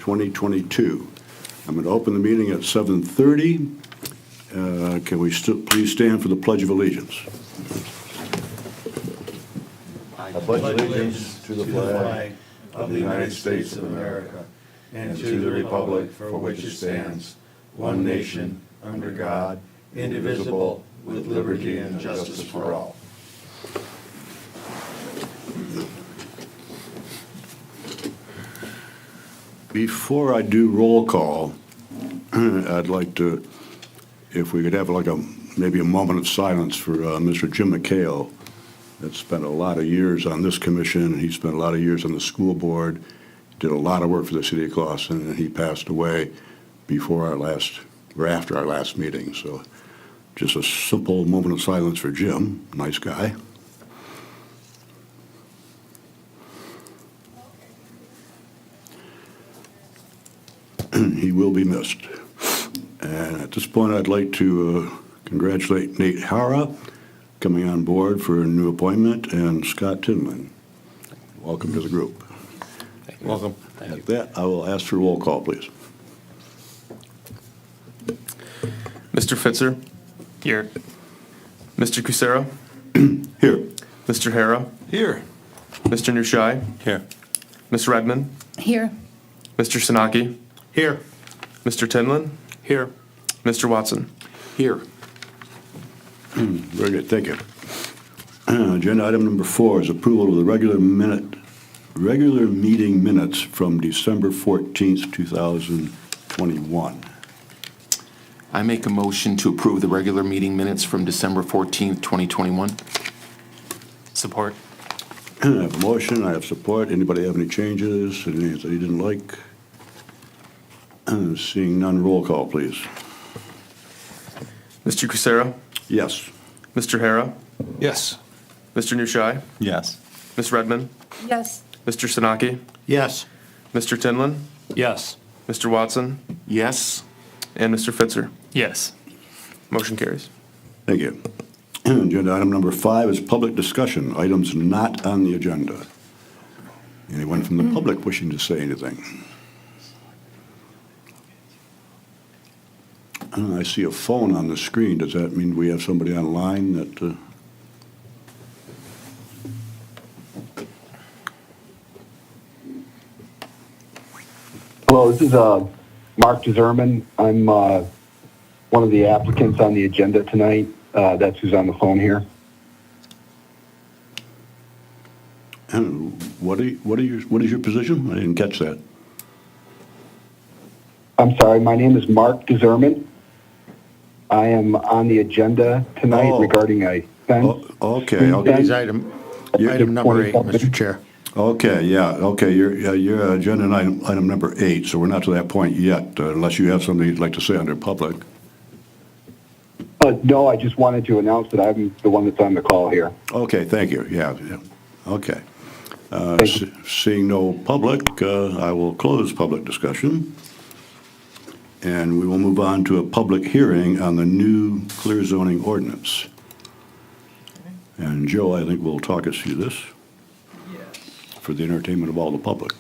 2022. I'm going to open the meeting at 7:30. Can we please stand for the Pledge of Allegiance? I pledge allegiance to the flag of the United States of America and to the republic for which it stands, one nation, under God, indivisible, with liberty and justice for all. Before I do roll call, I'd like to, if we could have maybe a moment of silence for Mr. Jim McHale. That spent a lot of years on this commission. He spent a lot of years on the school board, did a lot of work for the city of Clawson, and he passed away after our last meeting. So just a simple moment of silence for Jim. Nice guy. He will be missed. And at this point, I'd like to congratulate Nate Hara coming on board for a new appointment, and Scott Tinman. Welcome to the group. Welcome. At that, I will ask for roll call, please. Mr. Fitzer? Here. Mr. Cusero? Here. Mr. Hara? Here. Mr. Nushai? Here. Ms. Redmond? Here. Mr. Sanaki? Here. Mr. Tinlin? Here. Mr. Watson? Here. Very good, thank you. Agenda item number 4 is approval of the regular meeting minutes from December 14th, 2021. I make a motion to approve the regular meeting minutes from December 14th, 2021. Support. I have a motion, I have support. Anybody have any changes, anything that he didn't like? Seeing none, roll call, please. Mr. Cusero? Yes. Mr. Hara? Yes. Mr. Nushai? Yes. Ms. Redmond? Yes. Mr. Sanaki? Yes. Mr. Tinlin? Yes. Mr. Watson? Yes. And Mr. Fitzer? Yes. Motion carries. Thank you. Agenda item number 5 is public discussion, items not on the agenda. Anyone from the public wishing to say anything? I see a phone on the screen. Does that mean we have somebody online that... Hello, this is Mark Zerman. I'm one of the applicants on the agenda tonight. That's who's on the phone here. What is your position? I didn't catch that. I'm sorry, my name is Mark Zerman. I am on the agenda tonight regarding a fence. Okay. It's item number 8, Mr. Chair. Okay, yeah, okay, you're agenda item number 8, so we're not to that point yet, unless you have something you'd like to say under public. No, I just wanted to announce that I'm the one that's on the call here. Okay, thank you, yeah. Okay. Seeing no public, I will close public discussion. And we will move on to a public hearing on the new clear zoning ordinance. And Joe, I think, will talk us through this for the entertainment of all the public.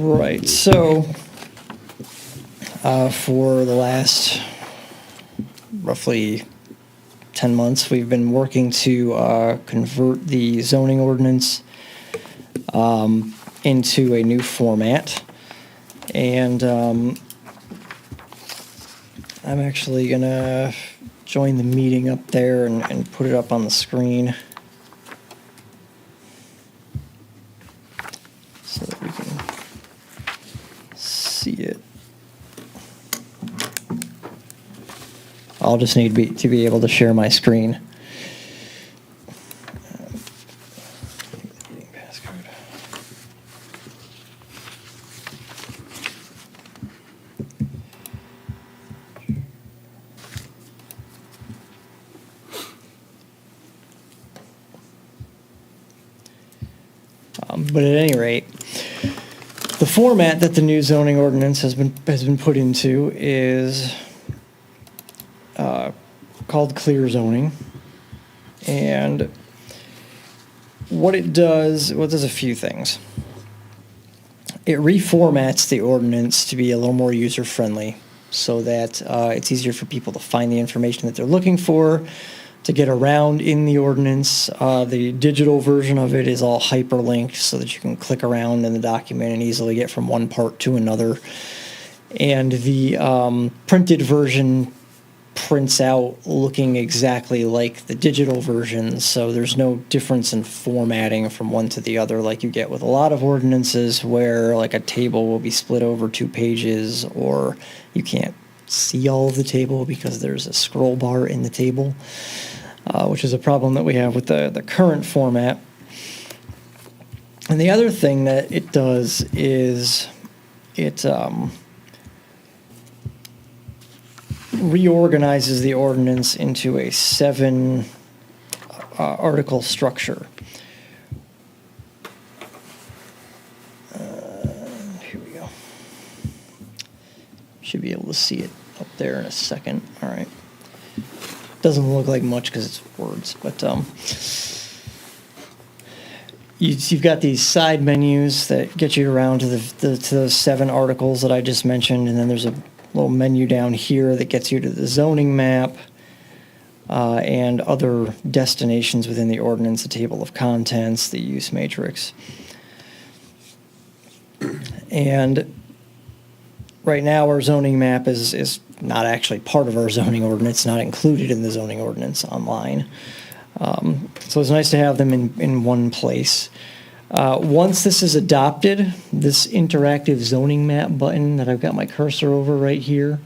Right, so for the last roughly 10 months, we've been working to convert the zoning ordinance into a new format. And I'm actually going to join the meeting up there and put it up on the screen so that we can see it. I'll just need to be able to share my screen. But at any rate, the format that the new zoning ordinance has been put into is called Clear Zoning. And what it does, well, it does a few things. It reformats the ordinance to be a little more user-friendly so that it's easier for people to find the information that they're looking for, to get around in the ordinance. The digital version of it is all hyperlinked so that you can click around in the document and easily get from one part to another. And the printed version prints out looking exactly like the digital version, so there's no difference in formatting from one to the other like you get with a lot of ordinances where like a table will be split over 2 pages, or you can't see all of the table because there's a scroll bar in the table, which is a problem that we have with the current format. And the other thing that it does is it reorganizes the ordinance into a 7 article structure. Here we go. Should be able to see it up there in a second. All right. Doesn't look like much because it's words, but you've got these side menus that get you around to the 7 articles that I just mentioned, and then there's a little menu down here that gets you to the zoning map and other destinations within the ordinance, the table of contents, the use matrix. And right now our zoning map is not actually part of our zoning ordinance, not included in the zoning ordinance online. So it's nice to have them in one place. Once this is adopted, this interactive zoning map button that I've got my cursor over right here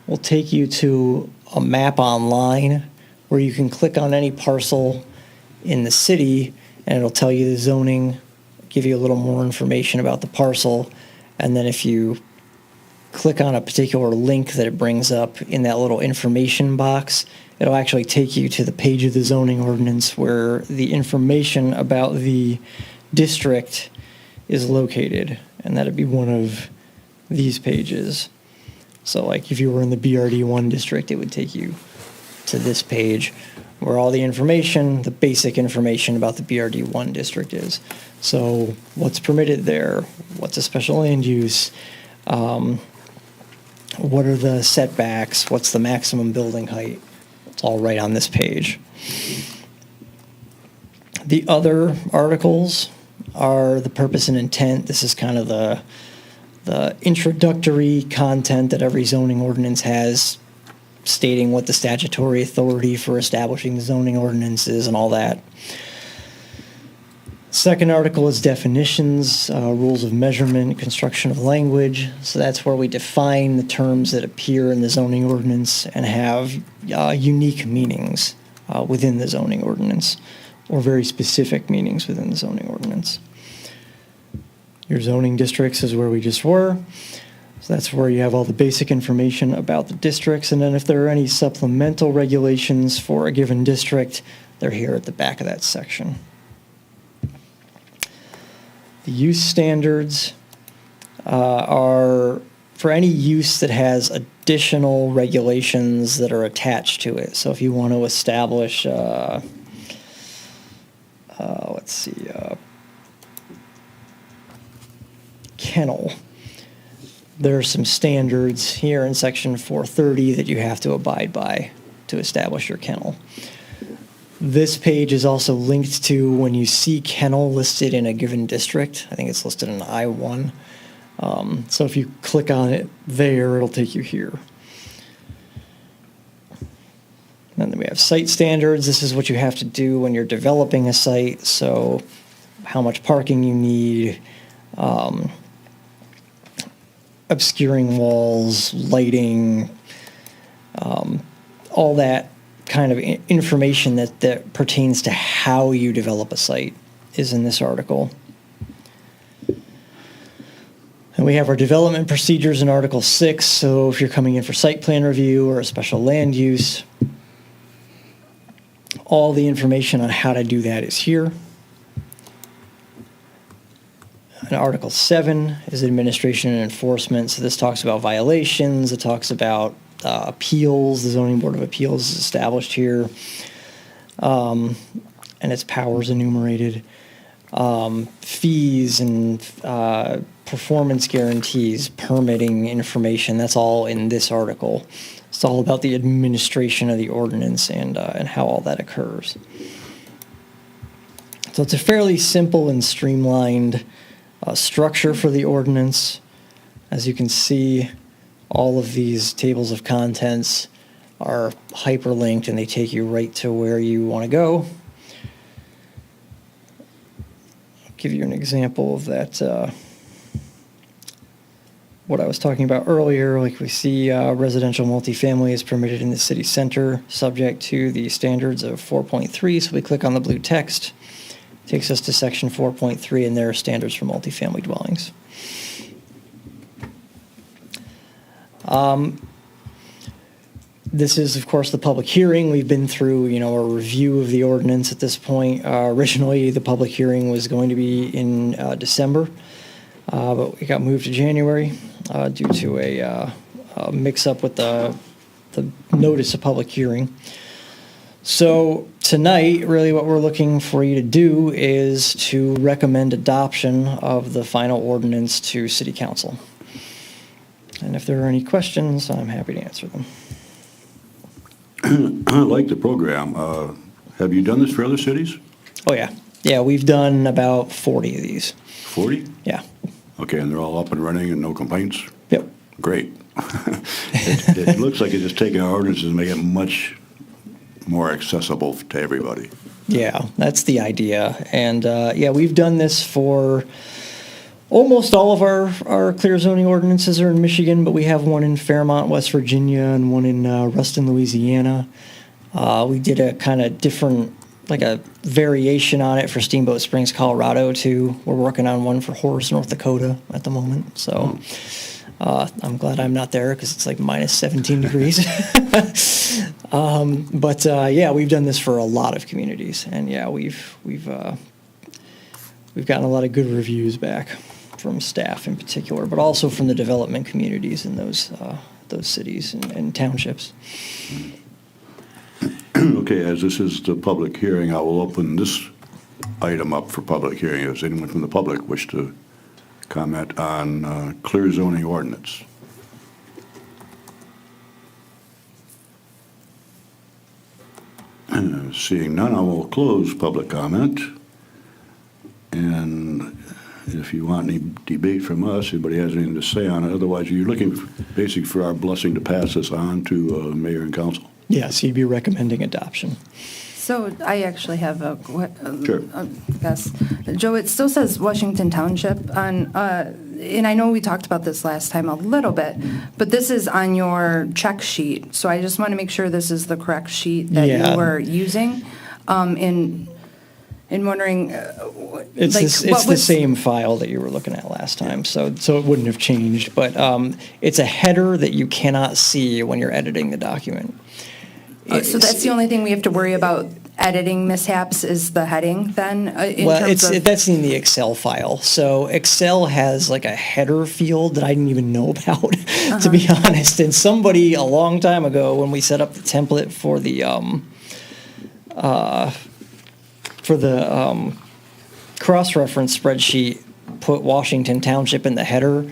will take you to a map online where you can click on any parcel in the city and it'll tell you the zoning, give you a little more information about the parcel, and then if you click on a particular link that it brings up in that little information box, it'll actually take you to the page of the zoning ordinance where the information about the district is located, and that'd be one of these pages. So like if you were in the BRD1 district, it would take you to this page where all the information, the basic information about the BRD1 district is. So what's permitted there? What's a special land use? What are the setbacks? What's the maximum building height? It's all right on this page. The other articles are the purpose and intent. This is kind of the introductory content that every zoning ordinance has, stating what the statutory authority for establishing the zoning ordinance is and all that. Second article is definitions, rules of measurement, construction of language. So that's where we define the terms that appear in the zoning ordinance and have unique meanings within the zoning ordinance, or very specific meanings within the zoning ordinance. Your zoning districts is where we just were. So that's where you have all the basic information about the districts. And then if there are any supplemental regulations for a given district, they're here at the back of that section. The use standards are for any use that has additional regulations that are attached to it. So if you want to establish, kennel, there are some standards here in section 430 that you have to abide by to establish your kennel. This page is also linked to when you see kennel listed in a given district. I think it's listed in I-1. So if you click on it there, it'll take you here. And then we have site standards. This is what you have to do when you're developing a site. So how much parking you need, obscuring walls, lighting, all that kind of information that pertains to how you develop a site is in this article. And we have our development procedures in Article 6. So if you're coming in for site plan review or a special land use, all the information on how to do that is here. And Article 7 is administration and enforcement. So this talks about violations. It talks about appeals. The Zoning Board of Appeals is established here, and its powers enumerated. Fees and performance guarantees, permitting information, that's all in this article. It's all about the administration of the ordinance and how all that occurs. So it's a fairly simple and streamlined structure for the ordinance. As you can see, all of these tables of contents are hyperlinked and they take you right to where you want to go. I'll give you an example of that. What I was talking about earlier, like we see residential multifamily is permitted in the city center, subject to the standards of 4.3. So we click on the blue text, takes us to section 4.3, and there are standards for multifamily dwellings. This is, of course, the public hearing. We've been through, a review of the ordinance at this point. Originally, the public hearing was going to be in December, but it got moved to January due to a mix-up with the notice of public hearing. So tonight, really what we're looking for you to do is to recommend adoption of the final ordinance to City Council. And if there are any questions, I'm happy to answer them. I like the program. Have you done this for other cities? Oh, yeah. Yeah, we've done about 40 of these. 40? Yeah. Okay, and they're all up and running and no complaints? Yep. Great. It looks like it's just taking our ordinances and making it much more accessible to everybody. Yeah, that's the idea. And, we've done this for almost all of our clear zoning ordinances are in Michigan, but we have one in Fairmont, West Virginia, and one in Ruston, Louisiana. We did a kind of different, like a variation on it for Steamboat Springs, Colorado, too. We're working on one for Horace, North Dakota at the moment. So I'm glad I'm not there because it's like minus 17 degrees. But we've done this for a lot of communities. And, we've gotten a lot of good reviews back from staff in particular, but also from the development communities in those cities and townships. Okay, as this is the public hearing, I will open this item up for public hearing. Does anyone from the public wish to comment on clear zoning ordinance? Seeing none, I will close public comment. And if you want any debate from us, anybody has anything to say on it, otherwise you're looking basically for our blessing to pass this on to mayor and council. Yes, you'd be recommending adoption. So I actually have Sure. yes. Joe, it still says Washington Township on, and I know we talked about this last time a little bit, but this is on your check sheet. So I just want to make sure this is the correct sheet that Yeah. you were using. In wondering, It's like, it's what the was- same file that you were looking at last time, so it wouldn't have changed. But it's a header that you cannot see when you're editing the document. So that's the only thing we have to worry about editing mishaps is the heading then? That's in the Excel file. So Excel has like a header field that I didn't even know about, to be honest. And somebody a long time ago, when we set up the template for the cross-reference spreadsheet, put Washington Township in the header,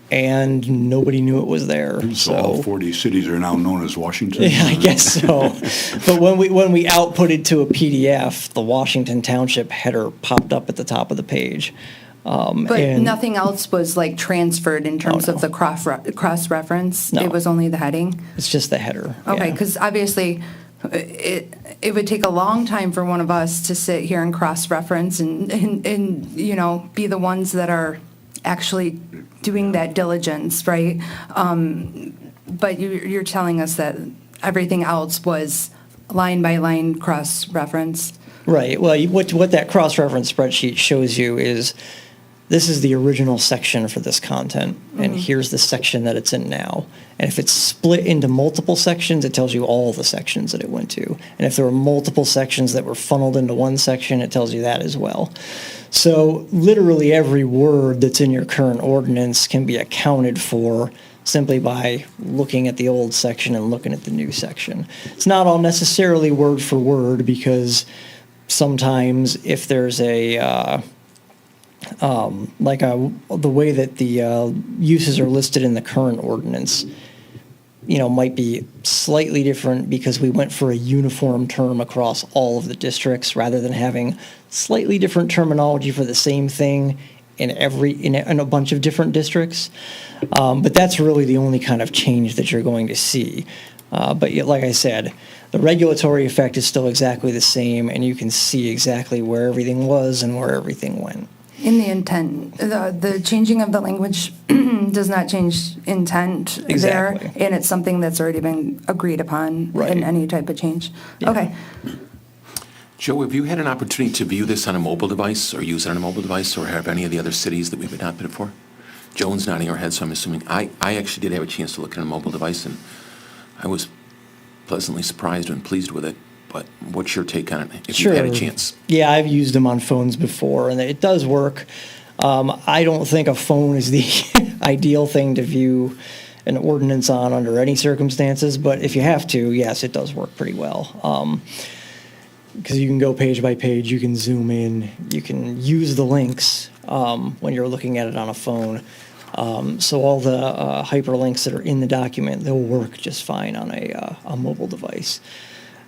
and nobody knew it was there. So all 40 cities are now known as Washington? Yeah, I guess so. But when we outputted to a PDF, the Washington Township header popped up at the top of the page. But and nothing else was like transferred in terms no. of the cross-reference? No. It was only the heading? It's just the header. Okay, yeah. because obviously, it would take a long time for one of us to sit here and cross-reference and be the ones that are actually doing that diligence, right? But you're telling us that everything else was line by line cross-referenced? Right. Well, what that cross-reference spreadsheet shows you is this is the original section for this content, and here's the section that it's in now. And if it's split into multiple sections, it tells you all the sections that it went to. And if there were multiple sections that were funneled into one section, it tells you that as well. So literally every word that's in your current ordinance can be accounted for simply by looking at the old section and looking at the new section. It's not all necessarily word for word, because sometimes if there's the way that the uses are listed in the current ordinance, might be slightly different because we went for a uniform term across all of the districts rather than having slightly different terminology for the same thing in a bunch of different districts. But that's really the only kind of change that you're going to see. But like I said, the regulatory effect is still exactly the same, and you can see exactly where everything was and where everything went. In the intent, the changing of the language does not change intent there. Exactly. And it's something that's already been agreed upon Right. in any type of change. Yeah. Okay. Joe, have you had an opportunity to view this on a mobile device or use it on a mobile device, or have any of the other cities that we've adopted it for? Joan's nodding her head, so I'm assuming. I actually did have a chance to look at a mobile device, and I was pleasantly surprised and pleased with it. But what's your take on it, if you've had a chance? Yeah, I've used them on phones before, and it does work. I don't think a phone is the ideal thing to view an ordinance on under any circumstances, but if you have to, yes, it does work pretty well. Because you can go page by page, you can zoom in, you can use the links when you're looking at it on a phone. So all the hyperlinks that are in the document, they'll work just fine on a mobile device.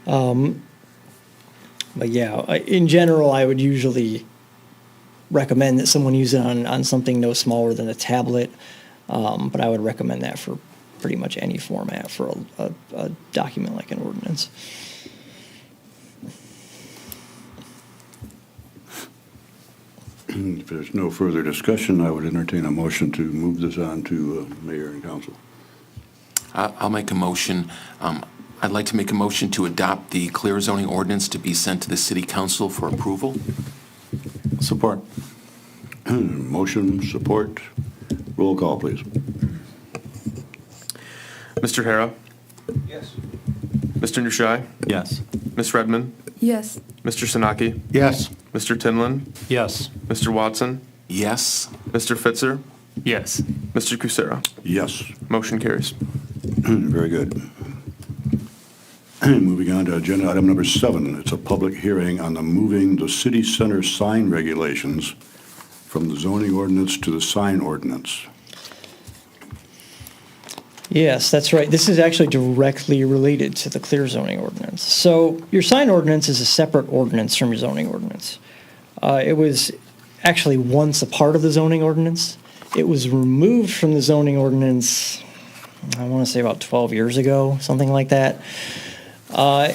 But yeah, in general, I would usually recommend that someone use it on something no smaller than a tablet. But I would recommend that for pretty much any format for a document like an ordinance. If there's no further discussion, I would entertain a motion to move this on to mayor and council. I'll make a motion. I'd like to make a motion to adopt the clear zoning ordinance to be sent to the city council for approval. Support. Motion, support. Roll call, please. Mr. Hara? Yes. Mr. Nushai? Yes. Ms. Redmond? Yes. Mr. Sanaki? Yes. Mr. Tinlin? Yes. Mr. Watson? Yes. Mr. Fitzer? Yes. Mr. Kucera? Yes. Motion carries. Very good. Moving on to agenda item number 7. It's a public hearing on the moving the city center sign regulations from the zoning ordinance to the sign ordinance. Yes, that's right. This is actually directly related to the clear zoning ordinance. So your sign ordinance is a separate ordinance from your zoning ordinance. It was actually once a part of the zoning ordinance. It was removed from the zoning ordinance, I want to say about 12 years ago, something like that,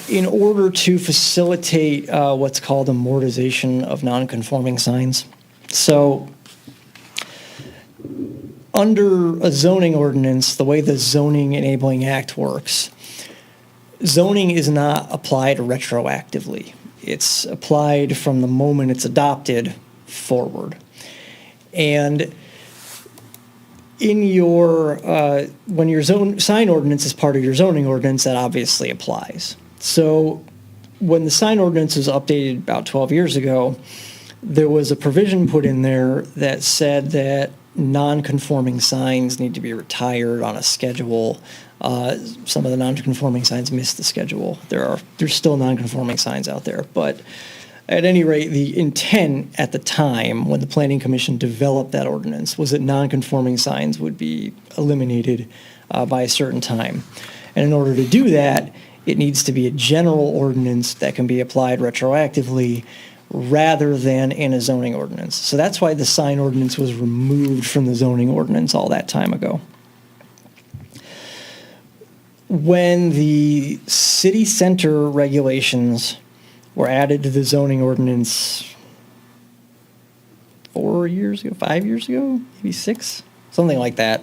in order to facilitate what's called amortization of non-conforming signs. So under a zoning ordinance, the way the Zoning Enabling Act works, zoning is not applied retroactively. It's applied from the moment it's adopted forward. And in your, when your sign ordinance is part of your zoning ordinance, that obviously applies. So when the sign ordinance was updated about 12 years ago, there was a provision put in there that said that non-conforming signs need to be retired on a schedule. Some of the non-conforming signs missed the schedule. There's still non-conforming signs out there, but at any rate, the intent at the time when the Planning Commission developed that ordinance was that non-conforming signs would be eliminated by a certain time. And in order to do that, it needs to be a general ordinance that can be applied retroactively rather than in a zoning ordinance. So that's why the sign ordinance was removed from the zoning ordinance all that time ago. When the city center regulations were added to the zoning ordinance 4 years ago, 5 years ago, maybe 6, something like that,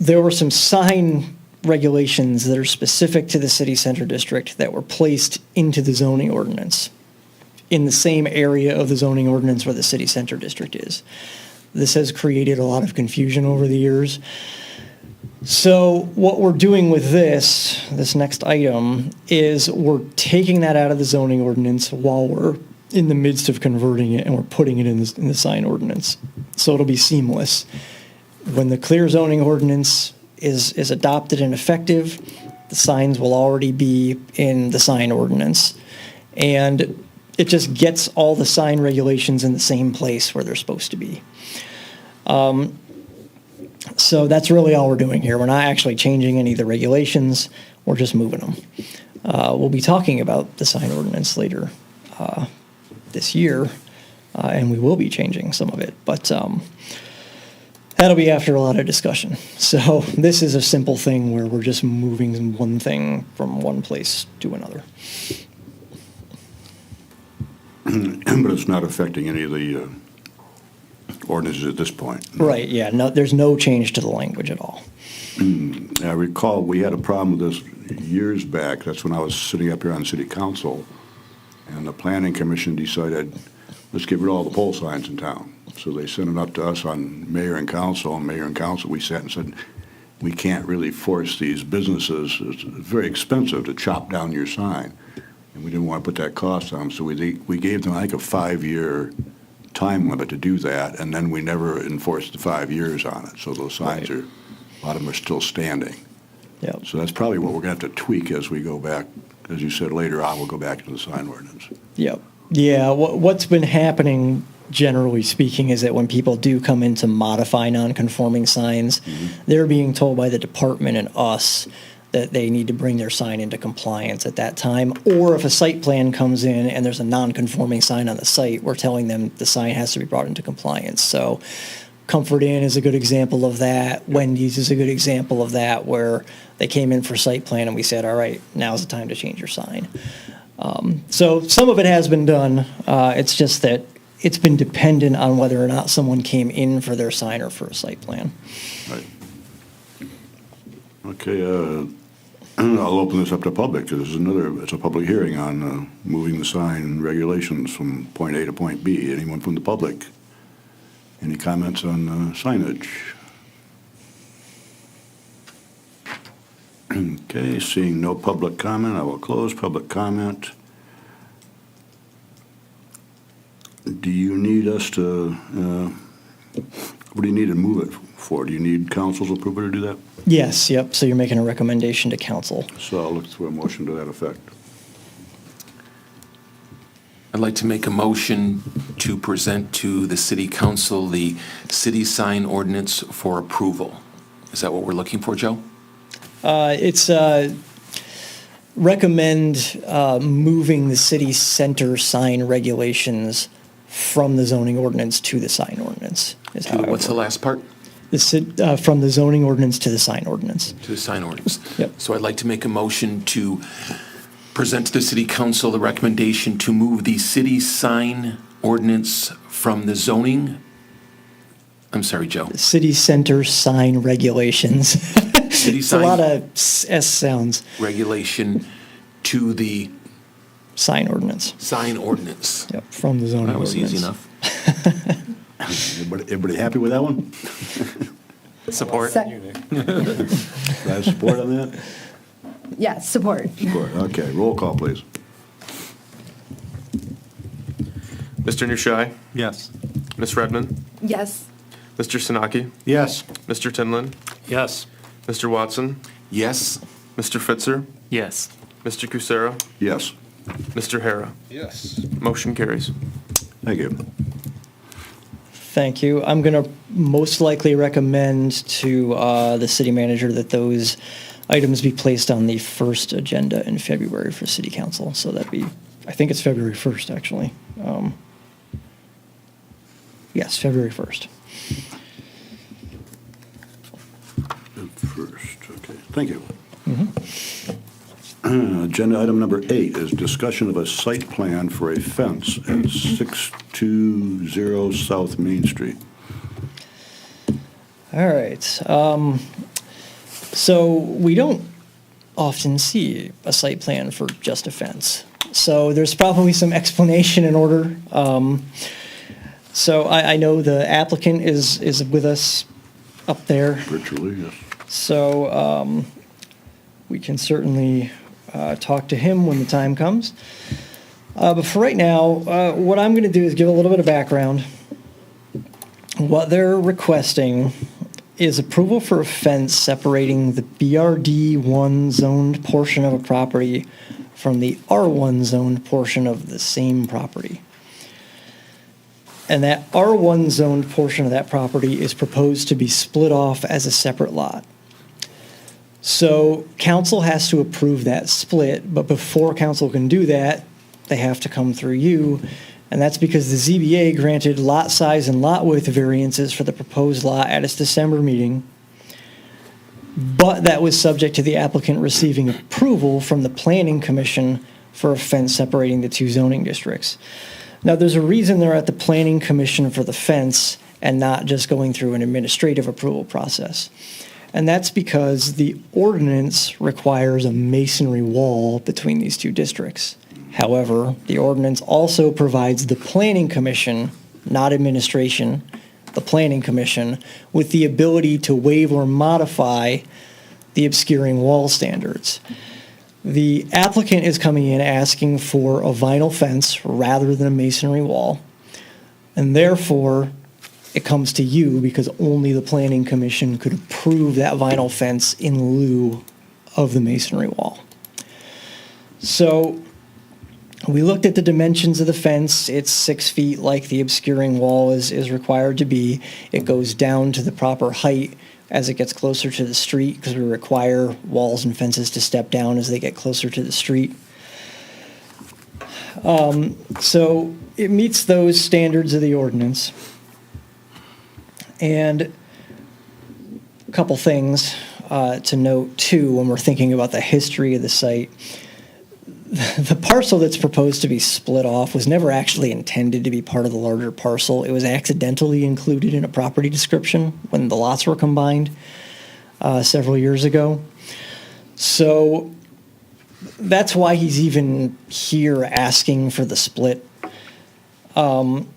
there were some sign regulations that are specific to the city center district that were placed into the zoning ordinance in the same area of the zoning ordinance where the city center district is. This has created a lot of confusion over the years. So what we're doing with this next item, is we're taking that out of the zoning ordinance while we're in the midst of converting it, and we're putting it in the sign ordinance. So it'll be seamless. when the clear zoning ordinance is adopted and effective, the signs will already be in the sign ordinance. And it just gets all the sign regulations in the same place where they're supposed to be. So that's really all we're doing here. We're not actually changing any of the regulations. We're just moving them. We'll be talking about the sign ordinance later this year, and we will be changing some of it. But that'll be after a lot of discussion. So this is a simple thing where we're just moving one thing from one place to another. But it's not affecting any of the ordinances at this point. Right, yeah. No, there's no change to the language at all. I recall we had a problem with this years back. That's when I was sitting up here on city council, and the planning commission decided, let's get rid of all the pole signs in town. So they sent it up to us on mayor and council, we sat and said, we can't really force these businesses. It's very expensive to chop down your sign, and we didn't want to put that cost on them. So we gave them, I think, a 5-year time limit to do that, and then we never enforced the 5 years on it. So those signs Right. a lot of them are still standing. Yep. So that's probably what we're going to have to tweak as we go back. As you said, later on, we'll go back to the sign ordinance. Yep. Yeah, what's been happening, generally speaking, is that when people do come in to modify non-conforming signs, they're being told by the department and us that they need to bring their sign into compliance at that time. Or if a site plan comes in and there's a non-conforming sign on the site, we're telling them the sign has to be brought into compliance. So Comfort Inn is a good example of that. Wendy's is a good example of that, where they came in for site plan and we said, all right, now's the time to change your sign. So some of it has been done. It's just that it's been dependent on whether or not someone came in for their sign or for a site plan. Right. Okay, I'll open this up to public, because it's a public hearing on moving the sign regulations from point A to point B. Anyone from the public? Any comments on signage? Okay, seeing no public comment, I will close public comment. Do you need us to, what do you need to move it for? Do you need council's approval to do that? Yes, yep. So you're making a recommendation to council. So I'll look through a motion to that effect. I'd like to make a motion to present to the city council the city sign ordinance for approval. Is that what we're looking for, Joe? It's recommend moving the city center sign regulations from the zoning ordinance to the sign ordinance. Is how I would What's the word last part? it. From the zoning ordinance to the sign ordinance. To the sign ordinance. Yep. So I'd like to make a motion to present to the city council the recommendation to move the city sign ordinance from the zoning. I'm sorry, Joe. City center sign regulations. City It's a lot sign of S sounds. regulation to the Sign ordinance. sign ordinance. Yep, from the zoning That was ordinance. easy enough. Everybody happy with that one? Support. Sec- Do I have support on that? Yes, support. Support, okay, roll call, please. Mr. Nushai. Yes. Ms. Redmond. Yes. Mr. Sinaki. Yes. Mr. Tinlin. Yes. Mr. Watson. Yes. Mr. Fitzer. Yes. Mr. Kucera. Yes, Mr. Hara. Yes. Motion carries. thank you. Thank you. I'm going to most likely recommend to the city manager that those items be placed on the first agenda in February for city council. So that'd be, I think it's February 1st, actually. Yes, February 1st. First, okay, thank you. Agenda item number 8 is discussion of a site plan for a fence at 620 South Main Street. All right. So we don't often see a site plan for just a fence. So there's probably some explanation in order. So I know the applicant is with us up there. Virtually, yes. So we can certainly talk to him when the time comes. But for right now, what I'm going to do is give a little bit of background. What they're requesting is approval for a fence separating the BRD1 zoned portion of a property from the R1 zoned portion of the same property. And that R1 zoned portion of that property is proposed to be split off as a separate lot. So council has to approve that split, but before council can do that, they have to come through you. And that's because the ZBA granted lot size and lot width variances for the proposed lot at its December meeting, but that was subject to the applicant receiving approval from the Planning Commission for a fence separating the two zoning districts. Now, there's a reason they're at the Planning Commission for the fence and not just going through an administrative approval process. And that's because the ordinance requires a masonry wall between these two districts. However, the ordinance also provides the Planning Commission, not administration, the Planning Commission, with the ability to waive or modify the obscuring wall standards. The applicant is coming in asking for a vinyl fence rather than a masonry wall, and therefore it comes to you because only the Planning Commission could approve that vinyl fence in lieu of the masonry wall. So we looked at the dimensions of the fence. It's 6 feet like the obscuring wall is required to be. It goes down to the proper height as it gets closer to the street because we require walls and fences to step down as they get closer to the street. So it meets those standards of the ordinance. And a couple things to note too when we're thinking about the history of the site. The parcel that's proposed to be split off was never actually intended to be part of the larger parcel. It was accidentally included in a property description when the lots were combined several years ago. So that's why he's even here asking for the split. And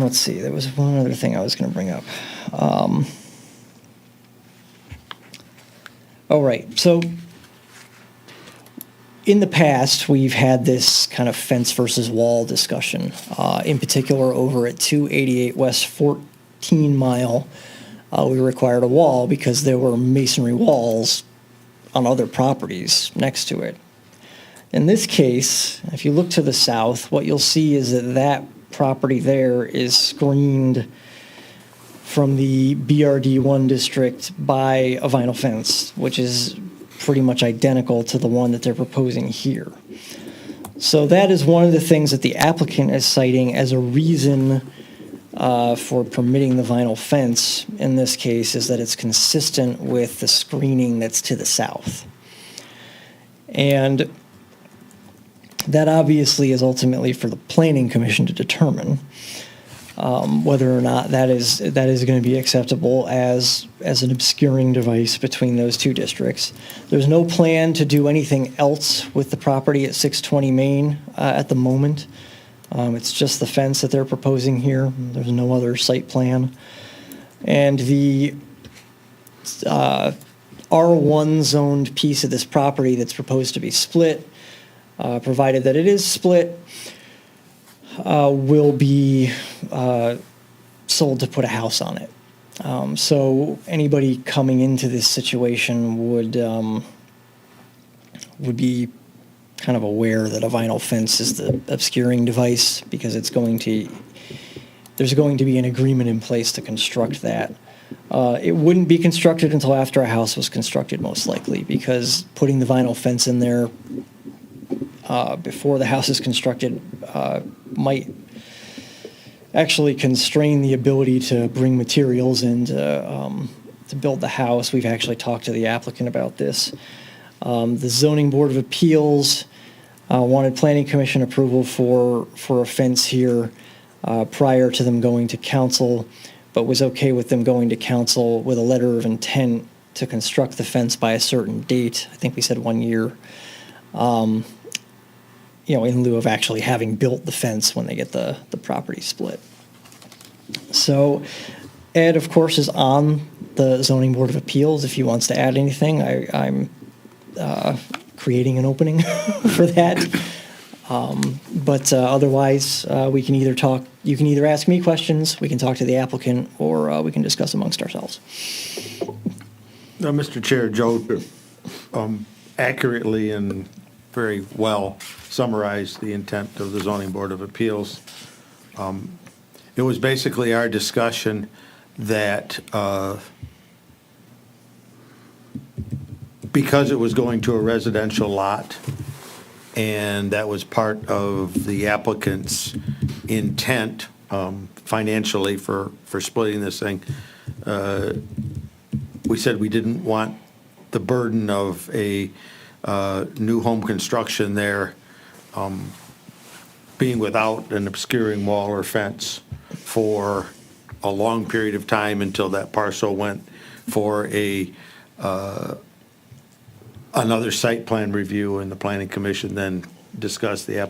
let's see, there was one other thing I was going to bring up. Oh, right. So in the past, we've had this kind of fence versus wall discussion, in particular over at 288 West 14 Mile. We required a wall because there were masonry walls on other properties next to it. In this case, if you look to the south, what you'll see is that that property there is screened from the BRD1 district by a vinyl fence, which is pretty much identical to the one that they're proposing here. So that is one of the things that the applicant is citing as a reason for permitting the vinyl fence in this case, is that it's consistent with the screening that's to the south. And that obviously is ultimately for the Planning Commission to determine whether or not that is going to be acceptable as an obscuring device between those two districts. There's no plan to do anything else with the property at 620 Main at the moment. It's just the fence that they're proposing here. There's no other site plan. And the R1 zoned piece of this property that's proposed to be split, provided that it is split, will be sold to put a house on it. So anybody coming into this situation would be kind of aware that a vinyl fence is the obscuring device because there's going to be an agreement in place to construct that. It wouldn't be constructed until after a house was constructed, most likely, because putting the vinyl fence in there before the house is constructed might actually constrain the ability to bring materials in to build the house. We've actually talked to the applicant about this. The Zoning Board of Appeals wanted Planning Commission approval for a fence here prior to them going to council, but was okay with them going to council with a letter of intent to construct the fence by a certain date. I think we said 1 year. In lieu of actually having built the fence when they get the property split. So Ed, of course, is on the Zoning Board of Appeals. If he wants to add anything, I'm creating an opening for that. But otherwise, we can either talk, you can either ask me questions, we can talk to the applicant, or we can discuss amongst ourselves. Mr. Chair, Joe accurately and very well summarized the intent of the Zoning Board of Appeals. It was basically our discussion that because it was going to a residential lot, and that was part of the applicant's intent financially for splitting this thing, we said we didn't want the burden of a new home construction there being without an obscuring wall or fence for a long period of time until that parcel went for another site plan review, and the planning commission then discussed the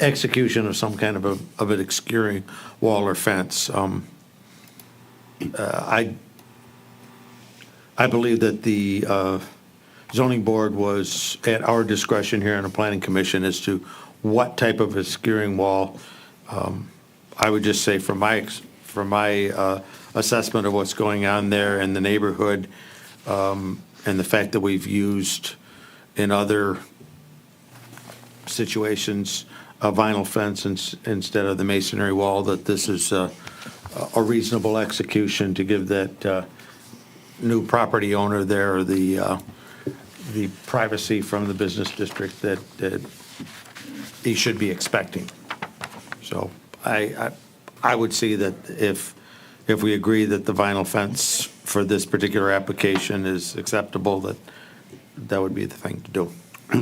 execution of some kind of an obscuring wall or fence. I believe that the zoning board was at our discretion here on the planning commission as to what type of obscuring wall. I would just say from my assessment of what's going on there in the neighborhood, and the fact that we've used in other situations a vinyl fence instead of the masonry wall, that this is a reasonable execution to give that new property owner there the privacy from the business district that he should be expecting. So I would see that if we agree that the vinyl fence for this particular application is acceptable, that would be the thing to do.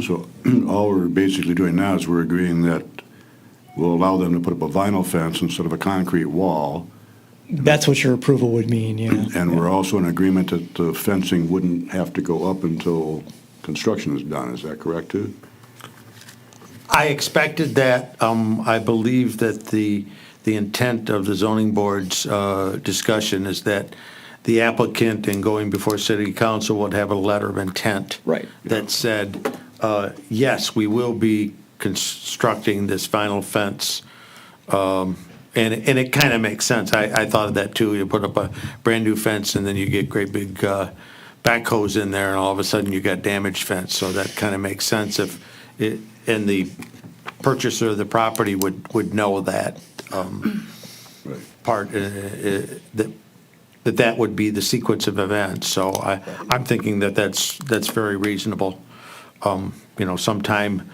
So all we're basically doing now is we're agreeing that we'll allow them to put up a vinyl fence instead of a concrete wall. That's what your approval would mean, yeah. And we're also in agreement that the fencing wouldn't have to go up until construction is done. Is that correct, too? I expected that. I believe that the intent of the zoning board's discussion is that the applicant, in going before city council, would have a letter of intent. Right. That said, yes, we will be constructing this vinyl fence. And it kind of makes sense. I thought of that too. You put up a brand-new fence, and then you get great big backhoes in there, and all of a sudden you got damaged fence. So that kind of makes sense and the purchaser of the property would know that part, that would be the sequence of events. So I'm thinking that's very reasonable. Sometime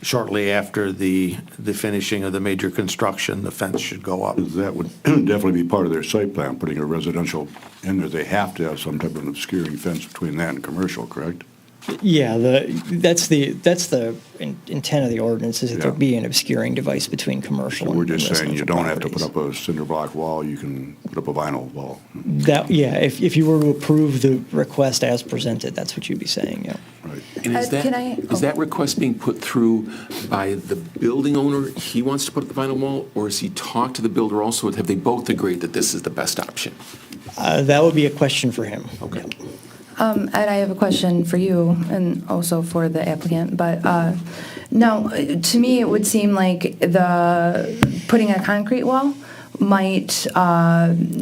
shortly after the finishing of the major construction, the fence should go up. That would definitely be part of their site plan, putting a residential in there. They have to have some type of an obscuring fence between that and commercial, correct? Yeah, that's the intent of the ordinance, is that there Yeah. be an obscuring device between commercial So and we're just saying you residential don't have to put properties. up a cinder block wall, you can put up a vinyl wall. That, yeah, if you were to approve the request as presented, that's what you'd be saying, yeah. Right. And is Can I- that request being put through by the building owner? He wants to put up the vinyl wall, or has he talked to the builder also? Have they both agreed that this is the best option? That would be a question for him. Okay. Ed, I have a question for you and also for the applicant, but now, to me, it would seem like putting a concrete wall might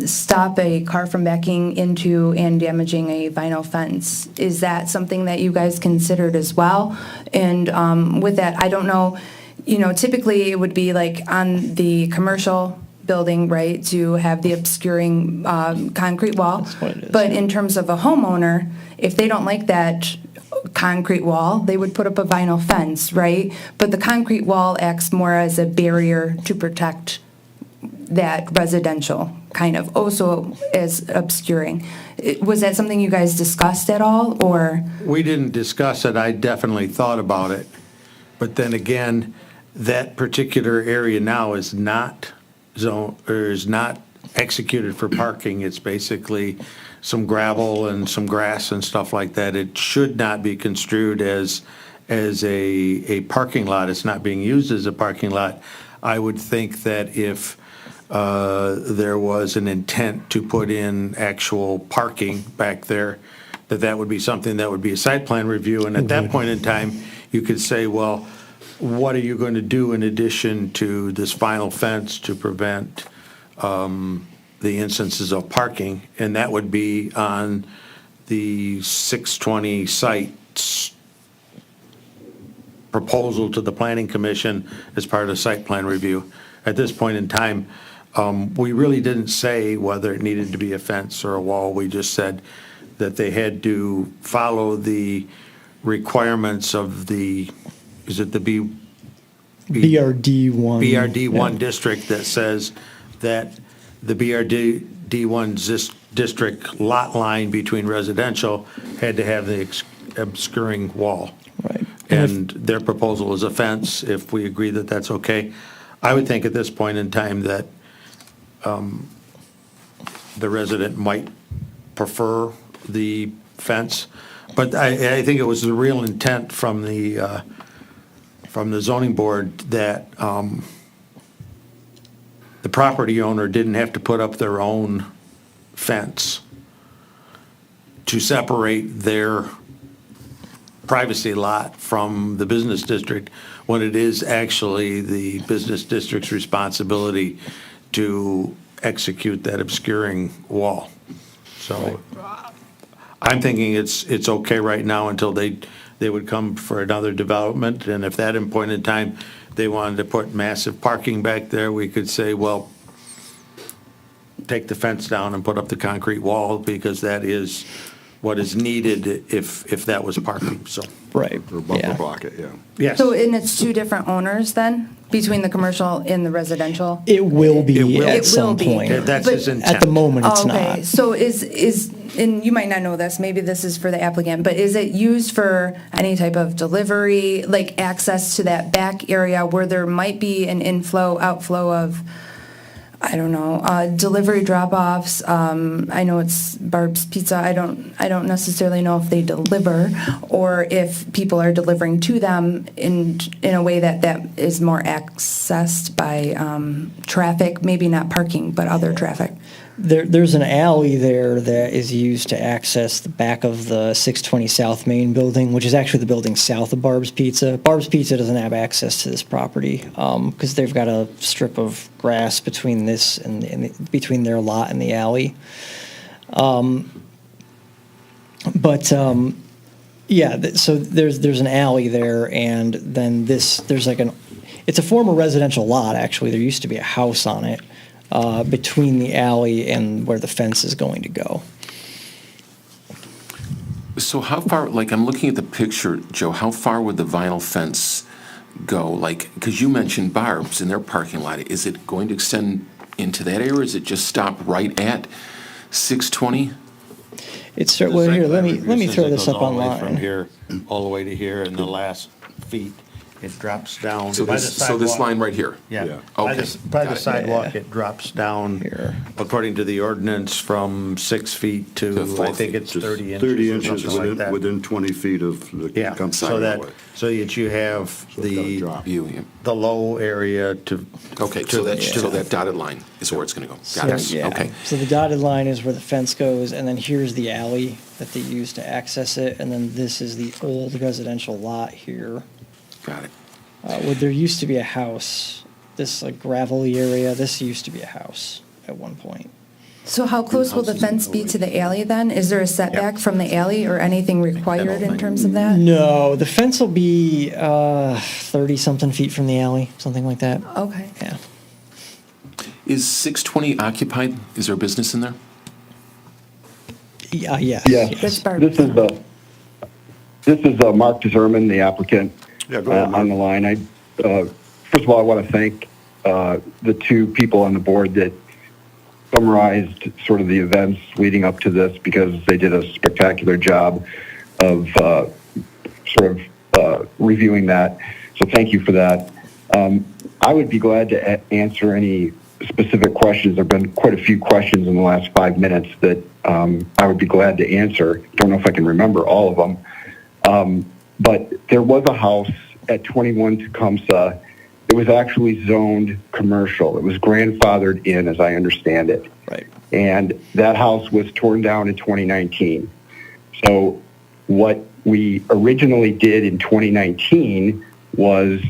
stop a car from backing into and damaging a vinyl fence. Is that something that you guys considered as well? And with that, I don't know, typically it would be like on the commercial building, right, to have the obscuring concrete wall. That's what it is, But yeah. in terms of a homeowner, if they don't like that concrete wall, they would put up a vinyl fence, right? But the concrete wall acts more as a barrier to protect that residential, kind of, also as obscuring. Was that something you guys discussed at all, or? We didn't discuss it. I definitely thought about it. But then again, that particular area now is not executed for parking. It's basically some gravel and some grass and stuff like that. It should not be construed as a parking lot. It's not being used as a parking lot. I would think that if there was an intent to put in actual parking back there, that would be something that would be a site plan review. And at that point in time, you could say, well, what are you going to do in addition to this vinyl fence to prevent the instances of parking? And that would be on the 620 site's proposal to the Planning Commission as part of site plan review. At this point in time, we really didn't say whether it needed to be a fence or a wall. We just said that they had to follow the requirements of the, is it the BRD1. BRD1 Yeah. district that says that the BRD1 district lot line between residential had to have the obscuring wall. Right. And their proposal is a fence, if we agree that that's okay. I would think at this point in time that the resident might prefer the fence, but I think it was the real intent from the zoning board that the property owner didn't have to put up their own fence to separate their privacy lot from the business district, when it is actually the business district's responsibility to execute that obscuring wall. So I'm thinking it's okay right now until they would come for another development, and if at that point in time they wanted to put massive parking back there, we could say, well, take the fence down and put up the concrete wall, because that is what is needed if that was parking, so. Right. Or bumper Yeah. block it, yeah. Yes. So, and it's two different owners then, between the commercial and the residential? It will be It will. at It some will be. point. That's But his intent. At the moment, it's Okay, not. so is, and you might not know this, maybe this is for the applicant, but is it used for any type of delivery, like access to that back area where there might be an inflow, outflow of, I don't know, delivery drop-offs? I know it's Barb's Pizza. I don't necessarily know if they deliver or if people are delivering to them in a way that is more accessed by traffic, maybe not parking, but other traffic. There's an alley there that is used to access the back of the 620 South Main building, which is actually the building south of Barb's Pizza. Barb's Pizza doesn't have access to this property because they've got a strip of grass between this and between their lot and the alley. So there's an alley there, and then there's like it's a former residential lot, actually. There used to be a house on it. Between the alley and where the fence is going to go. So how far, like, I'm looking at the picture, Joe, how far would the vinyl fence go? Like, because you mentioned Barb's in their parking lot. Is it going to extend into that area, or is it just stop right at 620? It's well, here. Let me throw this up From online. here, all the way to here, and the last feet, it drops down. So by the this sidewalk. line right here? Yeah. Yeah. By Okay. by Got the it. sidewalk, Yeah. it drops down, Here. according to the ordinance, from 6 feet To to, 4 I think feet. it's Just 30 inches. 30 or inches something like that. within 20 feet of the Yeah, company so that, highway. so that you have So it's gotta the, drop. View, yeah. the low area to. Okay, so that dotted line is where it's going to go. Got Yes. it, Yeah. okay. So the dotted line is where the fence goes, and then here's the alley that they use to access it, and then this is the old residential lot here. Got it. Where there used to be a house. This like gravelly area. This used to be a house at one point. So how close will the fence be to the alley then? Is there a setback from the alley or anything required in terms of that? No, the fence will be 30-something feet from the alley, something like that. Okay. Yeah. Is 620 occupied? Is there a business in there? Yeah. Yes. Yes. That's Barb. This is Mark Zerman, the applicant, Yeah, go ahead, Mark. on the line. First of all, I want to thank the two people on the board that summarized sort of the events leading up to this, because they did a spectacular job of reviewing that. So thank you for that. I would be glad to answer any specific questions. There have been quite a few questions in the last 5 minutes that I would be glad to answer. Don't know if I can remember all of them. But there was a house at 21 Tecumseh. It was actually zoned commercial. It was grandfathered in, as I understand it. Right. And that house was torn down in 2019. So what we originally did in 2019 was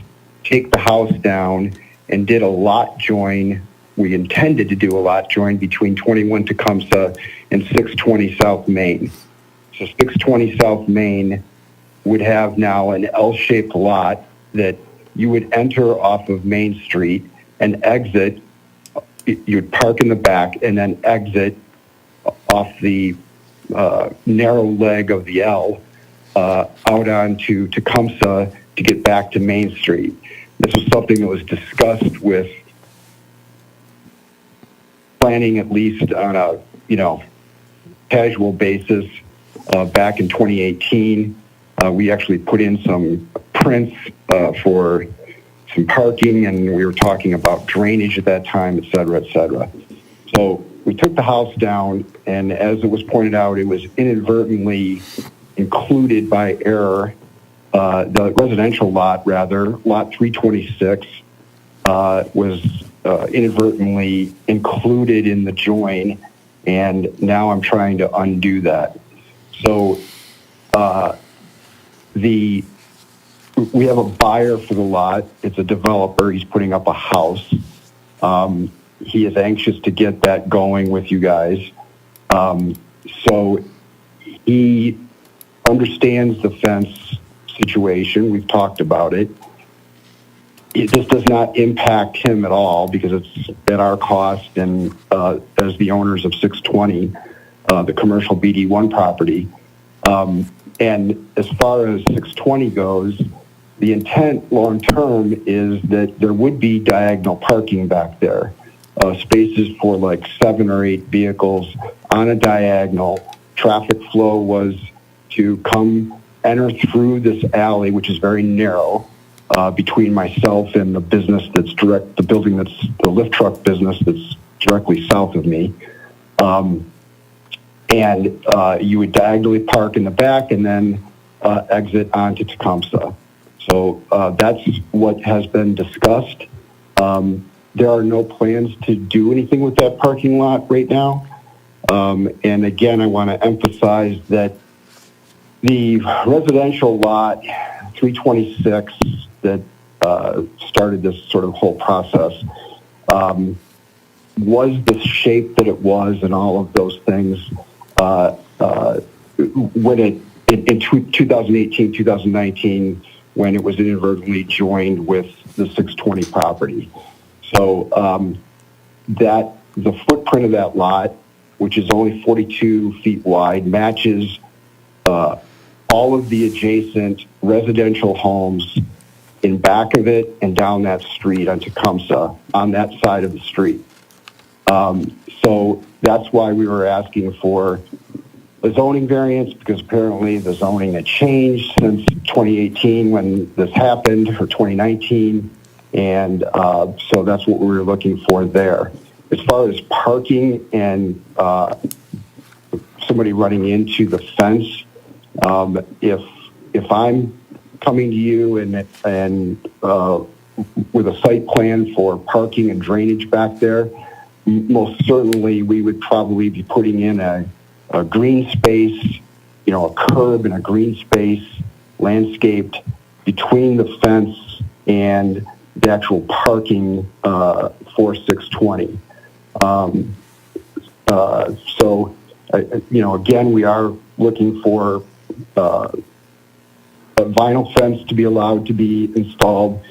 take the house down and did a lot join. We intended to do a lot join between 21 Tecumseh and 620 South Main. So 620 South Main would have now an L-shaped lot that you would enter off of Main Street and exit. You'd park in the back and then exit off the narrow leg of the L out onto Tecumseh to get back to Main Street. This was something that was discussed with planning, at least on a casual basis, back in 2018. We actually put in some prints for some parking, and we were talking about drainage at that time, et cetera, et cetera. So we took the house down, and as it was pointed out, it was inadvertently included by error. The residential lot, rather, lot 326, was inadvertently included in the join, and now I'm trying to undo that. So we have a buyer for the lot. It's a developer. He's putting up a house. He is anxious to get that going with you guys. So he understands the fence situation. We've talked about it. This does not impact him at all because it's at our cost and as the owners of 620, the commercial BD1 property. And as far as 620 goes, the intent long-term is that there would be diagonal parking back there, spaces for like 7 or 8 vehicles on a diagonal. Traffic flow was to come enter through this alley, which is very narrow, between myself and the business the building that's the lift truck business that's directly south of me. And you would diagonally park in the back and then exit onto Tecumseh. So that's what has been discussed. There are no plans to do anything with that parking lot right now. And again, I want to emphasize that the residential lot 326 that started this sort of whole process was the shape that it was and all of those things when in 2018, 2019, when it was inadvertently joined with the 620 property. So that the footprint of that lot, which is only 42 feet wide, matches all of the adjacent residential homes in back of it and down that street on Tecumseh, on that side of the street. So that's why we were asking for a zoning variance, because apparently the zoning had changed since 2018 when this happened, or 2019, and so that's what we were looking for there. As far as parking and somebody running into the fence, if I'm coming to you and with a site plan for parking and drainage back there, most certainly we would probably be putting in a green space, a curb and a green space landscaped between the fence and the actual parking for 620. So, again, we are looking for a vinyl fence to be allowed to be installed.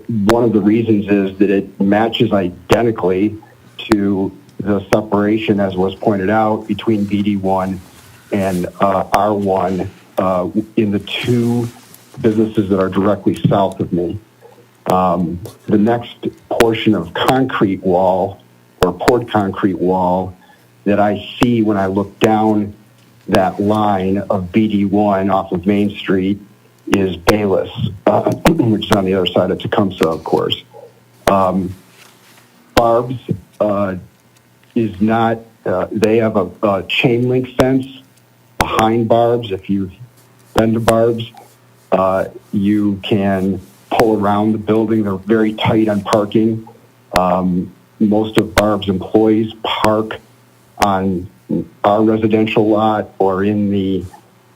One of the reasons is that it matches identically to the separation, as was pointed out, between BD1 and R1 in the two businesses that are directly south of me. The next portion of concrete wall or poured concrete wall that I see when I look down that line of BD1 off of Main Street is Bayless, which is on the other side of Tecumseh, of course. Barb's is not, they have a chain link fence behind Barb's. If you've been to Barb's, you can pull around the building. They're very tight on parking. Most of Barb's employees park on our residential lot or in the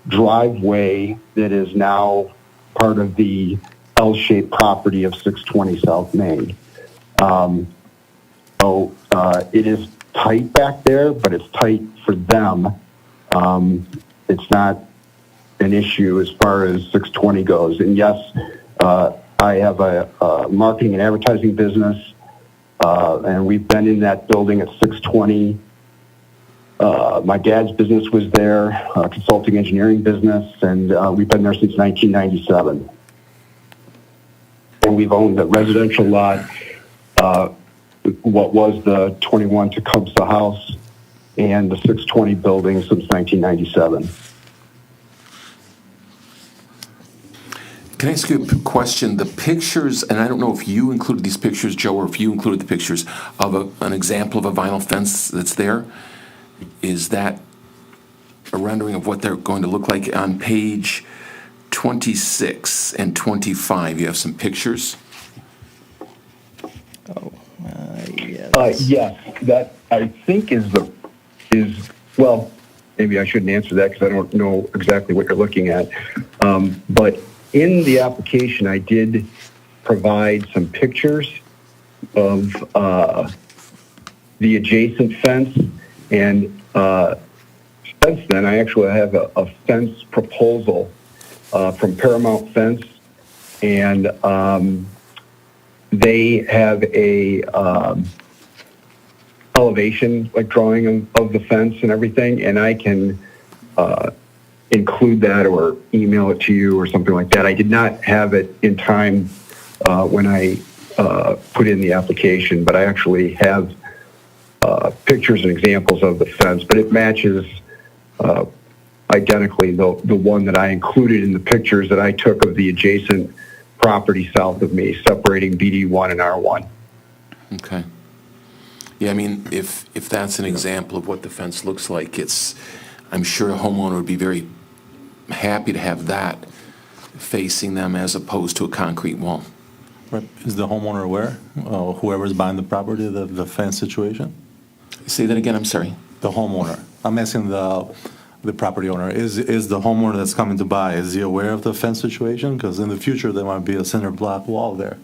driveway that is now part of the L-shaped property of 620 South Main. It is tight back there, but it's tight for them. It's not an issue as far as 620 goes. And yes, I have a marketing and advertising business, and we've been in that building at 620. My dad's business was there, consulting engineering business, and we've been there since 1997. And we've owned the residential lot, what was the 21 Tecumseh House, and the 620 building since 1997. Can I ask you a question? The pictures, and I don't know if you included these pictures, Joe, or if you included the pictures of an example of a vinyl fence that's there. Is that a rendering of what they're going to look like on page 26 and 25? You have some pictures. Yes, that I think is well, maybe I shouldn't answer that because I don't know exactly what you're looking at. But in the application, I did provide some pictures of the adjacent fence, and since then, I actually have a fence proposal from Paramount Fence, and they have a elevation like drawing of the fence and everything, and I can include that or email it to you or something like that. I did not have it in time when I put in the application, but I actually have pictures and examples of the fence, but it matches identically the one that I included in the pictures that I took of the adjacent property south of me, separating BD1 and R1. Okay. Yeah, I mean, if that's an example of what the fence looks like, I'm sure a homeowner would be very happy to have that facing them as opposed to a concrete wall. Right. Is the homeowner aware, whoever's buying the property, the fence situation? Say that again, I'm sorry. The homeowner. I'm asking the property owner, is the homeowner that's coming to buy, is he aware of the fence situation? Because in the future, there might be a cinder block wall there,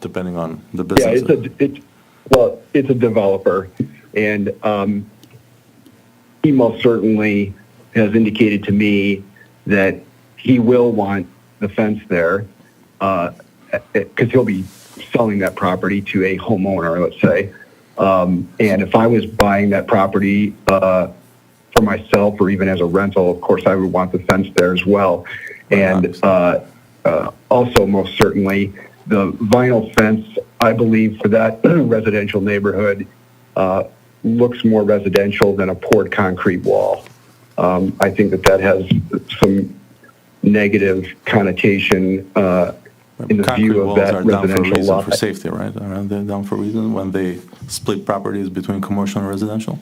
depending on the business. Yeah, it's a developer, and he most certainly has indicated to me that he will want the fence there, because he'll be selling that property to a homeowner, let's say. And if I was buying that property for myself or even as a rental, of course, I would want the fence there as well. And also, most certainly, the vinyl fence, I believe, for that residential neighborhood looks more residential than a poured concrete wall. I think that has some negative connotation in the view of that residential lot. For safety, right? They're down for a reason when they split properties between commercial and residential?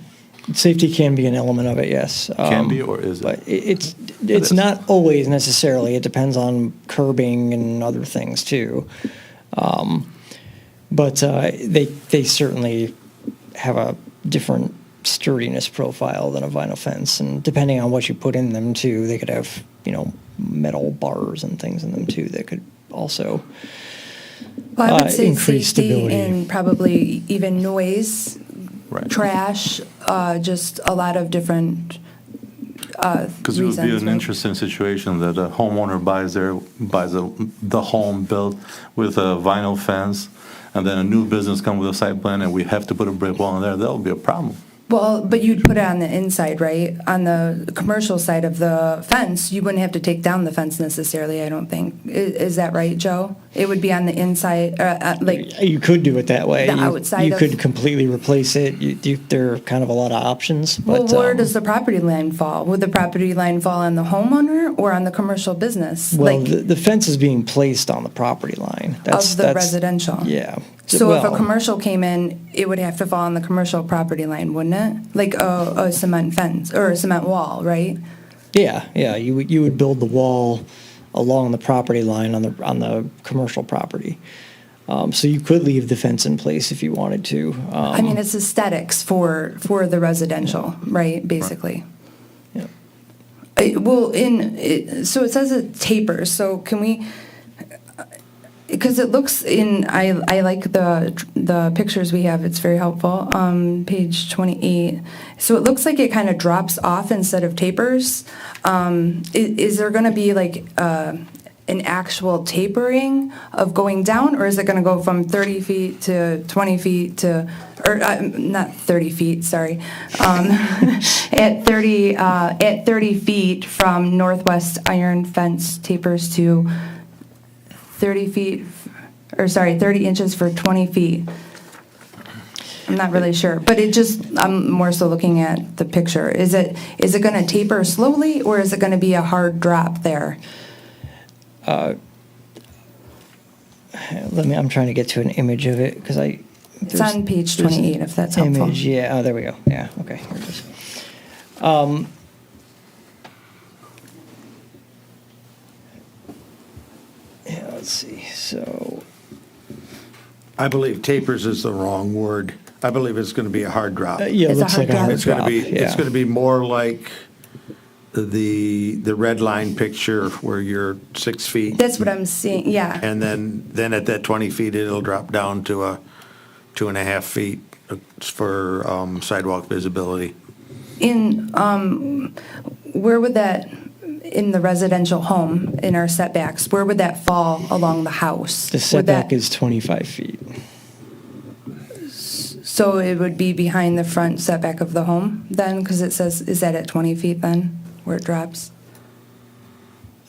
Safety can be an element of it, yes. Can be, or is it? But it's not always necessarily. It depends on curbing and other things too. But they certainly have a different sturdiness profile than a vinyl fence, and depending on what you put in them too, they could have metal bars and things in them too that could also Well, I would say increase safety stability. and probably even noise, Right. trash, just a lot of different Because it would be reasons, an right? interesting situation that a homeowner buys the home built with a vinyl fence, and then a new business comes with a site plan, and we have to put a brick wall in there. That'll be a problem. Well, but you'd put it on the inside, right? On the commercial side of the fence, you wouldn't have to take down the fence necessarily, I don't think. Is that right, Joe? It would be on the inside, like, You could do it that way. The outside You of- could completely replace it. There are kind of a lot of options. well, But, where does the property line fall? Would the property line fall on the homeowner or on the commercial business? well, Like, the fence is being placed on the property line. of the residential? Yeah. So if a Well, commercial came in, it would have to fall on the commercial property line, wouldn't it? Like a cement fence or a cement wall, right? Yeah. You would build the wall along the property line on the commercial property. So you could leave the fence in place if you wanted to. I mean, it's aesthetics for the residential, right, basically. Yeah. So it says it tapers, so can we, because it looks I like the pictures we have, it's very helpful, page 28. So it looks like it kind of drops off instead of tapers. Is there gonna be like, an actual tapering of going down, or is it gonna go from 30 feet to 20 feet to, or, not 30 feet, sorry. At 30 feet from northwest iron fence tapers to 30 feet, or sorry, 30 inches for 20 feet. I'm not really sure, but I'm more so looking at the picture. Is it gonna taper slowly, or is it gonna be a hard drop there? I'm trying to get to an image of it, because It's on page 28, if that's helpful. Image, yeah, oh, there we go, yeah, okay, here it is. Yeah, let's see, so, I believe tapers is the wrong word. I believe it's going to be a hard drop. yeah, it It's a looks hard like a drop. hard It's going drop, to be, it's yeah. going to be more like the red line picture where you're 6 feet. That's what I'm seeing, yeah. And then at that 20 feet, it'll drop down to a 2.5 feet for sidewalk visibility. Where would that, in the residential home, in our setbacks, where would that fall along the house? The Would setback that- is 25 feet. So it would be behind the front setback of the home then? Because it says, is that at 20 feet then, where it drops?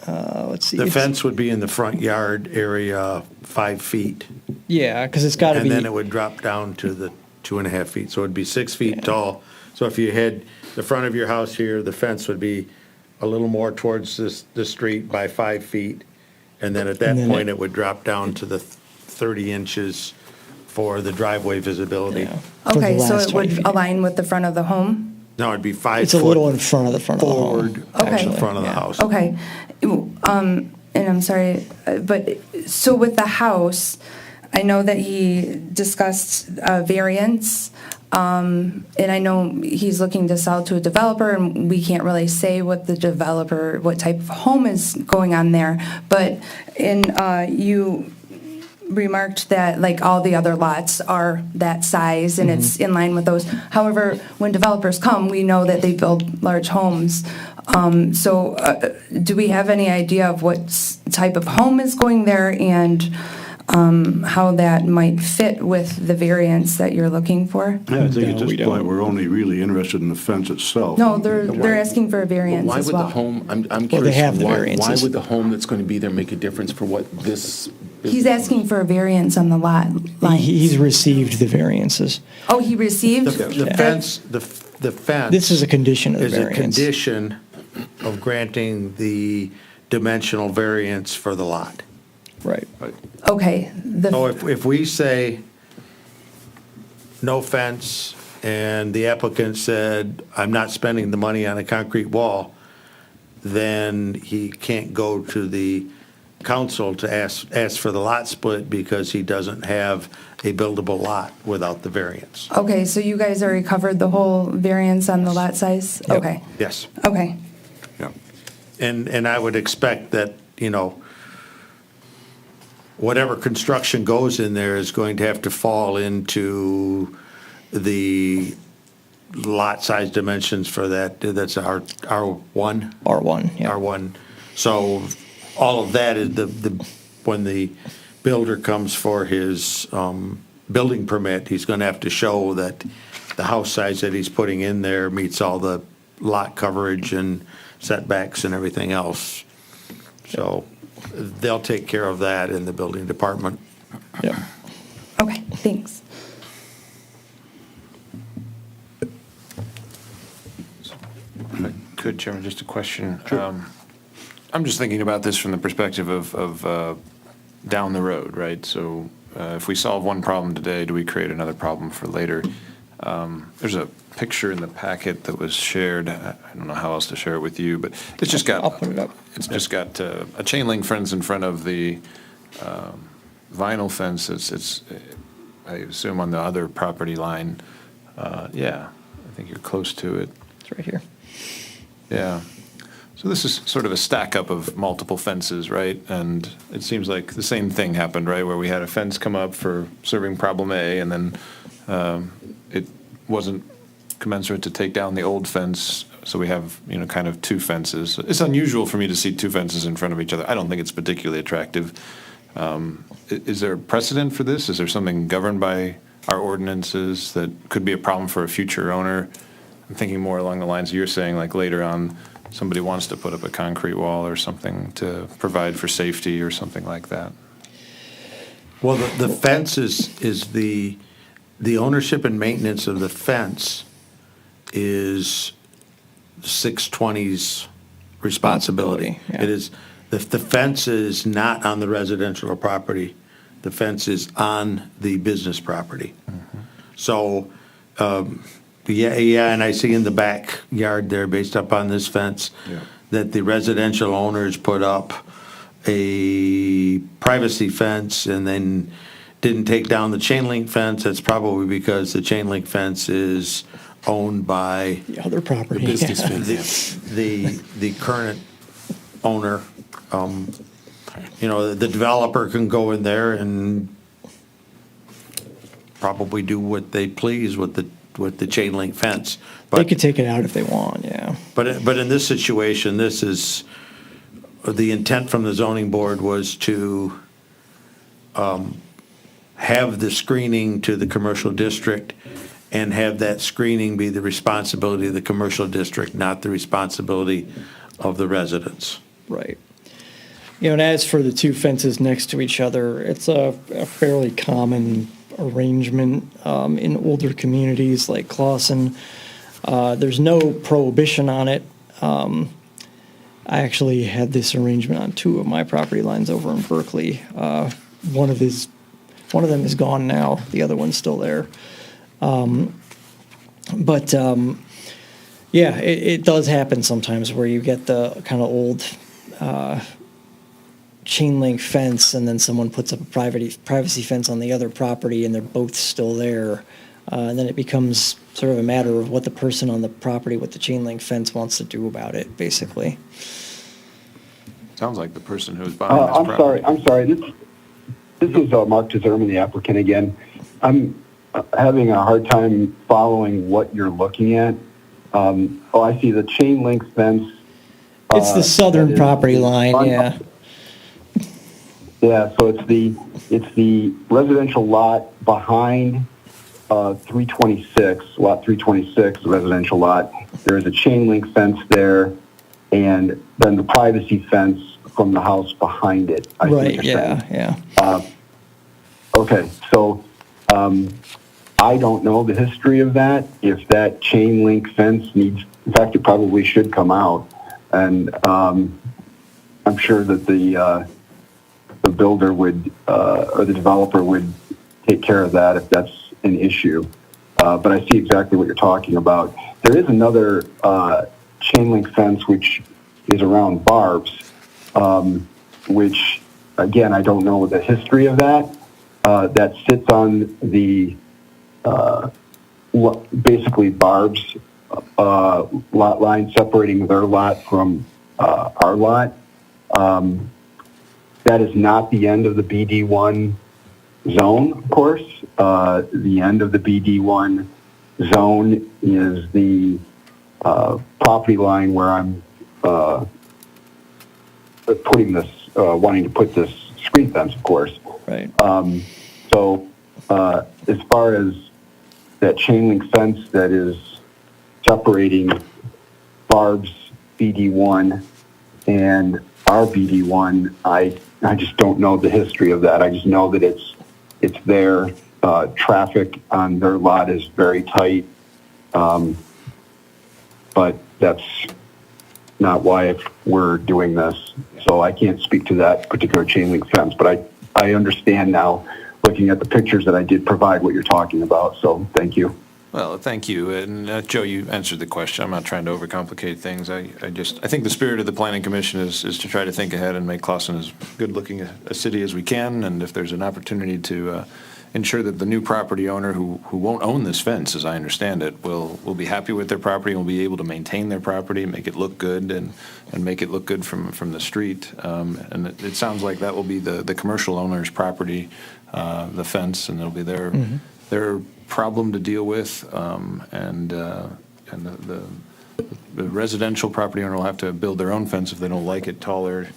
Let's see. The it's- fence would be in the front yard area 5 feet. Yeah, because it's got to be. And then it would drop down to the 2.5 feet, so it'd be 6 feet tall. So if you had the front of your house here, the fence would be a little more towards the street by 5 feet. And then at that And then point, it would drop down to the 30 inches for the driveway visibility. Yeah, for the Okay, so last it 20 would feet. align with the front of the home? No, it'd be 5 It's a foot little in front of the front of the home. forward, Okay. actual front of the Yeah. house. Okay, and I'm sorry, but, so with the house, I know that he discussed variance, and I know he's looking to sell to a developer, and we can't really say what what type of home is going on there, but you remarked that like all the other lots are that size and it's in line with those. However, when developers come, we know that they build large homes. So do we have any idea of what type of home is going there and how that might fit with the variance that you're looking for? Yeah, I think at No, we this point, don't. we're only really interested in the fence itself. No, they're asking for a But variance why as would the well. home, I'm Well, they curious, have the why variances. would the home that's going to be there make a difference for what this? He's asking for a variance on the lot lines. He's received the variances. Oh, he received? The fence, the fence. This is a condition of the Is a variance. condition of granting the dimensional variance for the lot. Right. Okay, So if we say no fence, and the applicant said, I'm not spending the money on a concrete wall, then he can't go to the council to ask for the lot split because he doesn't have a buildable lot without the variance. Okay, so you guys already covered the whole variance on the lot size? Yep. Okay, Yes. okay. Yeah. And I would expect that, whatever construction goes in there is going to have to fall into the lot size dimensions for that. That's our R1? R1, yeah. R1. So all of that is when the builder comes for his building permit, he's going to have to show that the house size that he's putting in there meets all the lot coverage and setbacks and everything else. So they'll take care of that in the building department. Yep. Okay, thanks. Could, Chairman, just a question. I'm just thinking about this from the perspective of down the road, right? So if we solve one problem today, do we create another problem for later? There's a picture in the packet that was shared. I don't know how else to share it with you, but it's just got. I'll put it up. It's just got a chain link fence in front of the vinyl fence. It's I assume on the other property line. Yeah, I think you're close to it. It's right here. Yeah. So this is sort of a stack up of multiple fences, right? And it seems like the same thing happened, right? Where we had a fence come up for serving problem A, and then it wasn't commensurate to take down the old fence. So we have, kind of two fences. It's unusual for me to see two fences in front of each other. I don't think it's particularly attractive. Is there a precedent for this? Is there something governed by our ordinances that could be a problem for a future owner? I'm thinking more along the lines you're saying, like later on, somebody wants to put up a concrete wall or something to provide for safety or something like that. Well, the fence is the ownership and maintenance of the fence is 620's responsibility. Yeah. It is, the fence is not on the residential property. The fence is on the business property. So, yeah, and I see in the backyard there, based upon this fence, that the residential owners put up a privacy fence and then didn't take down the chain link fence. That's probably because the chain link fence is owned by The other property. business yeah. fence. the current owner. The developer can go in there and probably do what they please with the chain link fence. They could take it out if they want, yeah. But in this situation, this is, the intent from the zoning board was to have the screening to the commercial district and have that screening be the responsibility of the commercial district, not the responsibility of the residents. Right. And as for the two fences next to each other, it's a fairly common arrangement in older communities like Clawson. There's no prohibition on it. I actually had this arrangement on two of my property lines over in Berkeley. One of them is gone now. The other one's still there. Yeah, it does happen sometimes where you get the kind of old chain link fence, and then someone puts up a privacy fence on the other property, and they're both still there. And then it becomes sort of a matter of what the person on the property with the chain link fence wants to do about it, basically. Sounds like the person who's buying this property. I'm sorry. This is Mark Tezerman, the applicant again. I'm having a hard time following what you're looking at. I see the chain link fence. It's the southern that is property line, yeah. Yeah, so it's the residential lot behind 326, lot 326, the residential lot. There's a chain link fence there, and then the privacy fence from the house behind it. I see what Right, you're yeah, saying. yeah. Okay, so I don't know the history of that. If that chain link fence needs, in fact, it probably should come out. And I'm sure that the builder would, or the developer would take care of that if that's an issue. But I see exactly what you're talking about. There is another chain link fence which is around Barb's, which, again, I don't know the history of that. That sits on the, basically Barb's lot line, separating their lot from our lot. That is not the end of the BD1 zone, of course. The end of the BD1 zone is the property line where I'm putting this, wanting to put this screen fence, of course. Right. So as far as that chain link fence that is separating Barb's BD1 and our BD1, I just don't know the history of that. I just know that it's there. Traffic on their lot is very tight, but that's not why we're doing this. So I can't speak to that particular chain link fence, but I understand now, looking at the pictures, that I did provide what you're talking about. So thank you. Well, thank you. And Joe, you answered the question. I'm not trying to overcomplicate things. I think the spirit of the Planning Commission is to try to think ahead and make Clawson as good-looking a city as we can. And if there's an opportunity to ensure that the new property owner who won't own this fence, as I understand it, will be happy with their property and will be able to maintain their property, make it look good, and make it look good from the street. And it sounds like that will be the commercial owner's property, the fence, and it'll be their problem to deal with. And the residential property owner will have to build their own fence if they don't like it taller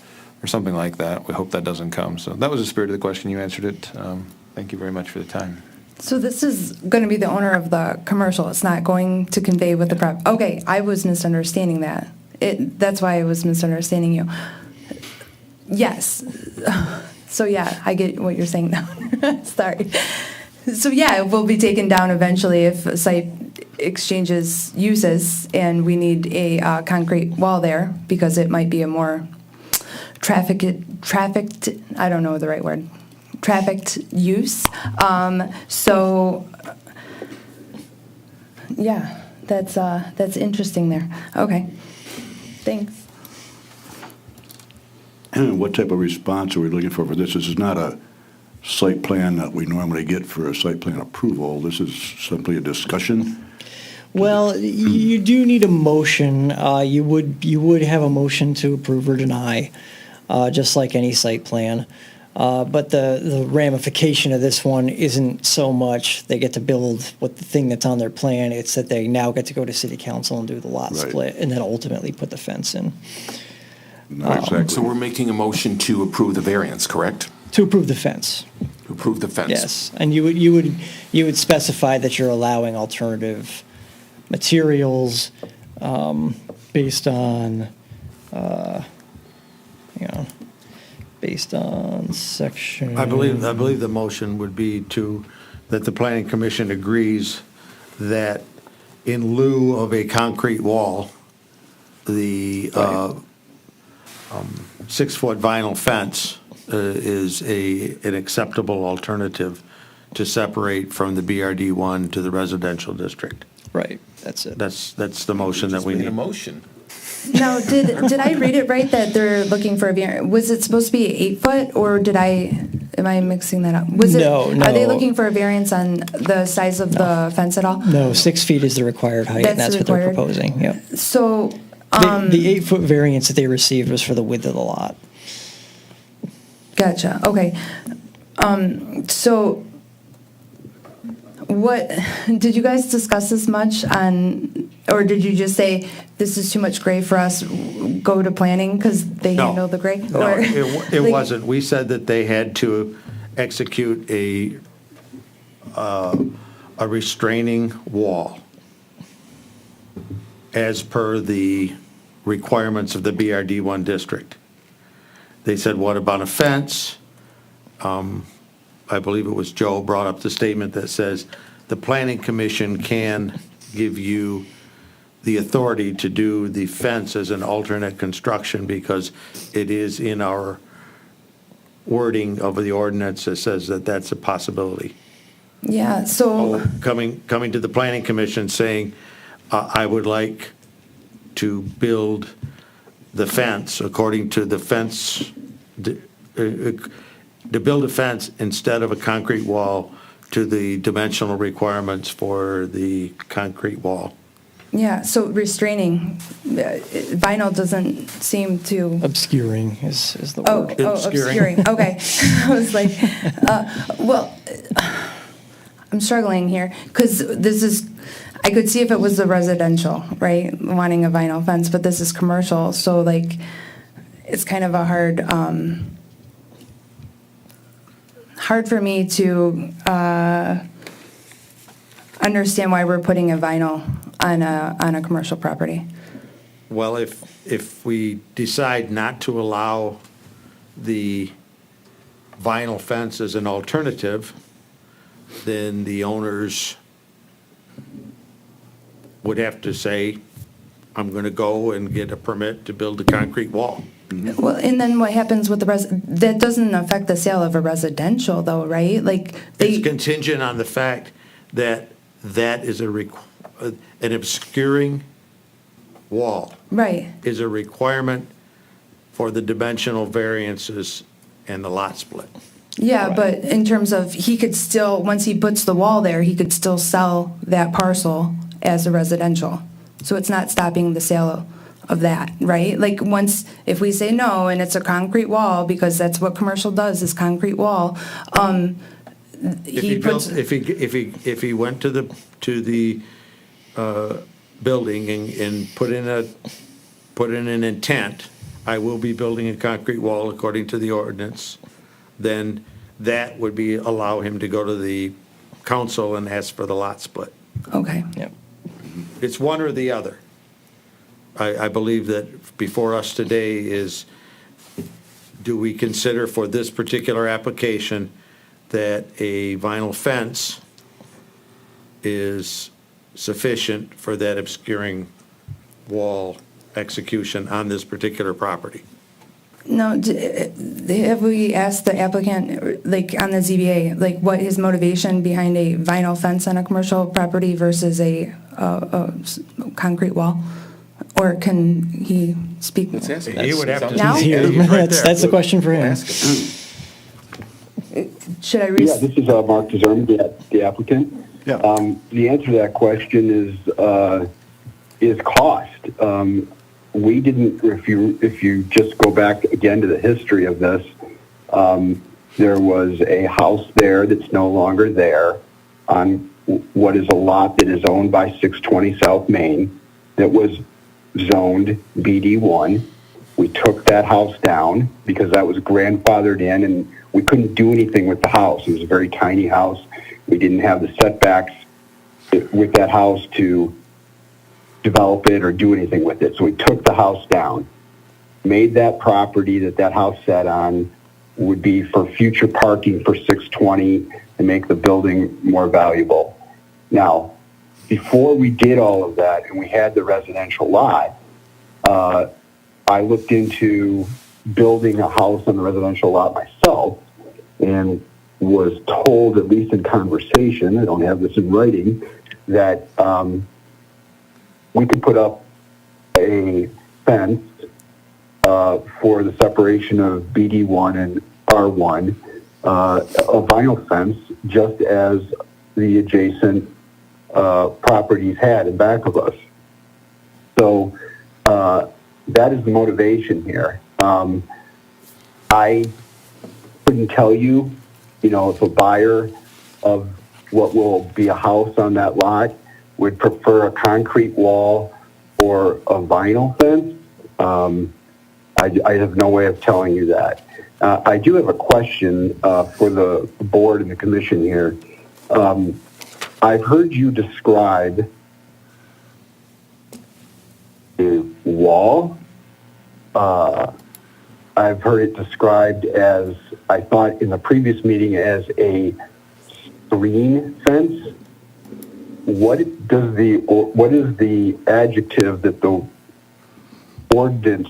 or something like that. We hope that doesn't come. So that was the spirit of the question. You answered it. Thank you very much for the time. So this is going to be the owner of the commercial. It's not going to convey with the prop. Okay, I was misunderstanding that. That's why I was misunderstanding you. Yes. So yeah, I get what you're saying now. Sorry. So yeah, it will be taken down eventually if a site exchanges uses and we need a concrete wall there because it might be a more trafficked, I don't know the right word, trafficked use. So yeah, that's interesting there. Okay, thanks. What type of response are we looking for this? This is not a site plan that we normally get for a site plan approval. This is simply a discussion. Well, you do need a motion. You would have a motion to approve or deny, just like any site plan. But the ramification of this one isn't so much they get to build with the thing that's on their plan. It's that they now get to go to city council and do the lot Right. split and then ultimately put the fence in. Not exactly. So we're making a motion to approve the variance, correct? To approve the fence, To approve the fence? yes. And you would specify that you're allowing alternative materials based on, based on section. I believe the motion would be that the planning commission agrees that in lieu of a concrete wall, the 6-foot vinyl fence is an acceptable alternative to separate from the BRD 1 to the residential district. Right, that's it. That's the motion that we Just made a need. motion. Now, did I read it right that they're looking for a variance? Was it supposed to be 8 foot, or am I mixing that up? No. Are they looking for a variance on the size of the fence at all? No, 6 feet is the required height, and That's that's what they're required? proposing, yep. So, The 8-foot variance that they received was for the width of the lot. gotcha, okay. So, what, did you guys discuss this much on, or did you just say, this is too much gray for us, go to planning, because they No. handle the gray? No, Or- it like- wasn't. We said that they had to execute a restraining wall as per the requirements of the BRD 1 district. They said, what about a fence? I believe it was Joe brought up the statement that says the planning commission can give you the authority to do the fence as an alternate construction because it is in our wording of the ordinance that says that that's a possibility. Yeah, so, Coming to the planning commission saying, I would like to build the fence according to the fence, to build a fence instead of a concrete wall to the dimensional requirements for the concrete wall. yeah, so restraining, vinyl doesn't seem to. Obscuring is the Oh, word. Obscuring. okay. I was like, well, I'm struggling here, because this is, I could see if it was the residential, right, wanting a vinyl fence, but this is commercial, so like, it's kind of a hard for me to understand why we're putting a vinyl on a commercial property. Well, if we decide not to allow the vinyl fence as an alternative, then the owners would have to say, I'm going to go and get a permit to build a concrete wall. Well, and then what happens with that doesn't affect the sale of a residential though, right? Like, It's contingent on the fact that that is an obscuring wall right. is a requirement for the dimensional variances and the lot split. Yeah, but in terms of, he could still, once he puts the wall there, he could still sell that parcel as a residential. So it's not stopping the sale of that, right? Like, once, if we say no, and it's a concrete wall, because that's what commercial does, is concrete wall, If he built, if he went to the building and put in an intent, I will be building a concrete wall according to the ordinance, then that would be, allow him to go to the council and ask for the lot split. Okay. Yep. It's one or the other. I believe that before us today is, do we consider for this particular application that a vinyl fence is sufficient for that obscuring wall execution on this particular property? No, have we asked the applicant, like, on the ZBA, like, what his motivation behind a vinyl fence on a commercial property versus a concrete wall? Or can he speak? Let's ask him. He would have to. Now? He's here. He's right there. That's the question for him. Ask him. Should I Yeah, this is Mark Deserm, the applicant. Yeah. The answer to that question is cost. We didn't, if you just go back again to the history of this, there was a house there that's no longer there on what is a lot that is owned by 620 South Main that was zoned BD1. We took that house down because that was grandfathered in, and we couldn't do anything with the house. It was a very tiny house. We didn't have the setbacks with that house to develop it or do anything with it. So we took the house down, made that property that house sat on would be for future parking for 620 and make the building more valuable. Now, before we did all of that and we had the residential lot, I looked into building a house on the residential lot myself and was told, at least in conversation, I don't have this in writing, that we could put up a fence for the separation of BD1 and R1, a vinyl fence, just as the adjacent properties had in back of us. So that is the motivation here. I couldn't tell you, if a buyer of what will be a house on that lot would prefer a concrete wall or a vinyl fence. I have no way of telling you that. I do have a question for the board and the commission here. I've heard you describe a wall. I've heard it described as, I thought in the previous meeting, as a screen fence. What is the adjective that the ordinance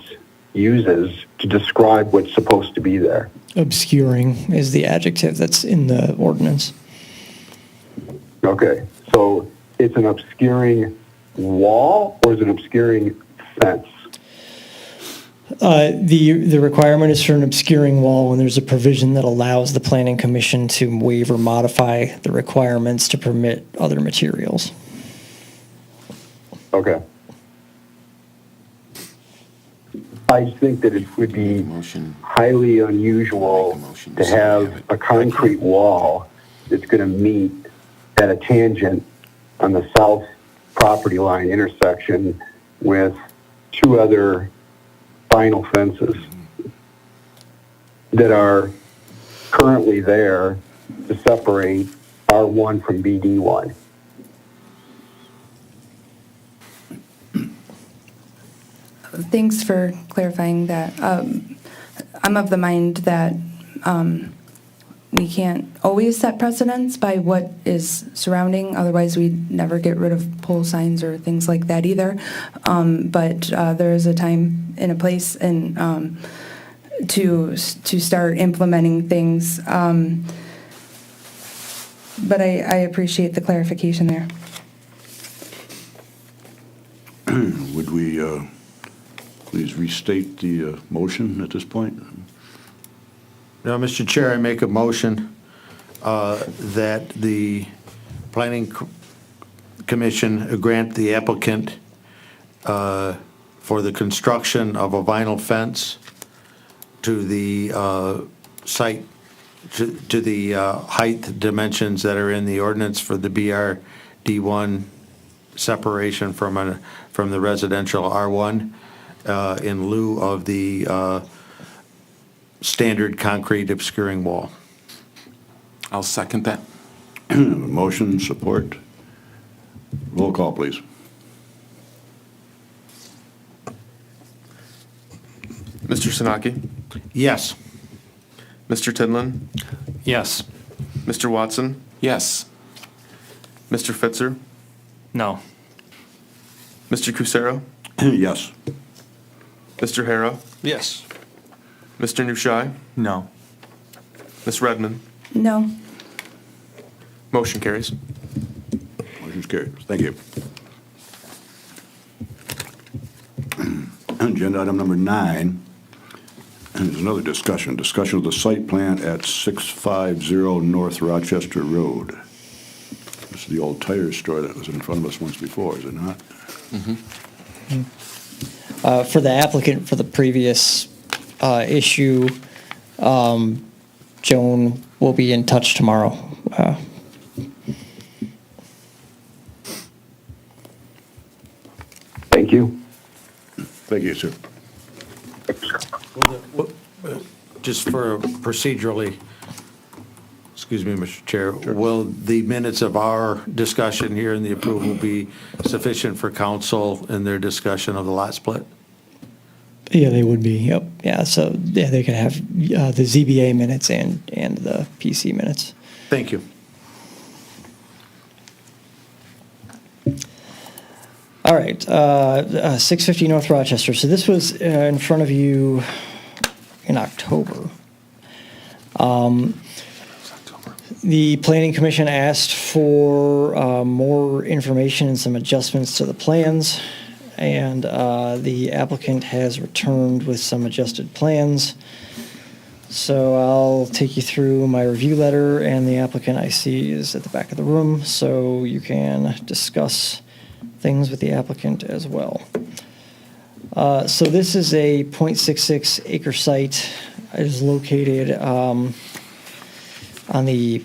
uses to describe what's supposed to be there? Obscuring is the adjective that's in the ordinance. Okay, so it's an obscuring wall or is it an obscuring fence? The requirement is for an obscuring wall, and there's a provision that allows the planning commission to waive or modify the requirements to permit other materials. Okay. I just think that it would be highly unusual to have a concrete wall that's going to meet at a tangent on the south property line intersection with two other vinyl fences that are currently there to separate R1 from BD1. Thanks for clarifying that. I'm of the mind that we can't always set precedents by what is surrounding, otherwise we'd never get rid of pole signs or things like that either. But there is a time and a place and to start implementing things. But I appreciate the clarification there. Would we please restate the motion at this point? Now, Mr. Chair, I make a motion that the Planning Commission grant the applicant for the construction of a vinyl fence to the site, to the height dimensions that are in the ordinance for the BRD1 separation from the residential R1 in lieu of the standard concrete obscuring wall. I'll second that. Motion, support. Roll call, please. Mr. Sinaki? Yes. Mr. Tidlin? Yes. Mr. Watson? Yes. Mr. Fitzer? No. Mr. Cusero? Yes. Mr. Hara? Yes. Mr. Nushai? No. Ms. Redmond? No. Motion carries. Motion's carried. Thank you. Agenda item number 9. And there's another discussion. Discussion of the site plan at 650 North Rochester Road. This is the old tire store that was in front of us once before, is it not? For the applicant for the previous issue, Joan will be in touch tomorrow. Thank you. Thank you, sir. Just for procedurally, excuse me, Mr. Chair, will the minutes of our discussion here and the approval be sufficient for council in their discussion of the lot split? Yeah, they would be, yep. Yeah, so, yeah, they could have the ZBA minutes and the PC minutes. Thank you. All right, 650 North Rochester. So this was in front of you in October. The Planning Commission asked for more information and some adjustments to the plans, and the applicant has returned with some adjusted plans. So I'll take you through my review letter, and the applicant I see is at the back of the room, so you can discuss things with the applicant as well. So this is a 0.66 acre site. It is located on the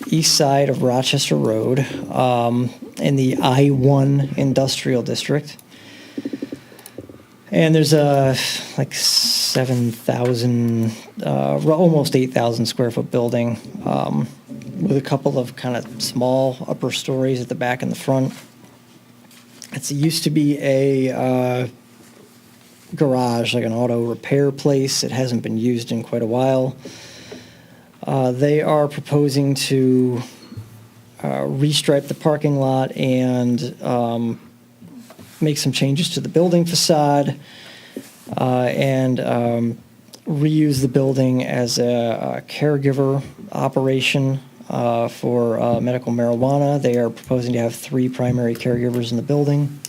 east side of Rochester Road in the I-1 Industrial District. And there's a like 7,000, almost 8,000 square foot building with a couple of kind of small upper stories at the back and the front. It used to be a garage, like an auto repair place. It hasn't been used in quite a while. They are proposing to restripe the parking lot and make some changes to the building facade and reuse the building as a caregiver operation for medical marijuana. They are proposing to have 3 primary caregivers in the building.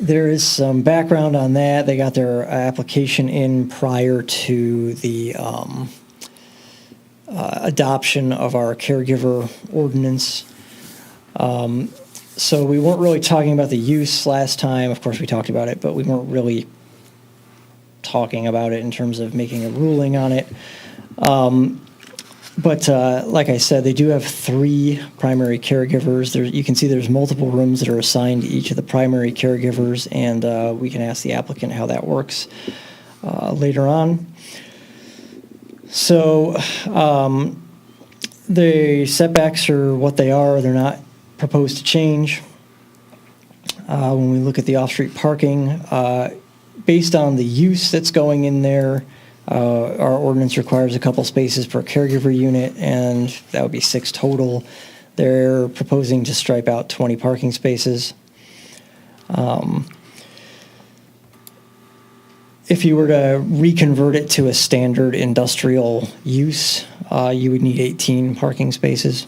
There is some background on that. They got their application in prior to the adoption of our caregiver ordinance. So we weren't really talking about the use last time. Of course, we talked about it, but we weren't really talking about it in terms of making a ruling on it. But like I said, they do have 3 primary caregivers. You can see there's multiple rooms that are assigned to each of the primary caregivers, and we can ask the applicant how that works later on. So the setbacks are what they are. They're not proposed to change. When we look at the off-street parking, based on the use that's going in there, our ordinance requires a couple spaces per caregiver unit, and that would be 6 total. They're proposing to stripe out 20 parking spaces. If you were to reconvert it to a standard industrial use, you would need 18 parking spaces.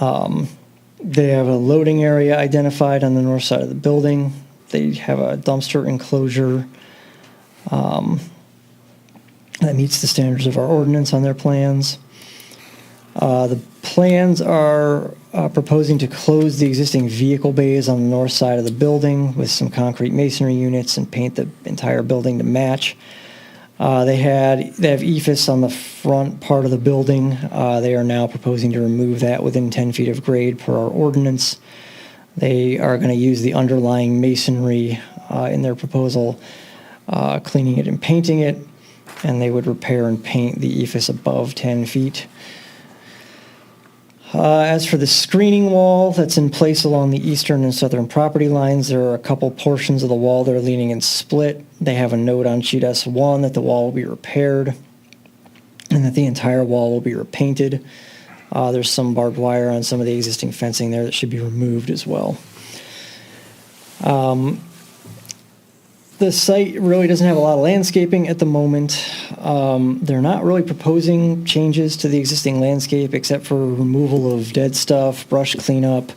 They have a loading area identified on the north side of the building. They have a dumpster enclosure that meets the standards of our ordinance on their plans. The plans are proposing to close the existing vehicle bays on the north side of the building with some concrete masonry units and paint the entire building to match. They have EFS on the front part of the building. They are now proposing to remove that within 10 feet of grade per our ordinance. They are going to use the underlying masonry in their proposal, cleaning it and painting it, and they would repair and paint the EFS above 10 feet. As for the screening wall that's in place along the eastern and southern property lines, there are a couple portions of the wall that are leaning and split. They have a note on sheet S1 that the wall will be repaired and that the entire wall will be repainted. There's some barbed wire on some of the existing fencing there that should be removed as well. The site really doesn't have a lot of landscaping at the moment. They're not really proposing changes to the existing landscape except for removal of dead stuff, brush cleanup.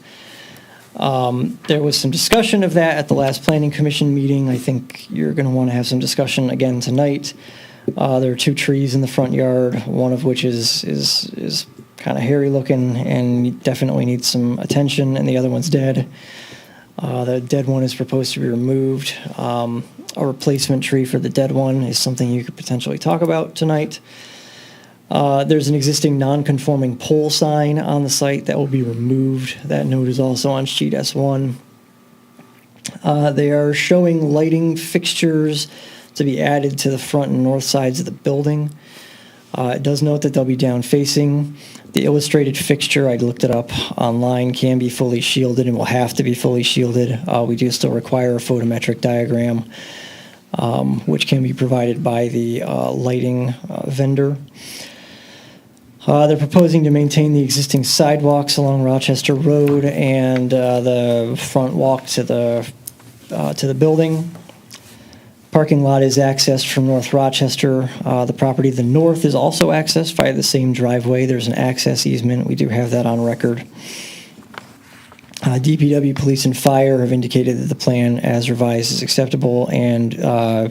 There was some discussion of that at the last Planning Commission meeting. I think you're going to want to have some discussion again tonight. There are 2 trees in the front yard, one of which is kind of hairy looking and definitely needs some attention, and the other one's dead. The dead one is proposed to be removed. A replacement tree for the dead one is something you could potentially talk about tonight. There's an existing non-conforming pole sign on the site that will be removed. That note is also on sheet S1. They are showing lighting fixtures to be added to the front and north sides of the building. It does note that they'll be down facing. The illustrated fixture, I looked it up online, can be fully shielded and will have to be fully shielded. We do still require a photometric diagram, which can be provided by the lighting vendor. They're proposing to maintain the existing sidewalks along Rochester Road and the front walk to the building. Parking lot is accessed from North Rochester. The property to the north is also accessed via the same driveway. There's an access easement. We do have that on record. DPW, Police, and Fire have indicated that the plan as revised is acceptable, and I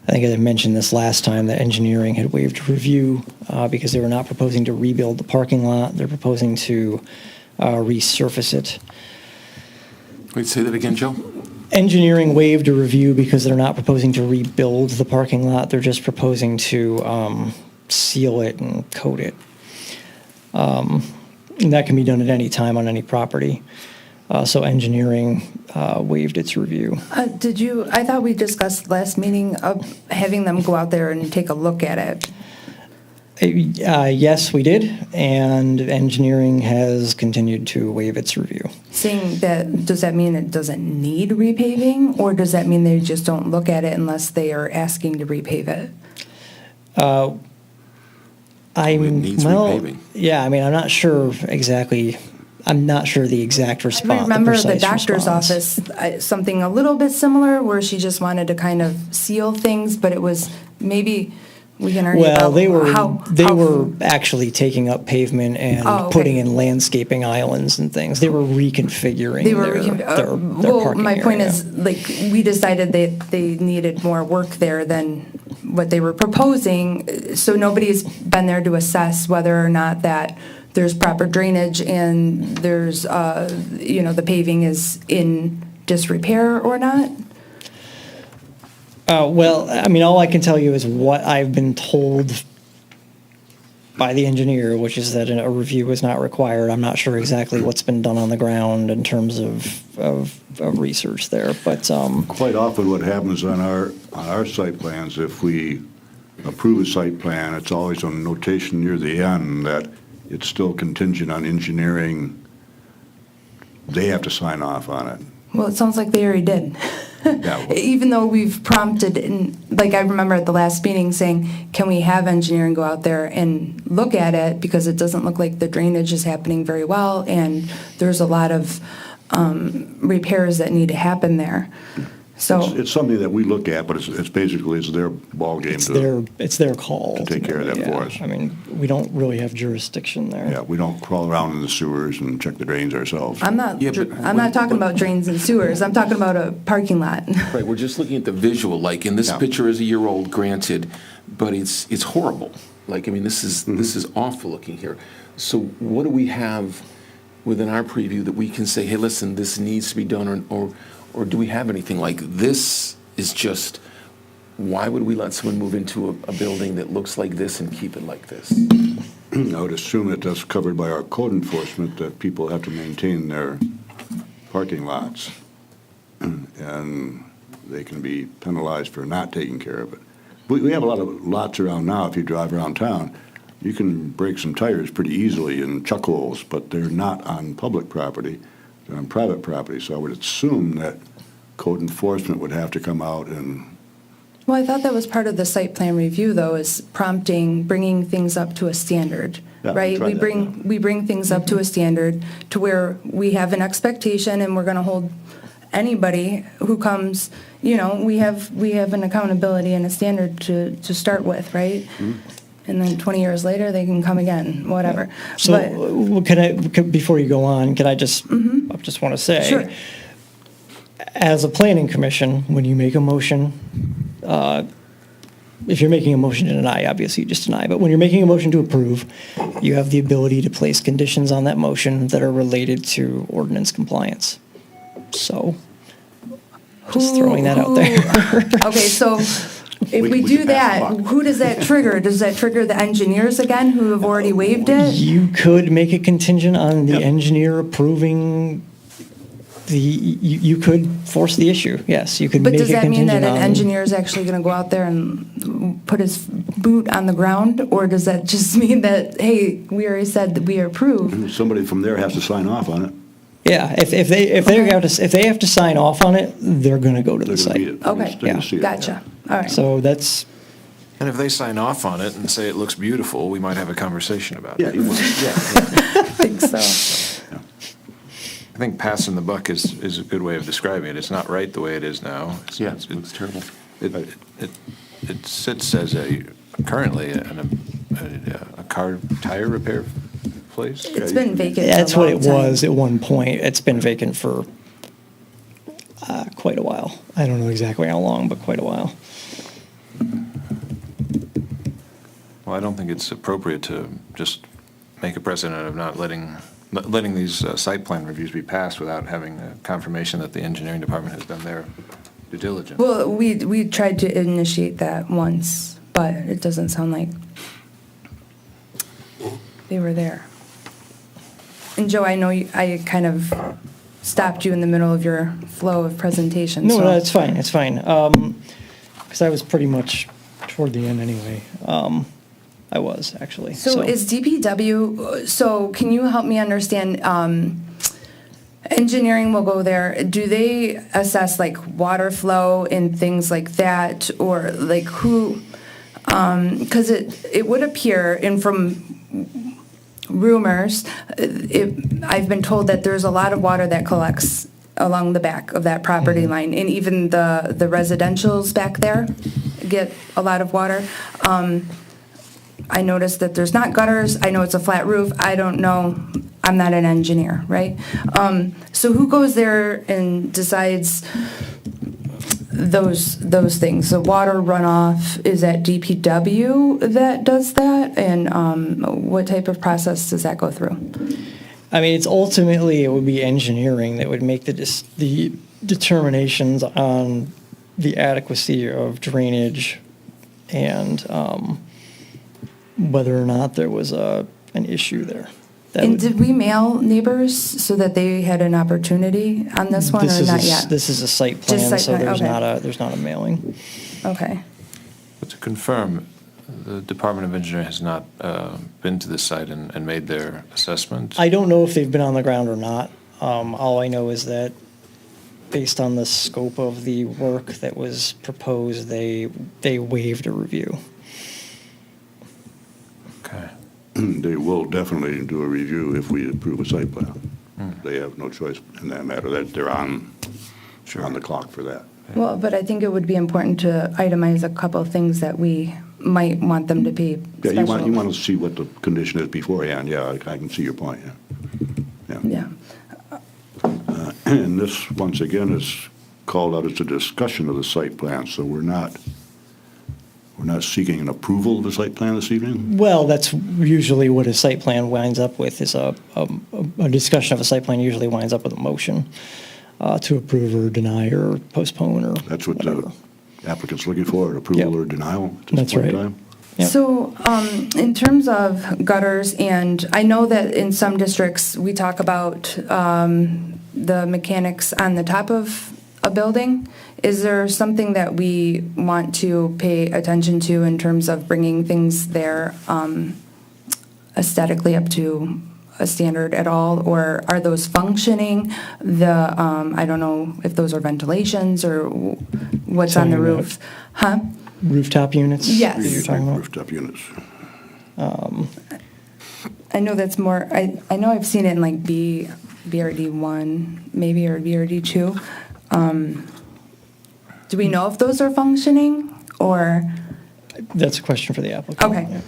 think I mentioned this last time that engineering had waived review because they were not proposing to rebuild the parking lot. They're proposing to resurface it. Wait, say that again, Joe? Engineering waived a review because they're not proposing to rebuild the parking lot. They're just proposing to seal it and coat it. And that can be done at any time on any property. So engineering waived its review. I thought we discussed last meeting of having them go out there and take a look at it. Yes, we did, and engineering has continued to waive its review. Saying that, does that mean it doesn't need repaving, or does that mean they just don't look at it unless they are asking to repave it? It needs repaving. Yeah, I mean, I'm not sure exactly. I'm not sure the exact response. I remember the precise doctor's response. office, something a little bit similar, where she just wanted to kind of seal things, but it was maybe. We can argue Well, about they were actually taking up pavement and Oh, okay. putting in landscaping islands and things. They were reconfiguring their well, parking my point area. is, like, we decided that they needed more work there than what they were proposing, so nobody's been there to assess whether or not that there's proper drainage and there's, the paving is in disrepair or not. Well, I mean, all I can tell you is what I've been told by the engineer, which is that a review is not required. I'm not sure exactly what's been done on the ground in terms of research there, but Quite often what happens on our site plans, if we approve a site plan, it's always on a notation near the end that it's still contingent on engineering. They have to sign off on it. Well, it sounds like they already did. Yeah, well- Even though we've prompted, and like I remember at the last meeting saying, can we have engineering go out there and look at it, because it doesn't look like the drainage is happening very well, and there's a lot of repairs that need to happen there. So, It's something that we look at, but it's basically, it's their ballgame It's their call. to take care of that ultimately, for yeah. us. I mean, we don't really have jurisdiction there. Yeah, we don't crawl around in the sewers and check the drains ourselves. I'm not, Yeah, but I'm not talking about drains and sewers, I'm talking about a parking lot. Right, we're just looking at the visual, like, and this Yeah. picture is a year old, granted, but it's horrible. Like, I mean, this is awful looking here. So what do we have within our preview that we can say, hey, listen, this needs to be done, or do we have anything like this is just, why would we let someone move into a building that looks like this and keep it like this? I would assume that that's covered by our code enforcement, that people have to maintain their parking lots, and they can be penalized for not taking care of it. We have a lot of lots around now, if you drive around town, you can break some tires pretty easily in chuck holes, but they're not on public property, they're on private property, so I would assume that code enforcement would have to come out and, Well, I thought that was part of the site plan review, though, is prompting, bringing things up to a standard, Yeah, we right? tried that, yeah. We bring things up to a standard to where we have an expectation and we're gonna hold anybody who comes, we have an accountability and a standard to start with, right? Mm-hmm. And then 20 years later, they can come again, whatever. So, before you go on, I just want to say, Sure. as a planning commission, when you make a motion, if you're making a motion to deny, obviously you just deny, but when you're making a motion to approve, you have the ability to place conditions on that motion that are related to ordinance compliance. So, just throwing that out there. Okay, so if we We do can pass that, the buck. who does that trigger? Does that trigger the engineers again who have already waived it? You could make it contingent on the Yep. engineer approving you could force the issue, yes, you could But make it does that mean that contingent an on. engineer is actually going to go out there and put his boot on the ground? Or does that just mean that, hey, we already said that we approve? somebody from there has to sign off on it. Yeah, if they have to sign off on it, they're gonna go to the They're gonna read site. it. They're gonna- Okay, they're gonna see it. gotcha, all right. So that's, And if they sign off on it and say it looks beautiful, we might have a conversation about Yeah, it. you want- I think so. I think passing the buck is a good way of describing it. It's not right the way it is now. Yeah, it looks terrible. It sits as currently a car tire repair place. It's been vacant for a that's what long it time. was at one point. It's been vacant for quite a while. I don't know exactly how long, but quite a while. Well, I don't think it's appropriate to just make a precedent of not letting these site plan reviews be passed without having a confirmation that the engineering department has done their due diligence. Well, we tried to initiate that once, but it doesn't sound like they were there. And Joe, I know I kind of stopped you in the middle of your flow of presentation. No, so- no, it's fine, it's fine. Because I was pretty much toward the end anyway. I was, actually. So is DPW, so can you help me understand, engineering will go there, do they assess like water flow and things like that? Or like who, because it would appear, and from rumors, I've been told that there's a lot of water that collects along the back of that property line, and even the residentials back there get a lot of water. I noticed that there's not gutters. I know it's a flat roof. I don't know. I'm not an engineer, right? So who goes there and decides those things? The water runoff, is that DPW that does that? And what type of process does that go through? I mean, it would be engineering that would make the determinations on the adequacy of drainage and whether or not there was an issue there. And did we mail neighbors so that they had an opportunity on this one, or not yet? This is a site Just plan, site so plan, there's okay. there's not a mailing. Okay. But to confirm, the Department of Engineering has not been to the site and made their assessment? I don't know if they've been on the ground or not. All I know is that based on the scope of the work that was proposed, they waived a review. Okay. They will definitely do a review if we approve a site plan. They have no choice in that matter, that they're on the clock for that. Well, but I think it would be important to itemize a couple of things that we might want them to pay Yeah, you want special. to see what the condition is beforehand, yeah, I can see your point, yeah. Yeah. And this, once again, is called out as a discussion of the site plan, so we're not seeking an approval of the site plan this evening? Well, that's usually what a site plan winds up with, is a discussion of a site plan usually winds up with a motion to approve or deny or postpone or That's what whatever. the applicant's looking for, an approval Yep. or denial at this That's point in right. time? Yep. So, in terms of gutters, and I know that in some districts, we talk about the mechanics on the top of a building. Is there something that we want to pay attention to in terms of bringing things there aesthetically up to a standard at all? Or are those functioning? I don't know if those are ventilations or what's on the Talking about- roof. Huh? Rooftop units? Yes. that you're talking about? Rooftop units. I know that's more, I know I've seen it in like BRD 1, maybe, or BRD 2. Do we know if those are functioning, or? That's a question for the applicant. Okay. Yeah.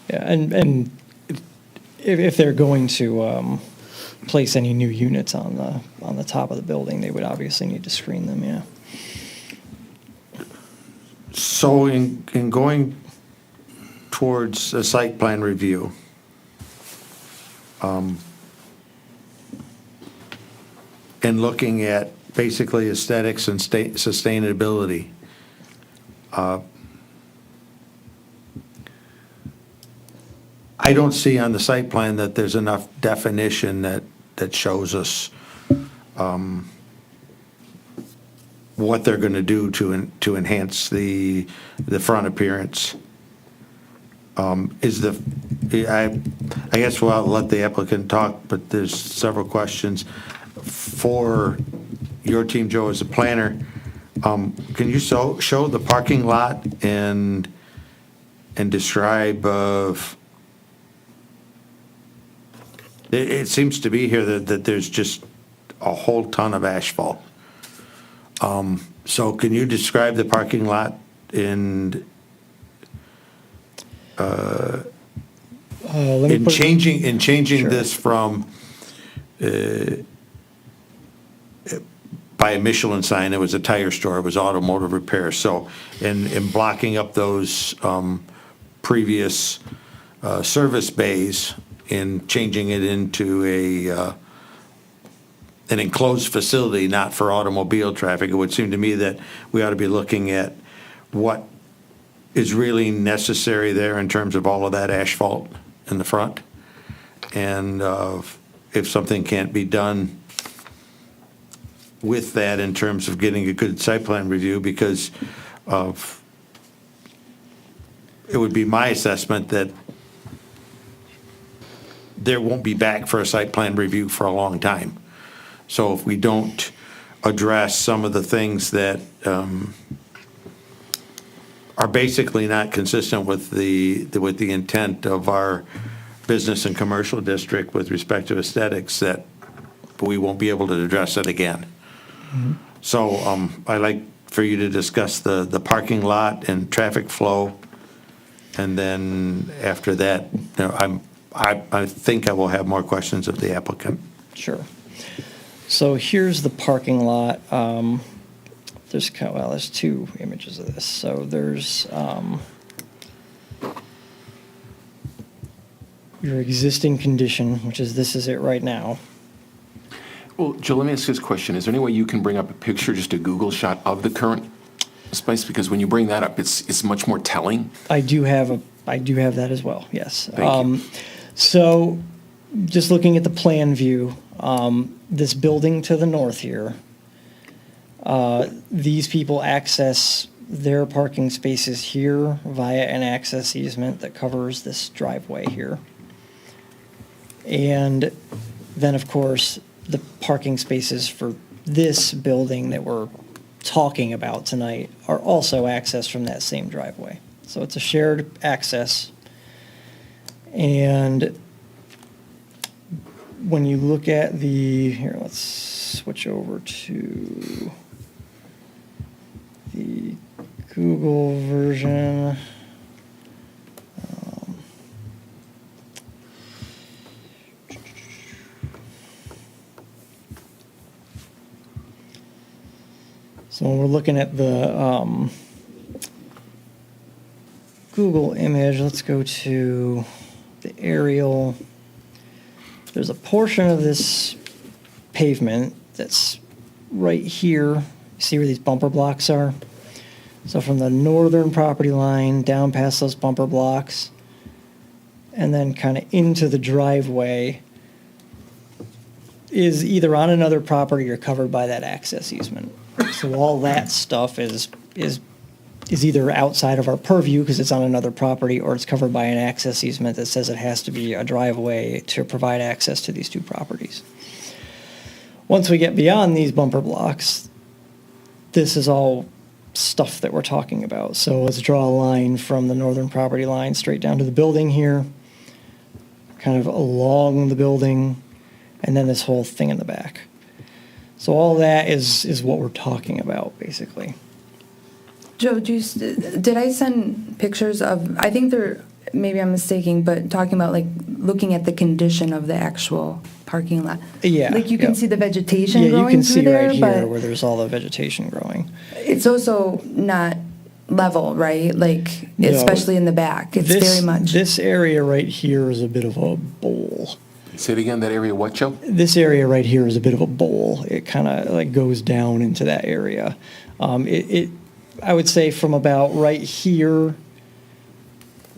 Yeah, and if they're going to place any new units on the top of the building, they would obviously need to screen them, yeah. So in going towards a site plan review, and looking at basically aesthetics and sustainability, I don't see on the site plan that there's enough definition that shows us what they're going to do to enhance the front appearance. I guess we'll let the applicant talk, but there's several questions. For your team, Joe, as a planner, can you show the parking lot and describe of, it seems to be here that there's just a whole ton of asphalt. So can you describe the parking lot in Let me put it- changing Sure. this from, by a Michelin sign, it was a tire store, it was automotive repair. So in blocking up those previous service bays and changing it into an enclosed facility, not for automobile traffic, it would seem to me that we ought to be looking at what is really necessary there in terms of all of that asphalt in the front. And if something can't be done with that in terms of getting a good site plan review, because of, it would be my assessment that there won't be back for a site plan review for a long time. So if we don't address some of the things that are basically not consistent with the intent of our business and commercial district with respect to aesthetics, that we won't be able to address it again. So I'd like for you to discuss the parking lot and traffic flow, and then after that, I think I will have more questions of the applicant. Sure. So here's the parking lot. There's two images of this. So there's your existing condition, which is this is it right now. Well, Joe, let me ask this question. Is there any way you can bring up a picture, just a Google shot of the current space? Because when you bring that up, it's much more telling. I do have that as well. Yes. Thank you. So, just looking at the plan view, this building to the north here, these people access their parking spaces here via an access easement that covers this driveway here. And then, of course, the parking spaces for this building that we're talking about tonight are also accessed from that same driveway. So it's a shared access. And when you look at here, let's switch over to the Google version. So when we're looking at the Google image, let's go to the aerial. There's a portion of this pavement that's right here. See where these bumper blocks are? So from the northern property line down past those bumper blocks and then kind of into the driveway is either on another property or covered by that access easement. So all that stuff is either outside of our purview because it's on another property, or it's covered by an access easement that says it has to be a driveway to provide access to these two properties. Once we get beyond these bumper blocks, this is all stuff that we're talking about. So let's draw a line from the northern property line straight down to the building here, kind of along the building, and then this whole thing in the back. So all that is what we're talking about, basically. Joe, did I send pictures of, I think maybe I'm mistaken, but talking about like looking at the condition of the actual parking lot? Yeah. Like you can see the vegetation Yeah, you growing can through see there, right here but where there's all the vegetation growing. it's also not level, right? Like, No. especially in the back. It's very much. This area right here is a bit of a bowl. Say it again, that area what, Joe? This area right here is a bit of a bowl. It kind of like goes down into that area. I would say from about right here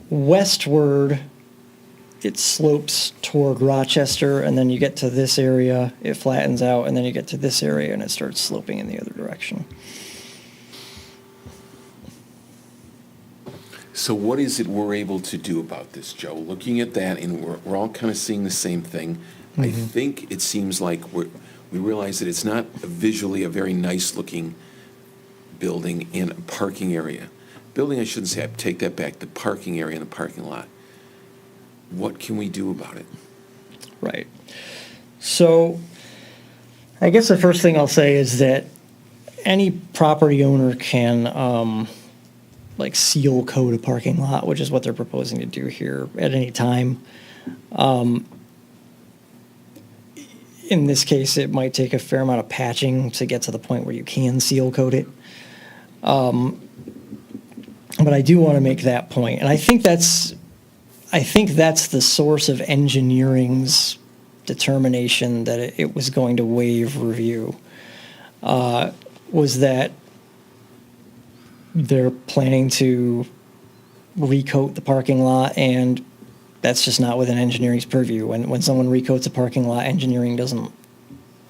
westward, it slopes toward Rochester, and then you get to this area, it flattens out, and then you get to this area, and it starts sloping in the other direction. So what is it we're able to do about this, Joe? Looking at that, and we're all kind of seeing the same thing. I think it seems like we realize that it's not visually a very nice-looking building and a parking area. Building, I shouldn't say, I take that back, the parking area and the parking lot. What can we do about it? Right. So I guess the first thing I'll say is that any property owner can like seal code a parking lot, which is what they're proposing to do here at any time. In this case, it might take a fair amount of patching to get to the point where you can seal code it. But I do want to make that point, and I think that's the source of engineering's determination that it was going to waive review, was that they're planning to recoat the parking lot, and that's just not within engineering's purview. When someone recoats a parking lot, engineering doesn't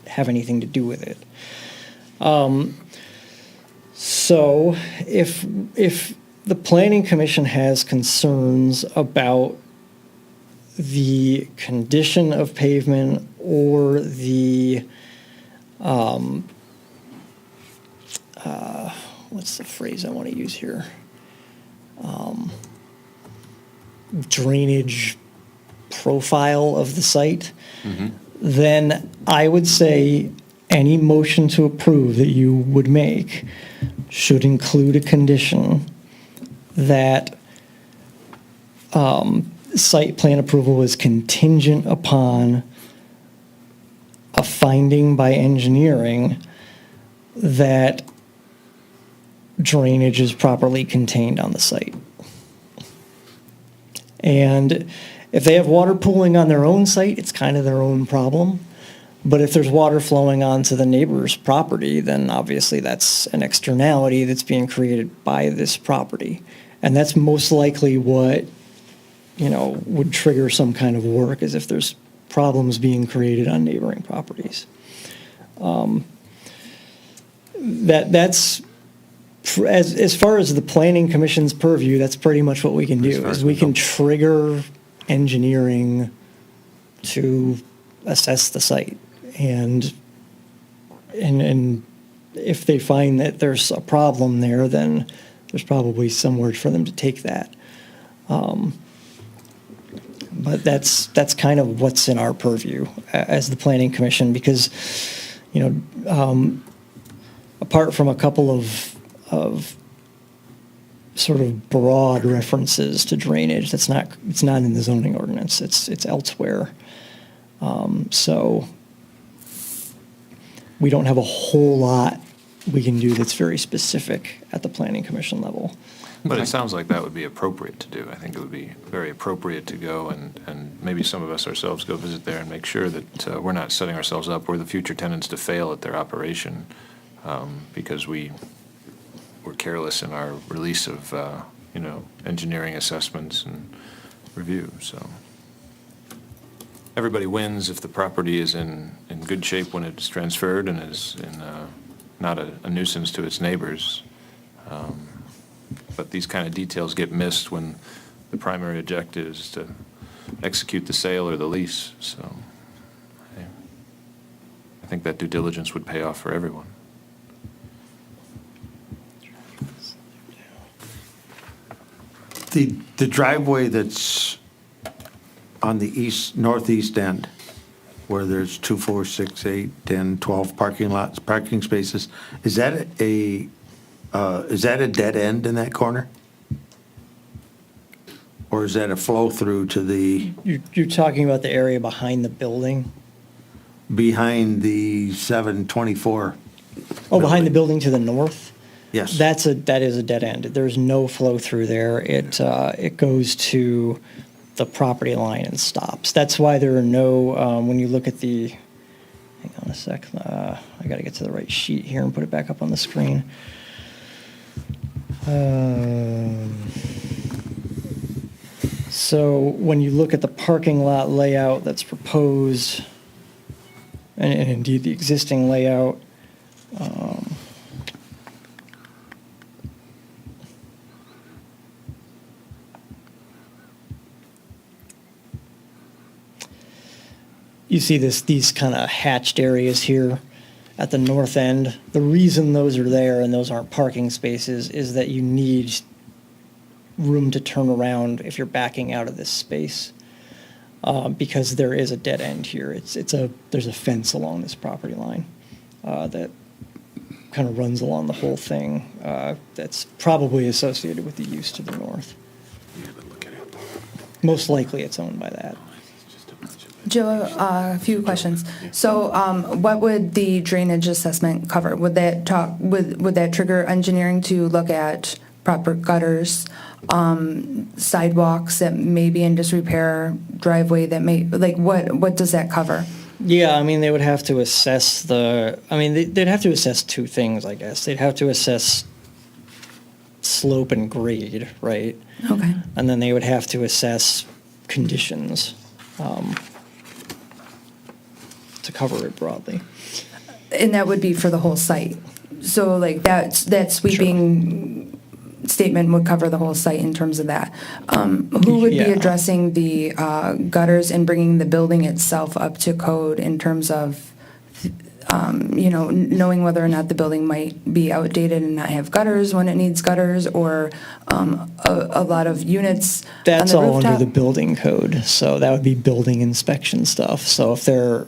have anything to do with it. So if the Planning Commission has concerns about the condition of pavement or the what's the phrase I want to use here? Drainage profile of the site, then I would say any motion to approve that you would make should include a condition that site plan approval is contingent upon a finding by engineering that drainage is properly contained on the site. And if they have water pooling on their own site, it's kind of their own problem. But if there's water flowing onto the neighbor's property, then obviously that's an externality that's being created by this property. And that's most likely what, would trigger some kind of work, is if there's problems being created on neighboring properties. That's as far as the Planning Commission's purview, that's pretty much what we can do, is we can trigger engineering to assess the site. And if they find that there's a problem there, then there's probably somewhere for them to take that. But that's kind of what's in our purview as the planning commission, because, apart from a couple of sort of broad references to drainage, it's not in the zoning ordinance. It's elsewhere. So we don't have a whole lot we can do that's very specific at the planning commission level. But it sounds like that would be appropriate to do. I think it would be very appropriate to go and maybe some of us ourselves go visit there and make sure that we're not setting ourselves up or the future tenants to fail at their operation because we were careless in our release of, engineering assessments and review, so. Everybody wins if the property is in good shape when it's transferred and is not a nuisance to its neighbors. But these kind of details get missed when the primary objective is to execute the sale or the lease, so I think that due diligence would pay off for everyone. The driveway that's on the northeast end, where there's 2, 4, 6, 8, 10, 12 parking spaces, is that a dead end in that corner? Or is that a flow through to the, You're talking about the area behind the building? behind the 724? Oh, behind the building to the north? Yes. That is a dead end. There's no flow through there. It goes to the property line and stops. That's why there are no, when you look at the, hang on a sec, I got to get to the right sheet here and put it back up on the screen. So when you look at the parking lot layout that's proposed, and indeed the existing layout, you see these kind of hatched areas here at the north end. The reason those are there and those aren't parking spaces is that you need room to turn around if you're backing out of this space, because there is a dead end here. There's a fence along this property line that kind of runs along the whole thing. That's probably associated with the use to the north. Most likely it's owned by that. Joe, a few questions. So, what would the drainage assessment cover? Would that trigger engineering to look at proper gutters, sidewalks that may be in disrepair, driveway that may, what does that cover? Yeah, I mean, they would have to assess they'd have to assess two things, I guess. They'd have to assess slope and grade, right? Okay. And then they would have to assess conditions, to cover it broadly. And that would be for the whole site. So that sweeping statement would cover the whole site in terms of that. Who would be Yeah. addressing the gutters and bringing the building itself up to code in terms of, knowing whether or not the building might be outdated and not have gutters when it needs gutters, or a lot of units That's on the all rooftop? under the building code, so that would be building inspection stuff. So if there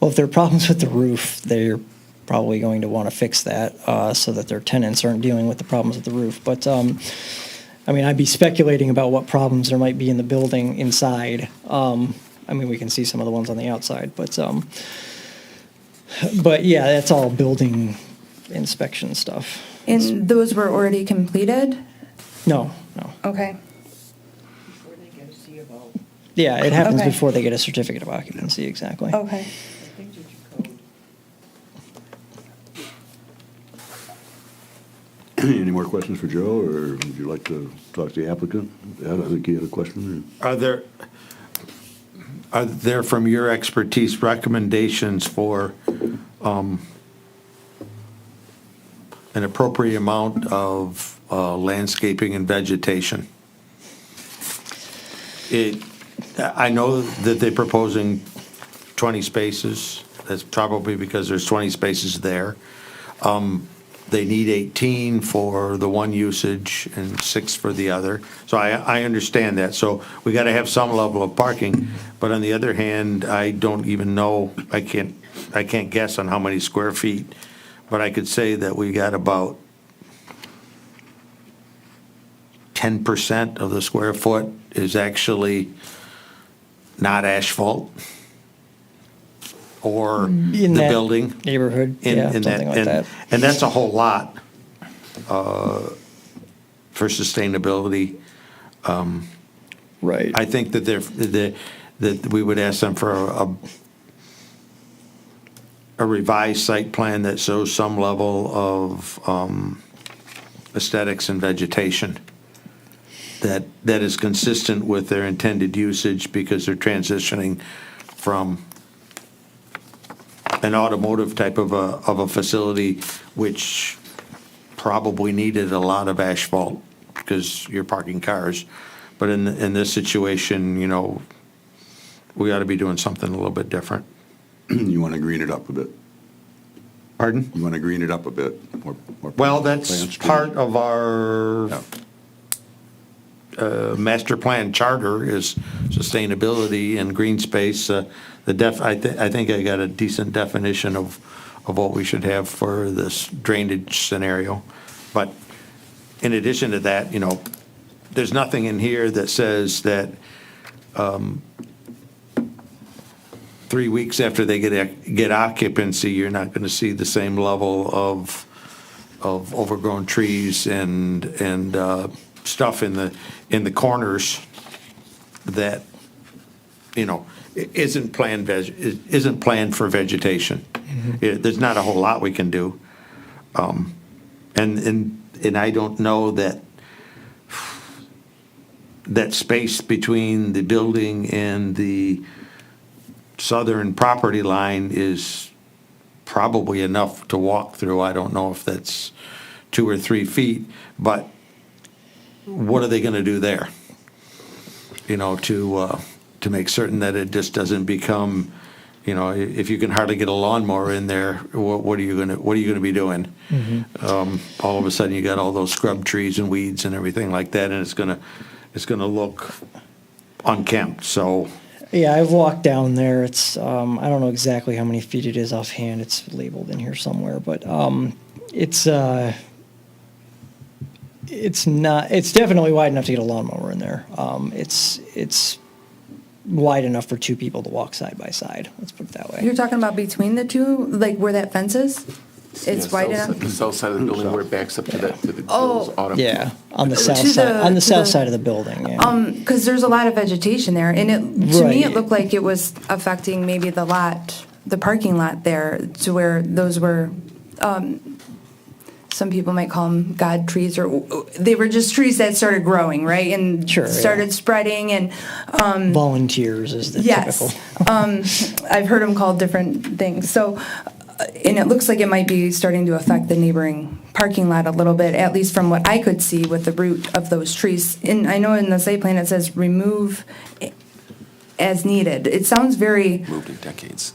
are problems with the roof, they're probably going to want to fix that so that their tenants aren't dealing with the problems with the roof. But I'd be speculating about what problems there might be in the building inside. We can see some of the ones on the outside, but yeah, that's all building inspection stuff. And those were already completed? No. Okay. Yeah, it happens Okay. before they get a certificate of occupancy, exactly. Okay. Any more questions for Joe, or would you like to talk to the applicant? Ed, I think he had a question. Are there, from your expertise, recommendations for an appropriate amount of landscaping and vegetation? I know that they're proposing 20 spaces. That's probably because there's 20 spaces there. they need 18 for the one usage and 6 for the other. So I understand that. So we got to have some level of parking. But on the other hand, I don't even know, I can't guess on how many square feet, but I could say that we got about 10% of the square foot is actually not asphalt or the In that building. neighborhood, In- yeah, in something like that. And that's a whole lot for sustainability. Right. I think that that we would ask them for a revised site plan that shows some level of aesthetics and vegetation that is consistent with their intended usage, because they're transitioning from an automotive type of a facility, which probably needed a lot of asphalt because you're parking cars. But in this situation, you know, we ought to be doing something a little bit different. You want to green it up a bit? Pardon? You want to green it up a bit? More Well, that's plants, part trees? of our Yeah. master plan charter is sustainability and green space. I think I got a decent definition of what we should have for this drainage scenario. But in addition to that, you know, there's nothing in here that says that 3 weeks after they get occupancy, you're not going to see the same level of overgrown trees and stuff in the corners that, you know, isn't planned for vegetation. There's not a whole lot we can do, and I don't know that space between the building and the southern property line is probably enough to walk through. I don't know if that's 2 or 3 feet, but what are they going to do there? You know, to make certain that it just doesn't become, you know, if you can hardly get a lawnmower in there, what are you going to be doing? All of a sudden, you got all those scrub trees and weeds and everything like that, and it's going to look unkempt. So. Yeah, I've walked down there. It's I don't know exactly how many feet it is offhand. It's labeled in here somewhere, but it's definitely wide enough to get a lawnmower in there. It's wide enough for 2 people to walk side by side. Let's put it that way. You're talking about between the two, like where that fence is? It's wide enough? The south side of the building where it backs up to the Oh. girls' auto. Yeah, on the To south the- side. On the to south the- side of the building. Yeah. Because there's a lot of vegetation there, and to me, it Right. looked like it was affecting maybe the parking lot there, to where those were, some people might call them god trees, or they were just trees that started growing, right? And Sure, yeah. started spreading, and Volunteers is the yes, typical. I've heard them called different things. So, and it looks like it might be starting to affect the neighboring parking lot a little bit, at least from what I could see with the root of those trees. And I know in the site plan it says remove as needed. It sounds very, Moved in decades.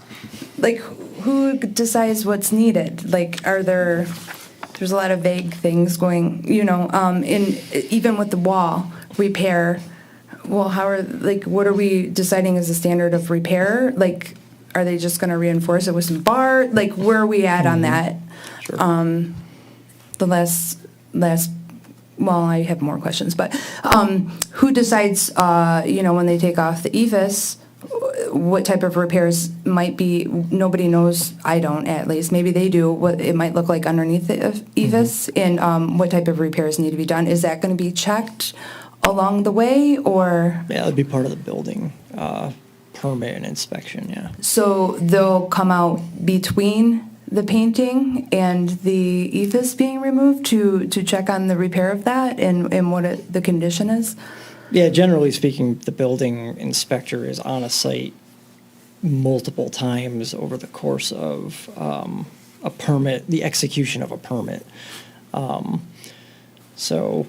like, who decides what's needed? Like, there's a lot of vague things going, you know, even with the wall repair. Well, what are we deciding as a standard of repair? Like, are they just going to reinforce it with some bar? Like, where are we at on that? Sure. The last, well, I have more questions, but who decides, when they take off the EVIS, what type of repairs might be? Nobody knows. I don't, at least. Maybe they do. What it might look like underneath the EVIS, and what type of repairs need to be done. Is that going to be checked along the way, or? Yeah, that'd be part of the building permit and inspection. Yeah. So they'll come out between the painting and the EVIS being removed to check on the repair of that and what the condition is? Yeah, generally speaking, the building inspector is on a site multiple times over the course of a permit, the execution of a permit. So,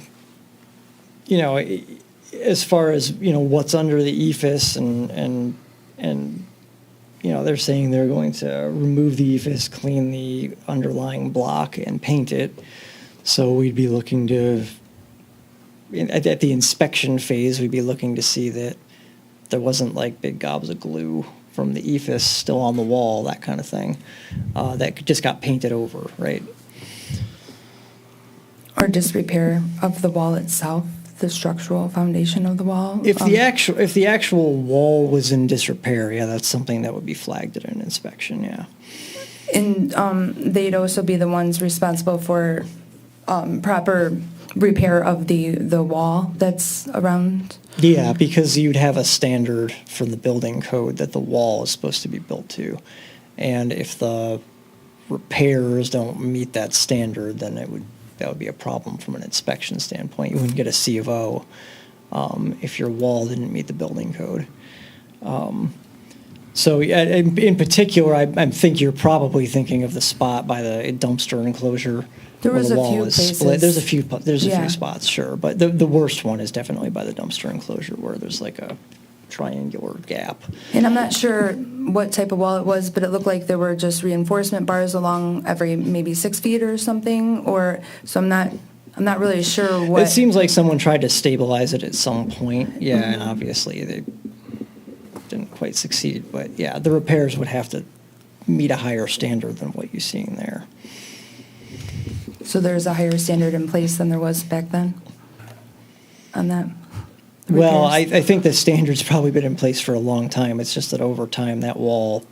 as far as, what's under the EFIS and they're saying they're going to remove the ephes, clean the underlying block, and paint it. So we'd be looking to, at the inspection phase, we'd be looking to see that there wasn't like big gobs of glue from the ephes still on the wall, that kind of thing, that just got painted over, right? Or disrepair of the wall itself, the structural foundation of the wall. If the actual wall was in disrepair, yeah, that's something that would be flagged at an inspection, yeah. And they'd also be the ones responsible for proper repair of the wall that's around. Yeah, because you'd have a standard from the building code that the wall is supposed to be built to. And if the repairs don't meet that standard, then that would be a problem from an inspection standpoint. You wouldn't get a C of O if your wall didn't meet the building code. So in particular, I think you're probably thinking of the spot by the dumpster enclosure. There where was the a wall few is places. split. There's a few Yeah. spots, sure, but the worst one is definitely by the dumpster enclosure where there's like a triangular gap. And I'm not sure what type of wall it was, but it looked like there were just reinforcement bars along every maybe 6 feet or something. So I'm not really sure what. It seems like someone tried to stabilize it at some point, yeah, and obviously they didn't quite succeed. But yeah, the repairs would have to meet a higher standard than what you're seeing there. So there's a higher standard in place than there was back then on that? Well, repairs? I think the standard's probably been in place for a long time. It's just that over time, that wall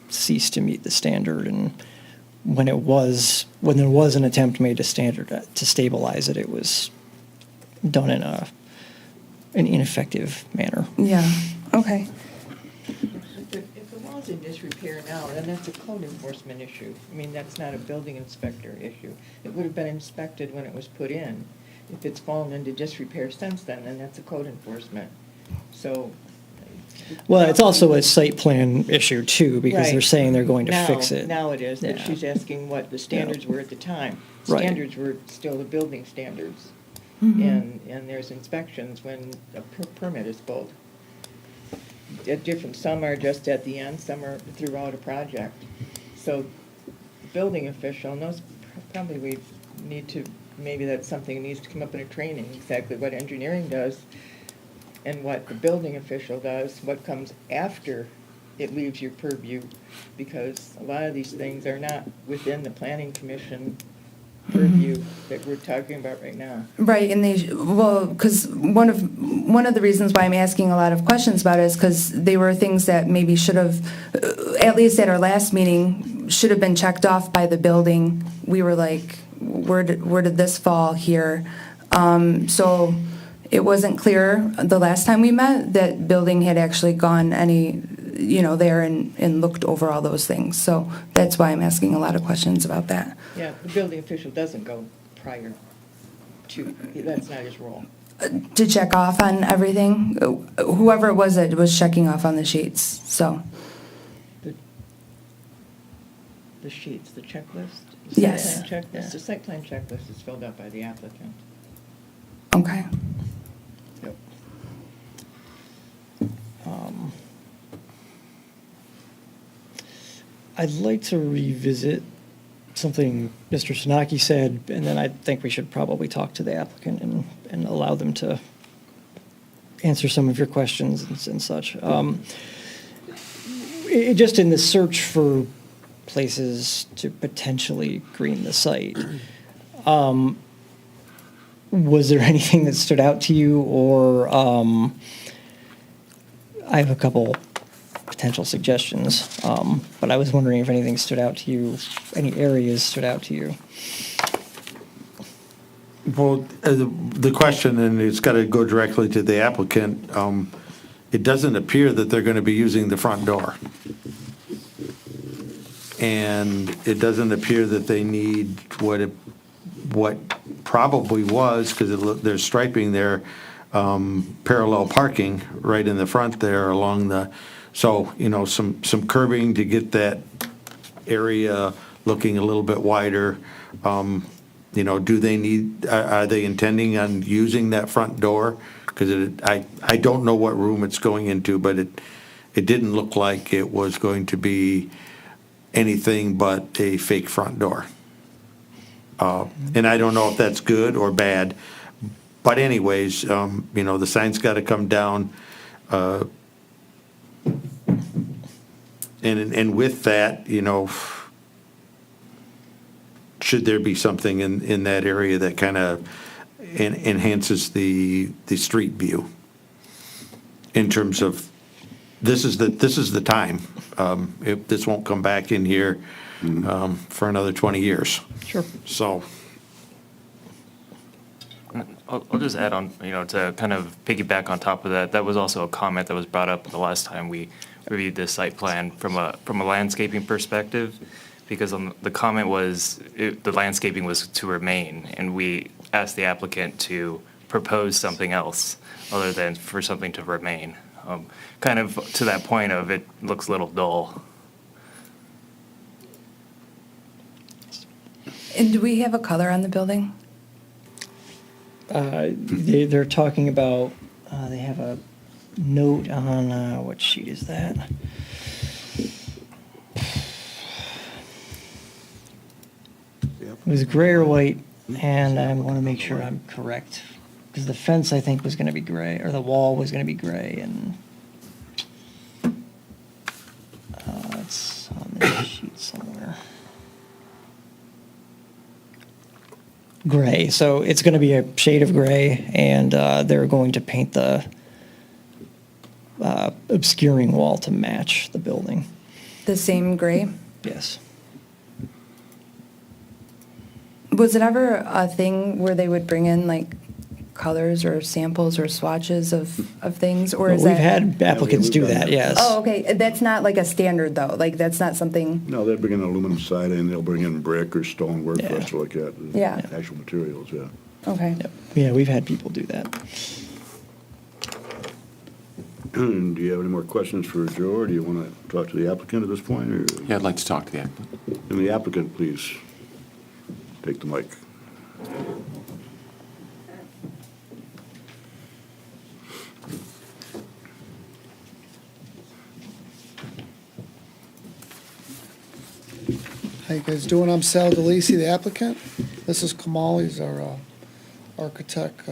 ceased to meet the standard. And when there was an attempt made to stabilize it, it was done in an ineffective manner. Yeah, okay. If the wall's in disrepair now, then that's a code enforcement issue. I mean, that's not a building inspector issue. It would have been inspected when it was put in. If it's fallen into disrepair since then that's a code enforcement. So. Well, it's also a site plan issue too, because they're Right. saying they're going to Now- fix it. Now it is, but Yeah. she's asking what the standards were at the time. Right. Standards were still the building standards. Mm-hmm. And there's inspections when a permit is pulled. Some are just at the end, some are throughout a project. So building official knows, probably we need to, maybe that's something that needs to come up in a training, exactly what engineering does and what the building official does, what comes after it leaves your purview, because a lot of these things are not within the planning commission purview that we're talking about right now. Right, and because one of the reasons why I'm asking a lot of questions about it is because they were things that maybe should have, at least at our last meeting, should have been checked off by the building. We were like, where did this fall here? So it wasn't clear the last time we met that building had actually gone there and looked over all those things. So that's why I'm asking a lot of questions about that. Yeah, the building official doesn't go prior to, that's not his role. To check off on everything, whoever it was that was checking off on the sheets, so. The sheets, the checklist? Yes. Site plan checklist, the site plan checklist is filled out by the applicant. Okay. Yep. I'd like to revisit something Mr. Sanaki said, and then I think we should probably talk to the applicant and allow them to answer some of your questions and such. Just in the search for places to potentially green the site, was there anything that stood out to you, or I have a couple potential suggestions, but I was wondering if anything stood out to you, any areas stood out to you. Well, the question, and it's got to go directly to the applicant, it doesn't appear that they're going to be using the front door. And it doesn't appear that they need what probably was, because there's striping there, parallel parking right in the front there along the, so, some curbing to get that area looking a little bit wider. Do they need, are they intending on using that front door? Because I don't know what room it's going into, but it didn't look like it was going to be anything but a fake front door. And I don't know if that's good or bad, but anyways, the sign's got to come down. And with that, should there be something in that area that kind of enhances the street view in terms of this is the time. If this won't come back in here for another 20 years. Sure. So. I'll just add on, to kind of piggyback on top of that, that was also a comment that was brought up the last time we reviewed this site plan from a landscaping perspective, because the comment was the landscaping was to remain, and we asked the applicant to propose something else other than for something to remain. Kind of to that point of it looks a little dull. And do we have a color on the building? They're talking about, they have a note on, what sheet is that? It was gray or white, and I want to make sure I'm correct. Because the fence, I think, was going to be gray, or the wall was going to be gray, and it's on this sheet somewhere. Gray, so it's going to be a shade of gray, and they're going to paint the obscuring wall to match the building. The same gray? Yes. Was it ever a thing where they would bring in like colors or samples or swatches of things, or is We've that? had applicants we've do done that, that. yes. Oh, okay, that's not like a standard though, like that's not something, No, they'll bring in aluminum siding, they'll bring in brick or stonework for us to look at. Yeah. Actual materials, yeah. okay. Yeah, we've had people do that. Do you have any more questions for Joe, or do you want to talk to the applicant at this point? Or, Yeah, I'd like to talk to the applicant. and the applicant, please, take the mic. How you guys doing? I'm Sal DeLisi, the applicant. This is Kamal, he's our architect.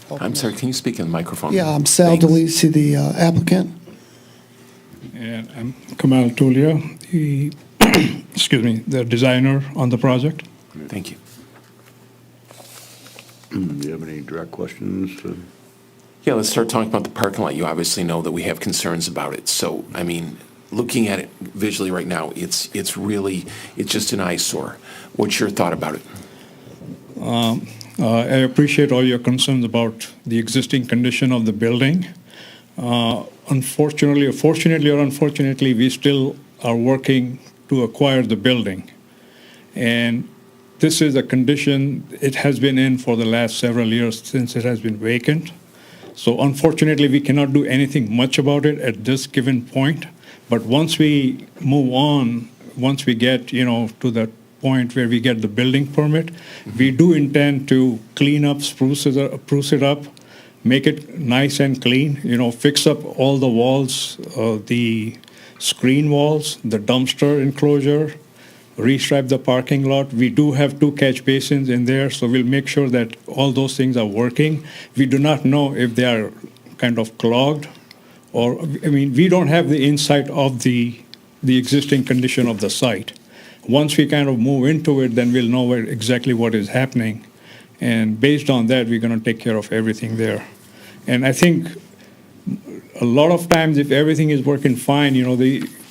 I'm sorry, can you speak in the microphone? Yeah, I'm Sal Thanks. DeLisi, the applicant. And I'm Kamal Tulia, the, excuse me, the designer on the project. Thank you. Do you have any direct questions? Yeah, let's start talking about the parking lot. You obviously know that we have concerns about it. So, I mean, looking at it visually right now, it's just an eyesore. What's your thought about it? I appreciate all your concerns about the existing condition of the building. Fortunately or unfortunately, we still are working to acquire the building. And this is a condition it has been in for the last several years since it has been vacant. So unfortunately, we cannot do anything much about it at this given point. But once we move on, once we get, to the point where we get the building permit, we do intend to clean up, spruce it up, make it nice and clean, fix up all the walls, the screen walls, the dumpster enclosure, restripe the parking lot. We do have 2 catch basins in there, so we'll make sure that all those things are working. We do not know if they are kind of clogged, or, we don't have the insight of the existing condition of the site. Once we kind of move into it, then we'll know exactly what is happening. And based on that, we're going to take care of everything there. And I think a lot of times, if everything is working fine,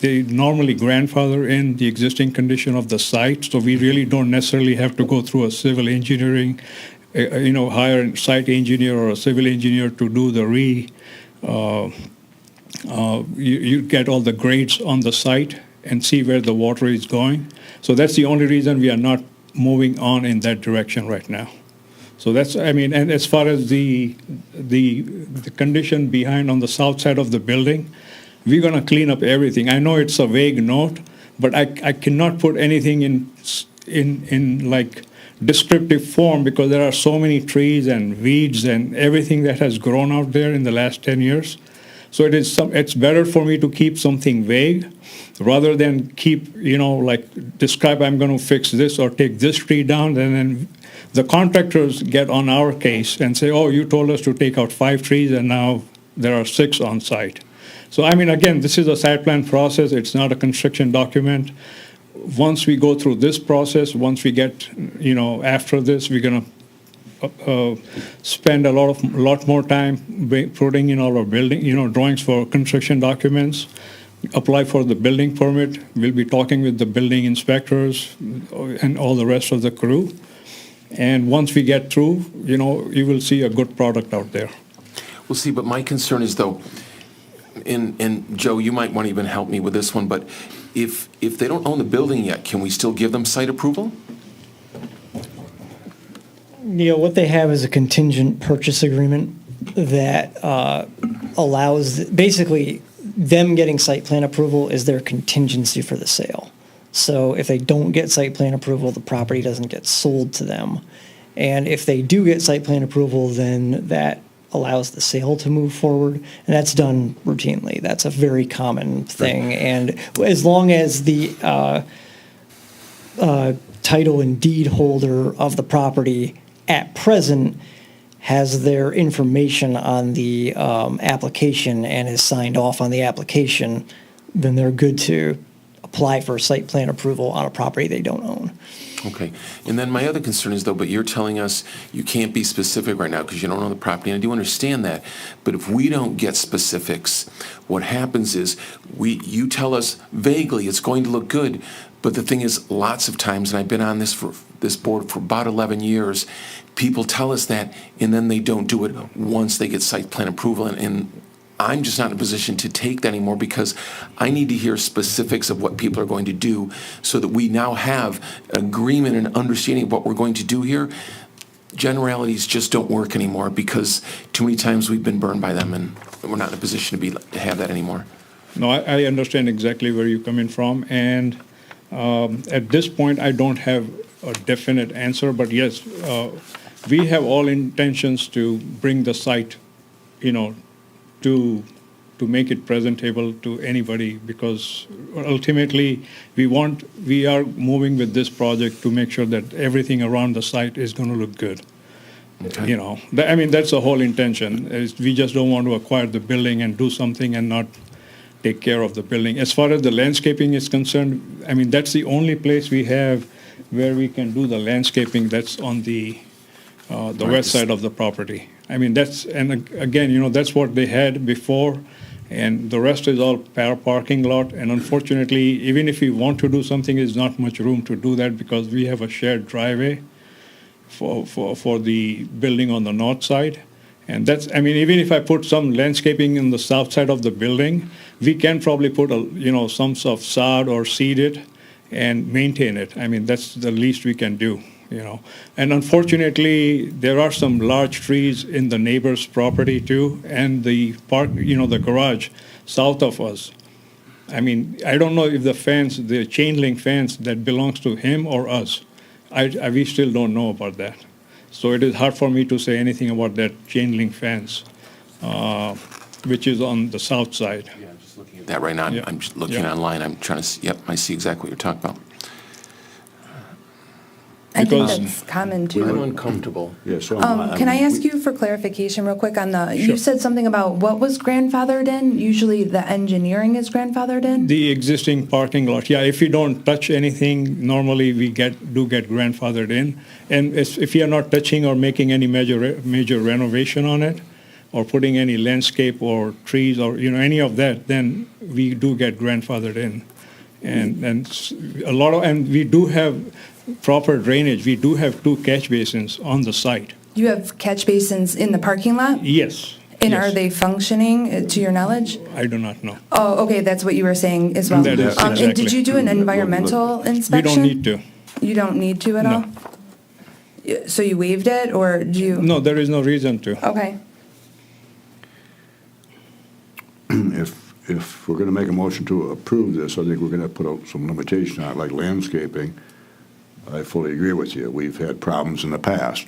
they normally grandfather in the existing condition of the site, so we really don't necessarily have to go through a civil engineering, hire a site engineer or a civil engineer to do the you get all the grades on the site and see where the water is going. So that's the only reason we are not moving on in that direction right now. So that's, and as far as the condition behind on the south side of the building, we're going to clean up everything. I know it's a vague note, but I cannot put anything in like descriptive form because there are so many trees and weeds and everything that has grown out there in the last 10 years. So it's better for me to keep something vague rather than keep, like describe I'm going to fix this or take this tree down, and then the contractors get on our case and say, oh, you told us to take out 5 trees and now there are 6 on site. So I mean, again, this is a site plan process. It's not a construction document. Once we go through this process, once we get, after this, we're going to spend a lot more time putting in all our building, drawings for construction documents, apply for the building permit. We'll be talking with the building inspectors and all the rest of the crew. And once we get through, you will see a good product out there. Well, see, but my concern is though, and Joe, you might want to even help me with this one, but if they don't own the building yet, can we still give them site approval? Neil, what they have is a contingent purchase agreement that allows, basically, them getting site plan approval is their contingency for the sale. So if they don't get site plan approval, the property doesn't get sold to them. And if they do get site plan approval, then that allows the sale to move forward, and that's done routinely. That's a very common thing. And as long as the title and deed holder of the property at present has their information on the application and is signed off on the application, then they're good to apply for site plan approval on a property they don't own. Okay. And then my other concern is though, but you're telling us you can't be specific right now because you don't own the property, and I do understand that. But if we don't get specifics, what happens is you tell us vaguely it's going to look good, but the thing is, lots of times, and I've been on this board for about 11 years, people tell us that, and then they don't do it once they get site plan approval, and I'm just not in a position to take that anymore because I need to hear specifics of what people are going to do so that we now have agreement and understanding of what we're going to do here. Generalities just don't work anymore because too many times we've been burned by them, and we're not in a position to have that anymore. No, I understand exactly where you're coming from, and at this point, I don't have a definite answer, but yes, we have all intentions to bring the site, to make it presentable to anybody, because ultimately we are moving with this project to make sure that everything around the site is going to look good. Okay. I mean, that's the whole intention. We just don't want to acquire the building and do something and not take care of the building. As far as the landscaping is concerned, I mean, that's the only place we have where we can do the landscaping. That's on the west side of the property. I mean, again, that's what they had before, and the rest is all parking lot. And unfortunately, even if we want to do something, there's not much room to do that because we have a shared driveway for the building on the north side. And even if I put some landscaping on the south side of the building, we can probably put some sort of sod or seed it and maintain it. I mean, that's the least we can do. And unfortunately, there are some large trees in the neighbor's property too, and the park, the garage south of us. I mean, I don't know if the chain link fence that belongs to him or us. We still don't know about that. So it is hard for me to say anything about that chain link fence, which is on the south side. Yeah, I'm just looking at that right now. Yeah. I'm just looking online. I'm trying to see. Yep, I see exactly what you're talking about. I think Because- that's common I'm too. uncomfortable. Yeah, so. Can I ask you for clarification real quick on you Sure. said something about what was grandfathered in? Usually the engineering is grandfathered in? The existing parking lot, yeah, if you don't touch anything, normally we do get grandfathered in. And if you are not touching or making any major renovation on it, or putting any landscape or trees or, any of that, then we do get grandfathered in. And we do have proper drainage. We do have 2 catch basins on the site. You have catch basins in the parking lot? Yes. And yes. are they functioning to your knowledge? I do not know. Oh, okay, that's what you were saying as well. That is And did exactly. you do an environmental We inspection? don't need to. You don't need to at No. all? So you waived it, or do you? No, there is no reason to. Okay. If we're going to make a motion to approve this, I think we're going to put out some limitation on it, like landscaping. I fully agree with you. We've had problems in the past.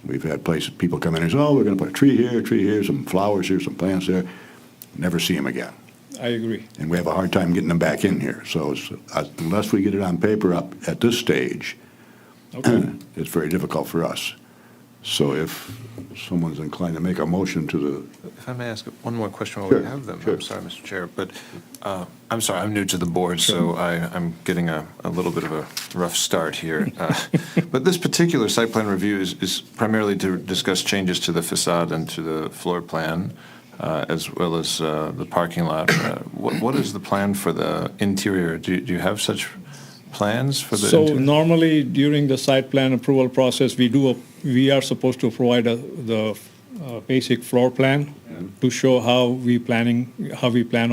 We've had people come in and say, oh, we're going to put a tree here, some flowers here, some plants there. never see them again. I agree. And we have a hard time getting them back in here. So unless we get it on paper up at this stage, Okay. it's very difficult for us. So if someone's inclined to make a motion to the, If I may ask one more question while Sure, we have them. sure. I'm sorry, Mr. Chair, but I'm sorry, I'm new to the board, so I'm getting a little bit of a rough start here. But this particular site plan review is primarily to discuss changes to the facade and to the floor plan, as well as the parking lot. What is the plan for the interior? Do you have such plans for the So interior? normally during the site plan approval process, we are supposed to provide the basic floor plan to show how we plan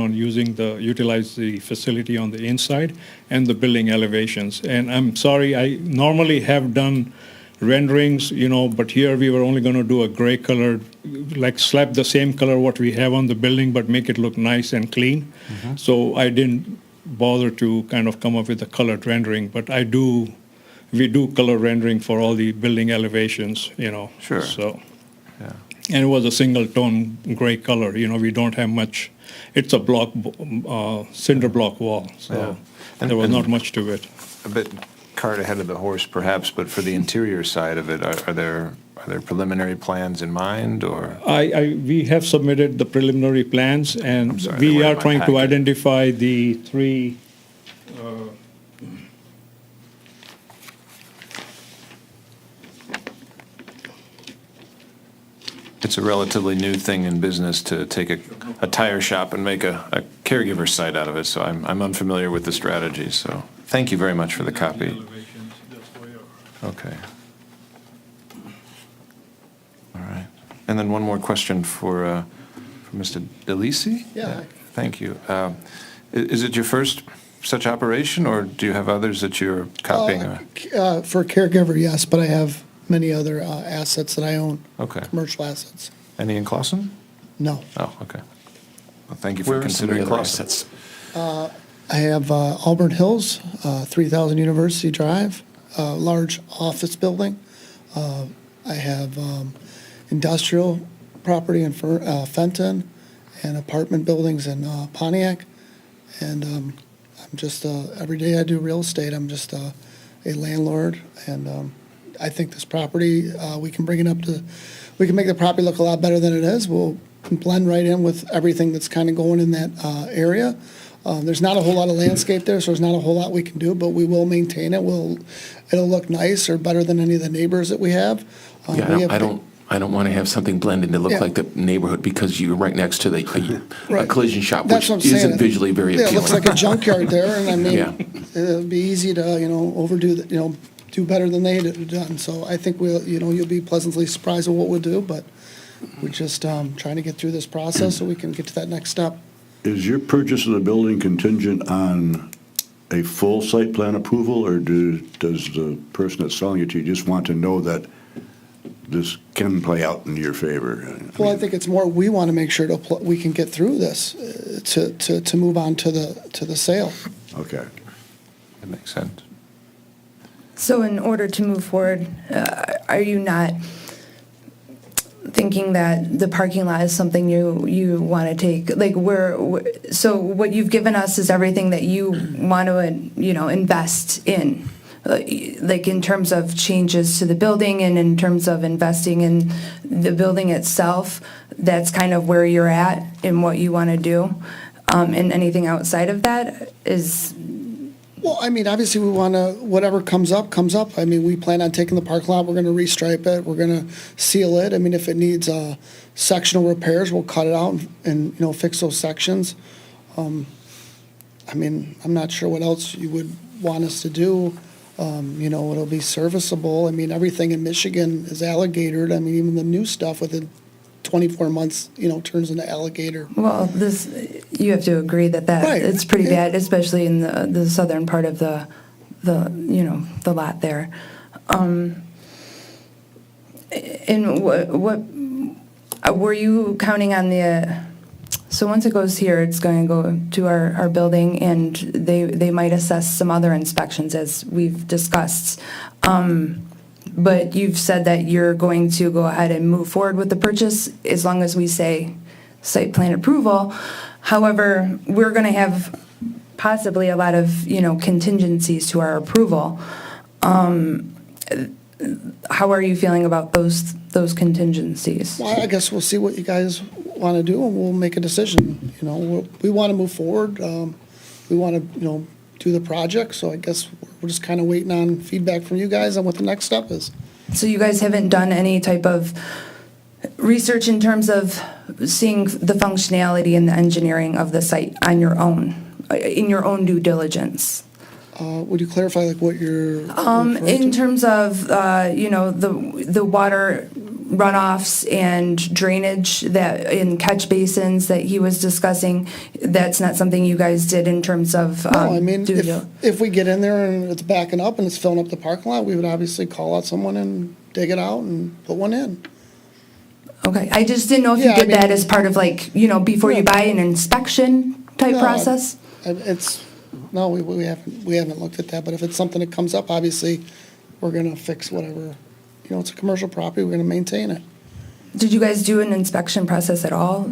on utilize the facility on the inside and the building elevations. And I'm sorry, I normally have done renderings, but here we were only going to do a gray color, like slap the same color what we have on the building, but make it look nice and clean. So I didn't bother to kind of come up with a colored rendering, but we do color rendering for all the building elevations, Sure. So, Yeah. and it was a single tone gray color, we don't have much, it's a cinder block wall, Yeah. so And- there was and- not much to it. A bit cart ahead of the horse, perhaps, but for the interior side of it, are there preliminary plans in mind, or? We have submitted the preliminary plans, and I'm sorry, they we were in are my trying to packet. identify the three, It's a relatively new thing in business to take a tire shop and make a caregiver site out of it, so I'm unfamiliar with the strategy, so thank you very much for the copy. Okay. All right. And then one more question for Mr. DeLisi? Yeah. Thank you. Is it your first such operation, or do you have others that you're copying? For caregiver, yes, but I have many other assets that I own, Okay. commercial assets. Any in Clausen? No. Oh, okay. Well, thank you for Where are some of the considering other Clausen. assets? I have Auburn Hills, 3000 University Drive, a large office building. I have industrial property in Fenton and apartment buildings in Pontiac. And I'm just, every day I do real estate, I'm just a landlord. And I think this property, we can bring it up to, we can make the property look a lot better than it is. We'll blend right in with everything that's kind of going in that area. There's not a whole lot of landscape there, so there's not a whole lot we can do, but we will maintain it. It'll look nice or better than any of the neighbors that we have. Yeah, We have- I don't want to have something blended to look Yeah. like the neighborhood because you're right next to a Right. collision shop, That's which what I'm saying. isn't visually very Yeah, appealing. it looks like a junkyard there, and I Yeah. mean, it'd be easy to, overdo, do better than they had done. So I think you'll be pleasantly surprised at what we'll do, but we're just trying to get through this process so we can get to that next step. is your purchase of the building contingent on a full site plan approval, or does the person that's selling it to you just want to know that this can play out in your favor? Well, I think it's more, we want to make sure we can get through this to move on to the sale. Okay. That makes sense. So in order to move forward, are you not thinking that the parking lot is something you want to take? Like, so what you've given us is everything that you want to, invest in, like in terms of changes to the building and in terms of investing in the building itself. That's kind of where you're at and what you want to do. And anything outside of that is... Well, I mean, obviously, we want to, whatever comes up. I mean, we plan on taking the parking lot, we're going to restripe it, we're going to seal it. I mean, if it needs sectional repairs, we'll cut it out and fix those sections. I mean, I'm not sure what else you would want us to do. It'll be serviceable. I mean, everything in Michigan is alligatored. I mean, even the new stuff within 24 months, turns into alligator. Well, you have to agree that Right. it's pretty Yeah. bad, especially in the southern part of the lot there. And what were you counting on so once it goes here, it's going to go to our building, and they might assess some other inspections, as we've discussed. But you've said that you're going to go ahead and move forward with the purchase as long as we say site plan approval. However, we're going to have possibly a lot of, contingencies to our approval. How are you feeling about those contingencies? Well, I guess we'll see what you guys want to do, and we'll make a decision. We want to move forward. We want to, do the project, so I guess we're just kind of waiting on feedback from you guys on what the next step is. So you guys haven't done any type of research in terms of seeing the functionality and the engineering of the site on your own, in your own due diligence? Would you clarify like what you're referring In to? terms of, the water runoffs and drainage that in catch basins that he was discussing, that's not something you guys did in terms of No, I mean, due if, dil- if we get in there and it's backing up and it's filling up the parking lot, we would obviously call out someone and dig it out and put one in. Okay, I just didn't know if you Yeah, I did that mean- as part of like, before you buy an inspection type No, process? No, we haven't looked at that, but if it's something that comes up, obviously, we're gonna fix whatever, it's a commercial property, we're gonna maintain it. Did you guys do an inspection process at all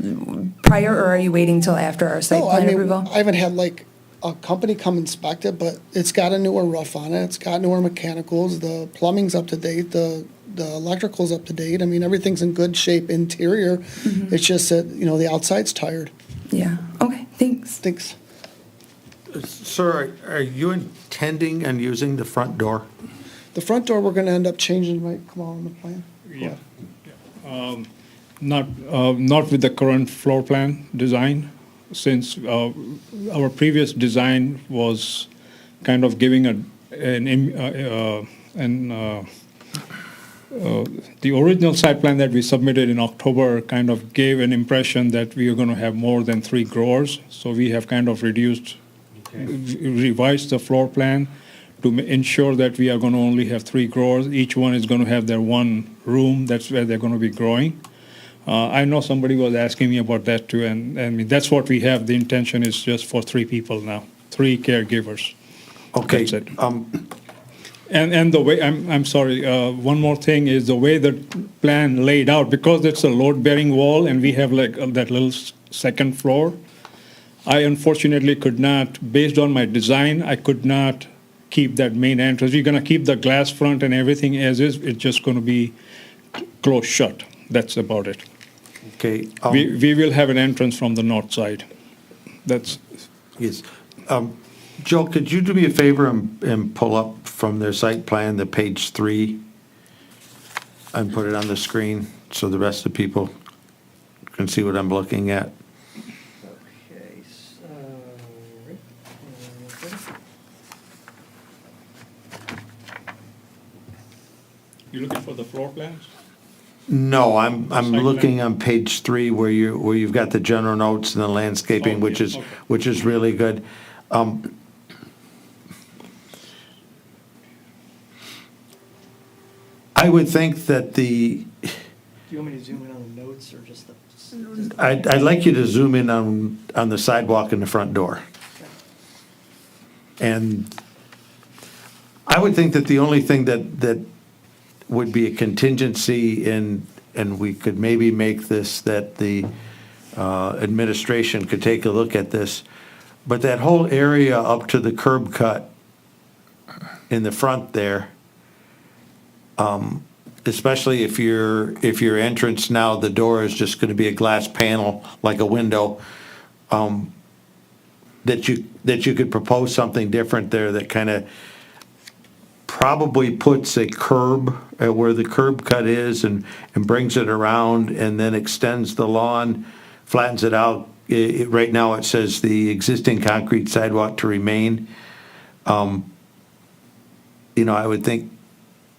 prior, or are you waiting till after our site No, I plan mean, approval? I haven't had like a company come inspect it, but it's got a newer roof on it, it's got newer mechanicals, the plumbing's up to date, the electrical's up to date, I mean, everything's in good shape interior, Mm-hmm. it's just that, the outside's tired. Yeah, okay, thanks. Thanks. Sir, are you intending on using the front door? The front door, we're gonna end up changing, might come on the plan. Yeah. Not with the current floor plan design, since our previous design was kind of giving the original site plan that we submitted in October kind of gave an impression that we are going to have more than 3 growers. So we have kind of revised the floor plan to ensure that we are going to only have 3 growers. Each one is going to have their one room. That's where they're going to be growing. I know somebody was asking me about that too, and I mean, that's what we have. The intention is just for 3 people now, 3 caregivers. Okay. That's it. And the way, I'm sorry, one more thing is the way the plan laid out, because it's a load-bearing wall and we have like that little second floor, I unfortunately could not, based on my design, I could not keep that main entrance. We're going to keep the glass front and everything as is. It's just going to be closed shut. That's about it. Okay. We will have an entrance from the north side. That's, Yes. Joe, could you do me a favor and pull up from their site plan, the page 3, and put it on the screen so the rest of the people can see what I'm looking at? Okay, so, you looking for the floor plans? No, I'm Site looking plan. on page 3 where you've got the general notes and the landscaping, Oh, which yeah, is, okay. which is really good. I would think that do you want me to zoom in on the notes or just the? I'd like you to zoom in on the sidewalk and the front door. And I would think that the only thing that would be a contingency and we could maybe make this, that the administration could take a look at this, but that whole area up to the curb cut in the front there, especially if your entrance now, the door is just gonna be a glass panel, like a window, that you could propose something different there that kind of probably puts a curb at where the curb cut is and brings it around and then extends the lawn, flattens it out. Right now, it says the existing concrete sidewalk to remain. I would think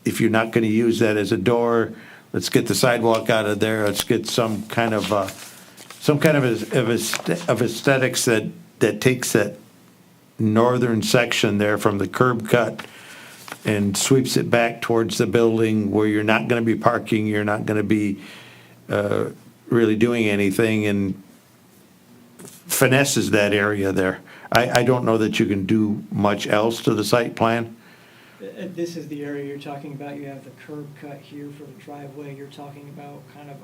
if you're not going to use that as a door, let's get the sidewalk out of there. Let's get some kind of aesthetics that takes that northern section there from the curb cut and sweeps it back towards the building where you're not going to be parking, you're not going to be really doing anything, and finesses that area there. I don't know that you can do much else to the site plan. This is the area you're talking about. You have the curb cut here for the driveway. You're talking about kind of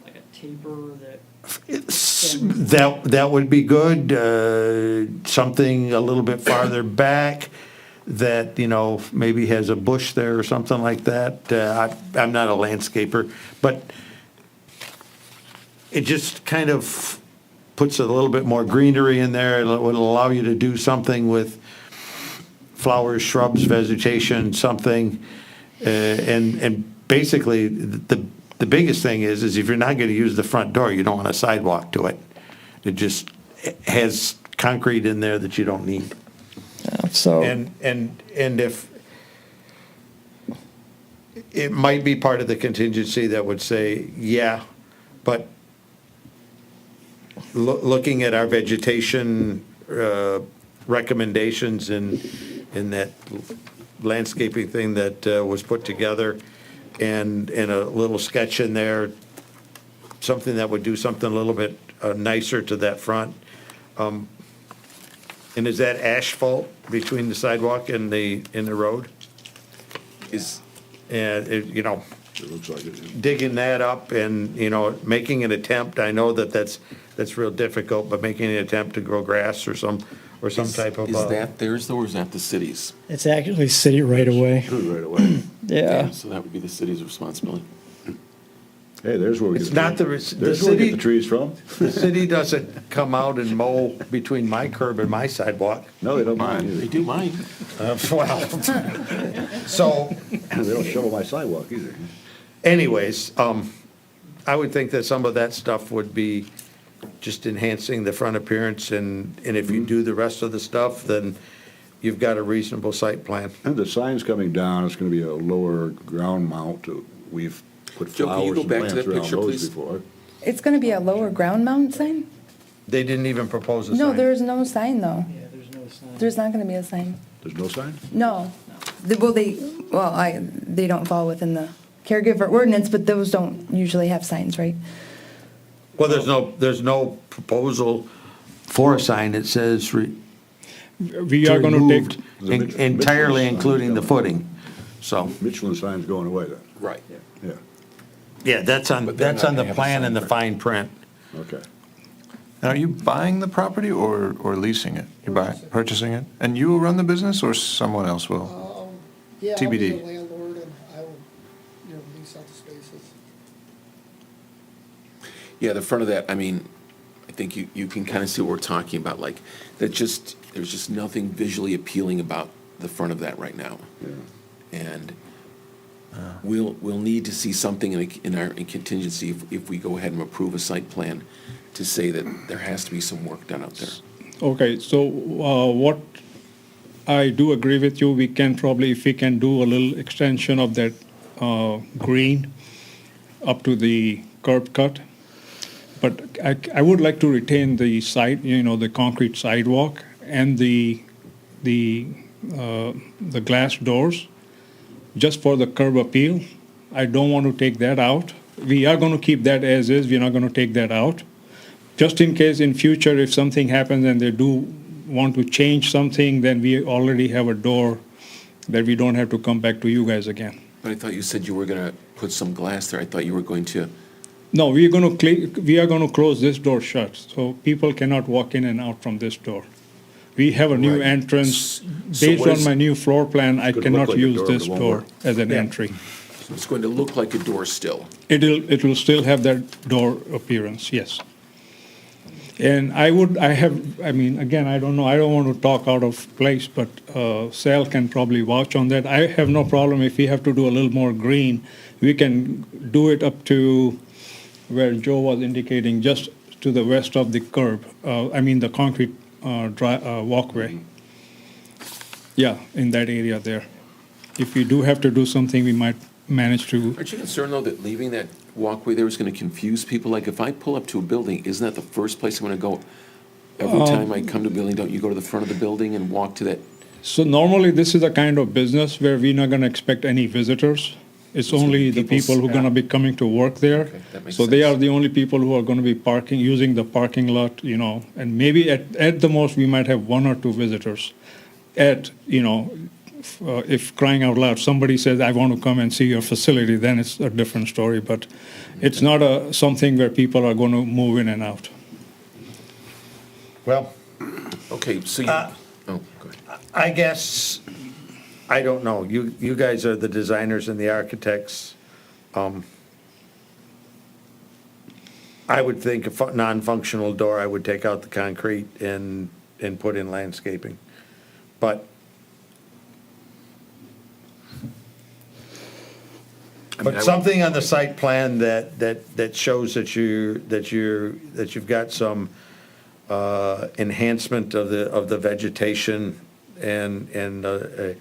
like a taper that. That would be good. Something a little bit farther back that, maybe has a bush there or something like that. I'm not a landscaper, but it just kind of puts a little bit more greenery in there. It would allow you to do something with flowers, shrubs, vegetation, something. And basically, the biggest thing is if you're not going to use the front door, you don't want a sidewalk to it. It just has concrete in there that you don't need. So. And if, it might be part of the contingency that would say, yeah, but looking at our vegetation recommendations in that landscaping thing that was put together, and a little sketch in there, something that would do something a little bit nicer to that front. And is that asphalt between the sidewalk and the road? And, It looks like it. digging that up and, making an attempt, I know that's real difficult, but making an attempt to grow grass or some type of. Is that theirs though, or is that the city's? It's actually city right away. Right away. Yeah. So that would be the city's responsibility. Hey, there's where we get. It's not the There's the where we get city, the trees from. the city doesn't come out and mow between my curb and my sidewalk. No, they don't mind They either. do mine. Well, so They don't shovel my sidewalk either. anyways, I would think that some of that stuff would be just enhancing the front appearance, and if you do the rest of the stuff, then you've got a reasonable site plan. And the sign's coming down, it's gonna be a lower ground mount. We've put Joe, can you flowers go and back to plants that around picture, those please? before. It's going to be a lower ground mount sign? They didn't even propose a sign. No, there is no sign, though. Yeah, there's no sign. There's not going to be a sign. There's no sign? No. They don't fall within the caregiver ordinance, but those don't usually have signs, right? Well, there's no proposal for a sign that says We are going to removed, take, entirely including the footing, so. Michelin sign's going away then, Right. yeah, Yeah, that's on But they're not the gonna have a plan sign and the for it. fine print. okay. Now, are you buying the property or leasing it? You're purchasing it? And you will run the business or someone else will? Yeah, I'll TBD. be the landlord, and I will, lease out the spaces. Yeah, the front of that, I mean, I think you can kind of see what we're talking about, like, there's just nothing visually appealing about the front of that right now. And we'll need to see something in contingency if we go ahead and approve a site plan to say that there has to be some work done out there. okay, so what I do agree with you, we can probably, if we can do a little extension of that green up to the curb cut. But I would like to retain the side, the concrete sidewalk and the glass doors, just for the curb appeal. I don't want to take that out. We are going to keep that as is, we're not going to take that out. Just in case in future, if something happens and they do want to change something, then we already have a door that we don't have to come back to you guys again. But I thought you said you were going to put some glass there. I thought you were going to, No, we are going to close this door shut, so people cannot walk in and out from this door. We have a new Right. entrance. So Based what on is- my new floor plan, I gonna look cannot like a use door, but this it won't door work. as an Yeah. entry. it's going to look like a door still. It will still have that door appearance, yes. And I mean, I don't know, I don't want to talk out of place, but Sal can probably vouch on that. I have no problem if we have to do a little more green. We can do it up to where Joe was indicating, just to the west of the curb, the concrete walkway. Yeah, in that area there. If we do have to do something, we might manage to. Aren't you concerned, though, that leaving that walkway there is going to confuse people? Like, if I pull up to a building, isn't that the first place I'm going to go? Every time I come to a building, don't you go to the front of the building and walk to that? So normally, this is a kind of business where we're not going to expect any visitors. It's only the people who are going to be coming to work there. Okay, that makes So they are sense. the only people who are going to be using the parking lot, and maybe at the most, we might have one or two visitors if crying out loud, somebody says, I want to come and see your facility, then it's a different story. But it's not something where people are going to move in and out. Well, Okay, so you, oh, go ahead. I guess, I don't know. You guys are the designers and the architects. I would think a non-functional door, I would take out the concrete and put in landscaping. But something on the site plan that shows that you've got some enhancement of the vegetation and a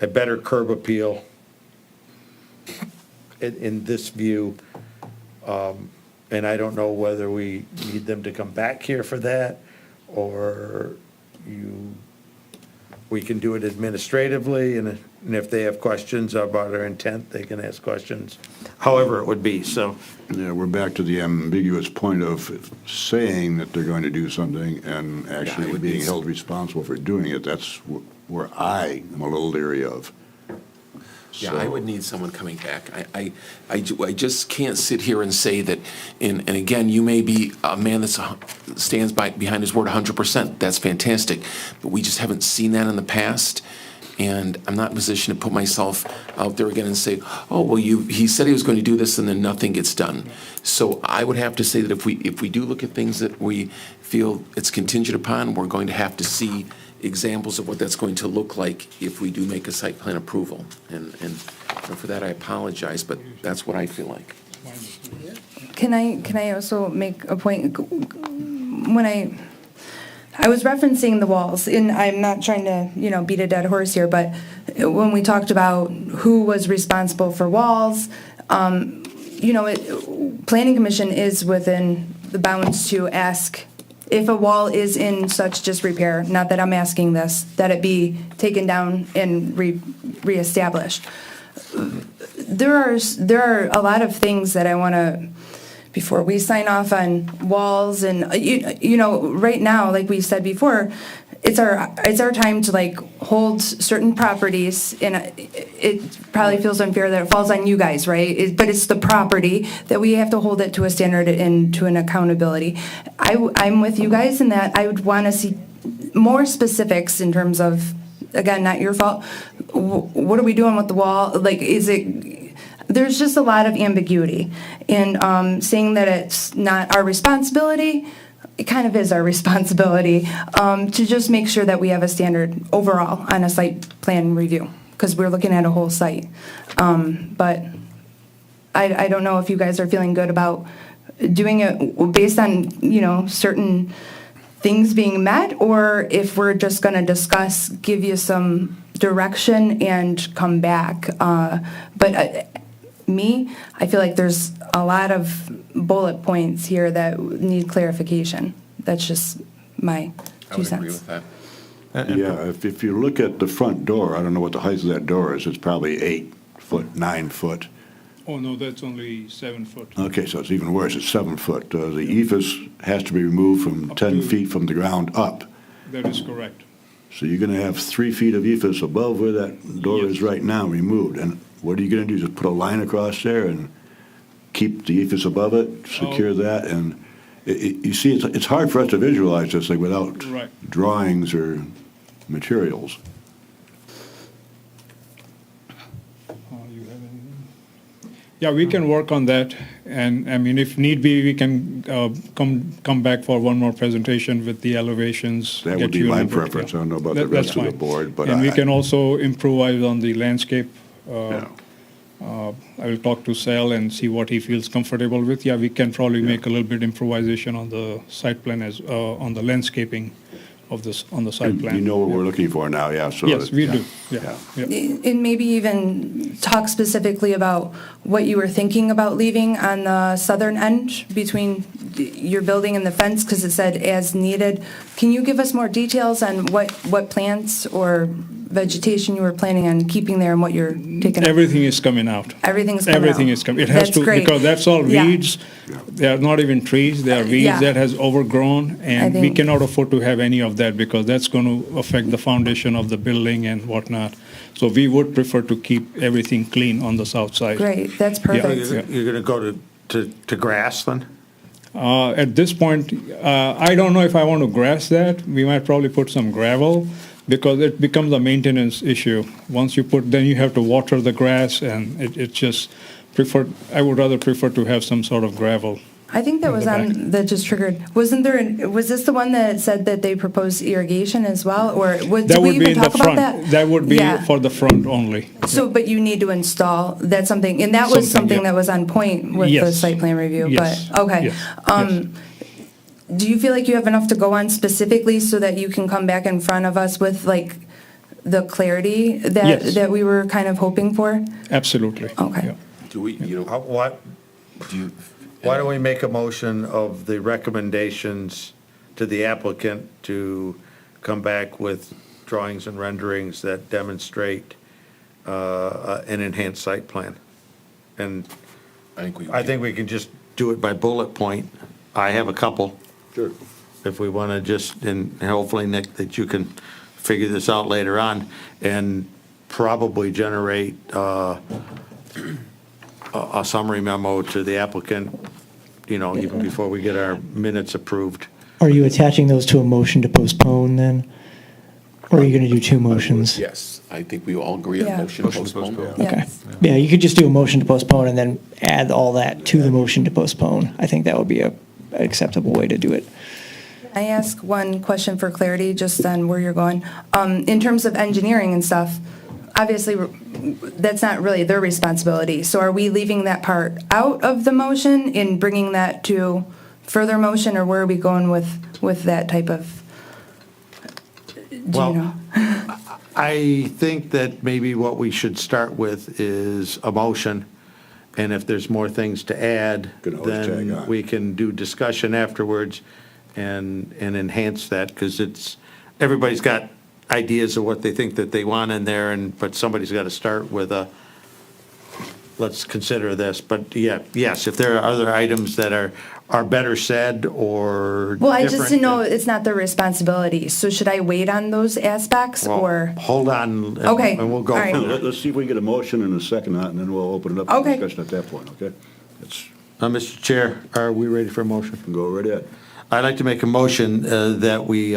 better curb appeal in this view. And I don't know whether we need them to come back here for that, or we can do it administratively, and if they have questions about our intent, they can ask questions, however it would be, so. Yeah, we're back to the ambiguous point of saying that they're going to do something and Yeah, actually it would be being held responsible for doing it. That's where I am a little leery of. Yeah, I would need someone coming back. I just can't sit here and say that, and again, you may be a man that stands behind his word 100%. That's fantastic. But we just haven't seen that in the past. And I'm not in a position to put myself out there again and say, oh, well, he said he was going to do this and then nothing gets done. So I would have to say that if we do look at things that we feel it's contingent upon, we're going to have to see examples of what that's going to look like if we do make a site plan approval. And for that, I apologize, but that's what I feel like. Can I also make a point? When I was referencing the walls, and I'm not trying to, beat a dead horse here, but when we talked about who was responsible for walls, Planning Commission is within the bounds to ask if a wall is in such disrepair, not that I'm asking this, that it be taken down and reestablished. There are a lot of things that I want to, before we sign off on walls, and right now, like we said before, it's our time to hold certain properties, and it probably feels unfair that it falls on you guys, right? But it's the property that we have to hold it to a standard and to an accountability. I'm with you guys in that I would want to see more specifics in terms of, again, not your fault. What are we doing with the wall? There's just a lot of ambiguity, and saying that it's not our responsibility, it kind of is our responsibility to just make sure that we have a standard overall on a site plan review, because we're looking at a whole site. But I don't know if you guys are feeling good about doing it based on, certain things being met, or if we're just going to discuss, give you some direction, and come back. But I feel like there's a lot of bullet points here that need clarification. That's just my 2 cents. I would agree with that. Yeah, if you look at the front door, I don't know what the height of that door is, it's probably 8 foot, 9 foot. Oh, no, that's only 7 foot. Okay, so it's even worse, it's 7 foot. The ephes has to be removed from 10 feet from the ground up. That is correct. So you're gonna have 3 feet of ephes above where that door is right now removed. And what are you gonna do, just put a line across there and keep the ephes above it, secure that? And you see, it's hard for us to visualize this without Right. drawings or materials. Yeah, we can work on that, and if need be, we can come back for one more presentation with the elevations. That would get be you a my little bit, preference. yeah. I don't know about the That's rest of the fine. board, but And we I- can also improvise on the landscape. Yeah. I will talk to Sal and see what he feels comfortable with. Yeah, we can probably make a little bit improvisation on the site plan on the landscaping of this, on the site plan. You know what Yeah. we're looking for now, yeah, so. Yes, we do, Yeah. yeah. And maybe even talk specifically about what you were thinking about leaving on the southern end between your building and the fence, because it said as needed. Can you give us more details on what plants or vegetation you were planning on keeping there and what you're taking? Everything is coming out. Everything's coming out? Everything is coming. It has That's to, great. because that's all Yeah. weeds. They are not even trees, they are Yeah. weeds that has overgrown, and we think- cannot afford to have any of that because that's going to affect the foundation of the building and whatnot. So we would prefer to keep everything clean on the south side. Great, that's perfect. Yeah. You're going to go to grassland? At this point, I don't know if I want to grass that. We might probably put some gravel because it becomes a maintenance issue. Once you put, then you have to water the grass, and it just I would rather prefer to have some sort of gravel. I think that in was the back. that just triggered, wasn't there, was this the one that said that they proposed irrigation as well? Or did That we would be even in the talk about front. that? That would be Yeah. for the front only. So, but you need to install, that's something, and that was Something, something yeah. that was on point with the Yes. site plan review, Yes. but, okay. Yes. Yes. Do you feel like you have enough to go on specifically so that you can come back in front of us with like the clarity that, Yes. that we were kind of hoping for? Absolutely. Okay. Yeah. Do we, you know, Why don't we make a motion of the recommendations to the applicant to come back with drawings and renderings that demonstrate an enhanced site plan? And I think we can just do it by bullet point. I have a couple. Sure. If we want to just, and hopefully, Nick, that you can figure this out later on, and probably generate a summary memo to the applicant, even before we get our minutes approved. Are you attaching those to a motion to postpone then? Or are you going to do two motions? yes, I think we all agree on Yeah. motion to postpone. Okay. Yes. Yeah, you could just do a motion to postpone and then add all that to the motion to postpone. I think that would be an acceptable way to do it. I ask one question for clarity, just on where you're going. In terms of engineering and stuff, obviously, that's not really their responsibility. So are we leaving that part out of the motion in bringing that to further motion, or where are we going with that type of, do you Well, know? I think that maybe what we should start with is a motion, and if there's more things to add, Can always tag then on. we can do discussion afterwards and enhance that, because everybody's got ideas of what they think that they want in there, but somebody's got to start with let's consider this. But yes, if there are other items that are better said or Well, I just different, didn't know it's not their responsibility. So should I wait on those aspects, well, or? hold on. Okay, And we'll go all right. from there. Let's see if we can get a motion and a second on it, and then we'll open it up for Okay. discussion at that point, okay? Let's Mr. Chair, are we ready for a motion? go right ahead. I'd like to make a motion that we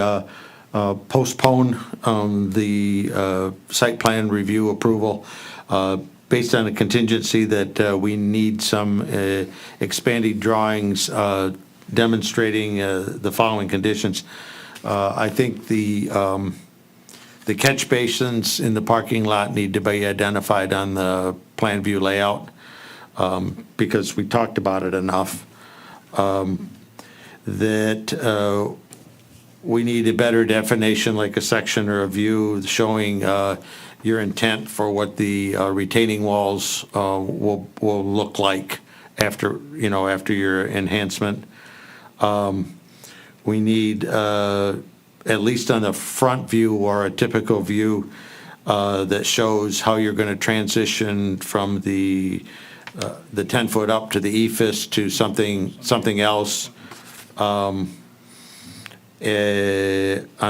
postpone the site plan review approval based on a contingency that we need some expanded drawings demonstrating the following conditions. I think the catch basins in the parking lot need to be identified on the plan view layout because we talked about it enough. That we need a better definition, like a section or a view showing your intent for what the retaining walls will look like after your enhancement. We need, at least on the front view or a typical view, that shows how you're going to transition from the 10-foot up to the EFIS to something else. On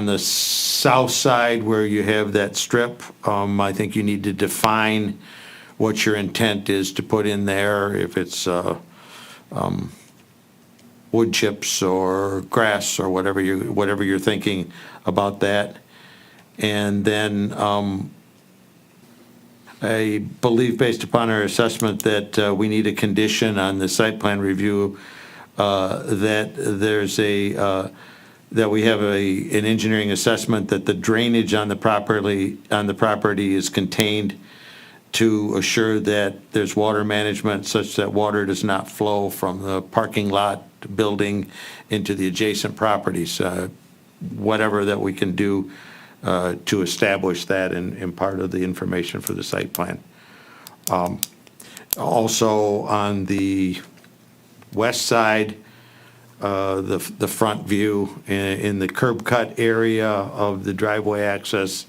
the south side where you have that strip, I think you need to define what your intent is to put in there, if it's wood chips or grass or whatever you're thinking about that. And then I believe, based upon our assessment, that we need a condition on the site plan review that there's that we have an engineering assessment that the drainage on the property is contained to assure that there's water management such that water does not flow from the parking lot building into the adjacent properties. Whatever that we can do to establish that in part of the information for the site plan. Also, on the west side, the front view in the curb cut area of the driveway access,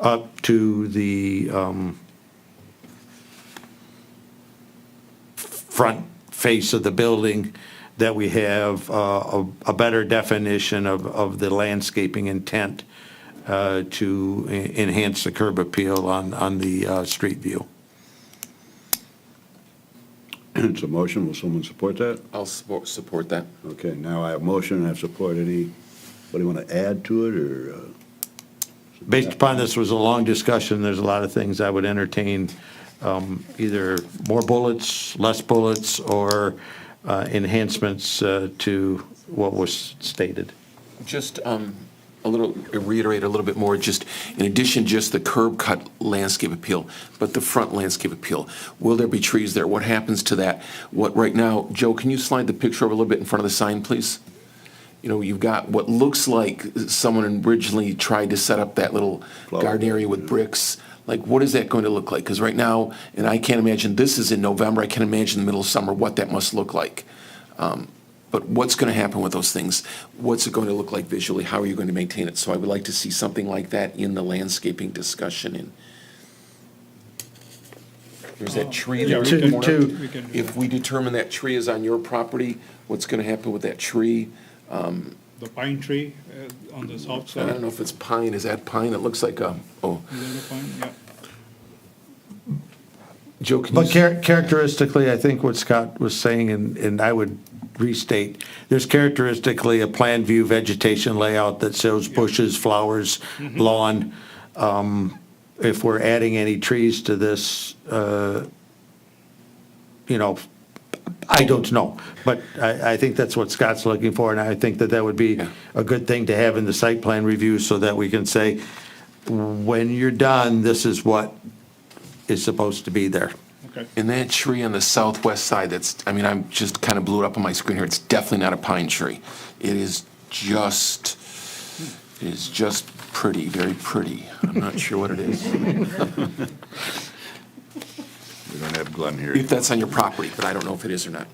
up to the front face of the building, that we have a better definition of the landscaping intent to enhance the curb appeal on the street view. It's a motion. Will someone support that? I'll support that. Okay, now I have motion and I have support. Anybody want to add to it, or? Based upon this was a long discussion, there's a lot of things I would entertain, either more bullets, less bullets, or enhancements to what was stated. Just reiterate a little bit more, just in addition, just the curb cut landscape appeal, but the front landscape appeal. Will there be trees there? What happens to that? What, right now, Joe, can you slide the picture over a little bit in front of the sign, please? You know, you've got what looks like someone originally tried to set up that little garden area with bricks. Like, what is that going to look like? Because right now, and I can't imagine, this is in November, I can't imagine the middle of summer what that must look like. But what's going to happen with those things? What's it going to look like visually? How are you going to maintain it? So I would like to see something like that in the landscaping discussion. And there's that tree Yeah, there in the we corner. can do If we determine that tree is on your property, what's going to happen with that tree? The pine tree on the south I side. don't know if it's pine. Is that pine? It looks like a, oh, Is that a pine? Yeah. Joe, can you? But characteristically, I think what Scott was saying, and I would restate, there's characteristically a plan view vegetation layout that shows bushes, flowers, lawn. If we're adding any trees to this, I don't know, but I think that's what Scott's looking for, and I think that would be a good thing to have in the site plan review so that we can say, when you're done, this is what is supposed to be there. Okay. And that tree on the southwest side, I'm just kind of blew it up on my screen here. It's definitely not a pine tree. It is just pretty, very pretty. I'm not sure what it is. We don't have Glenn here. If that's on your property, but I don't know if it is or not.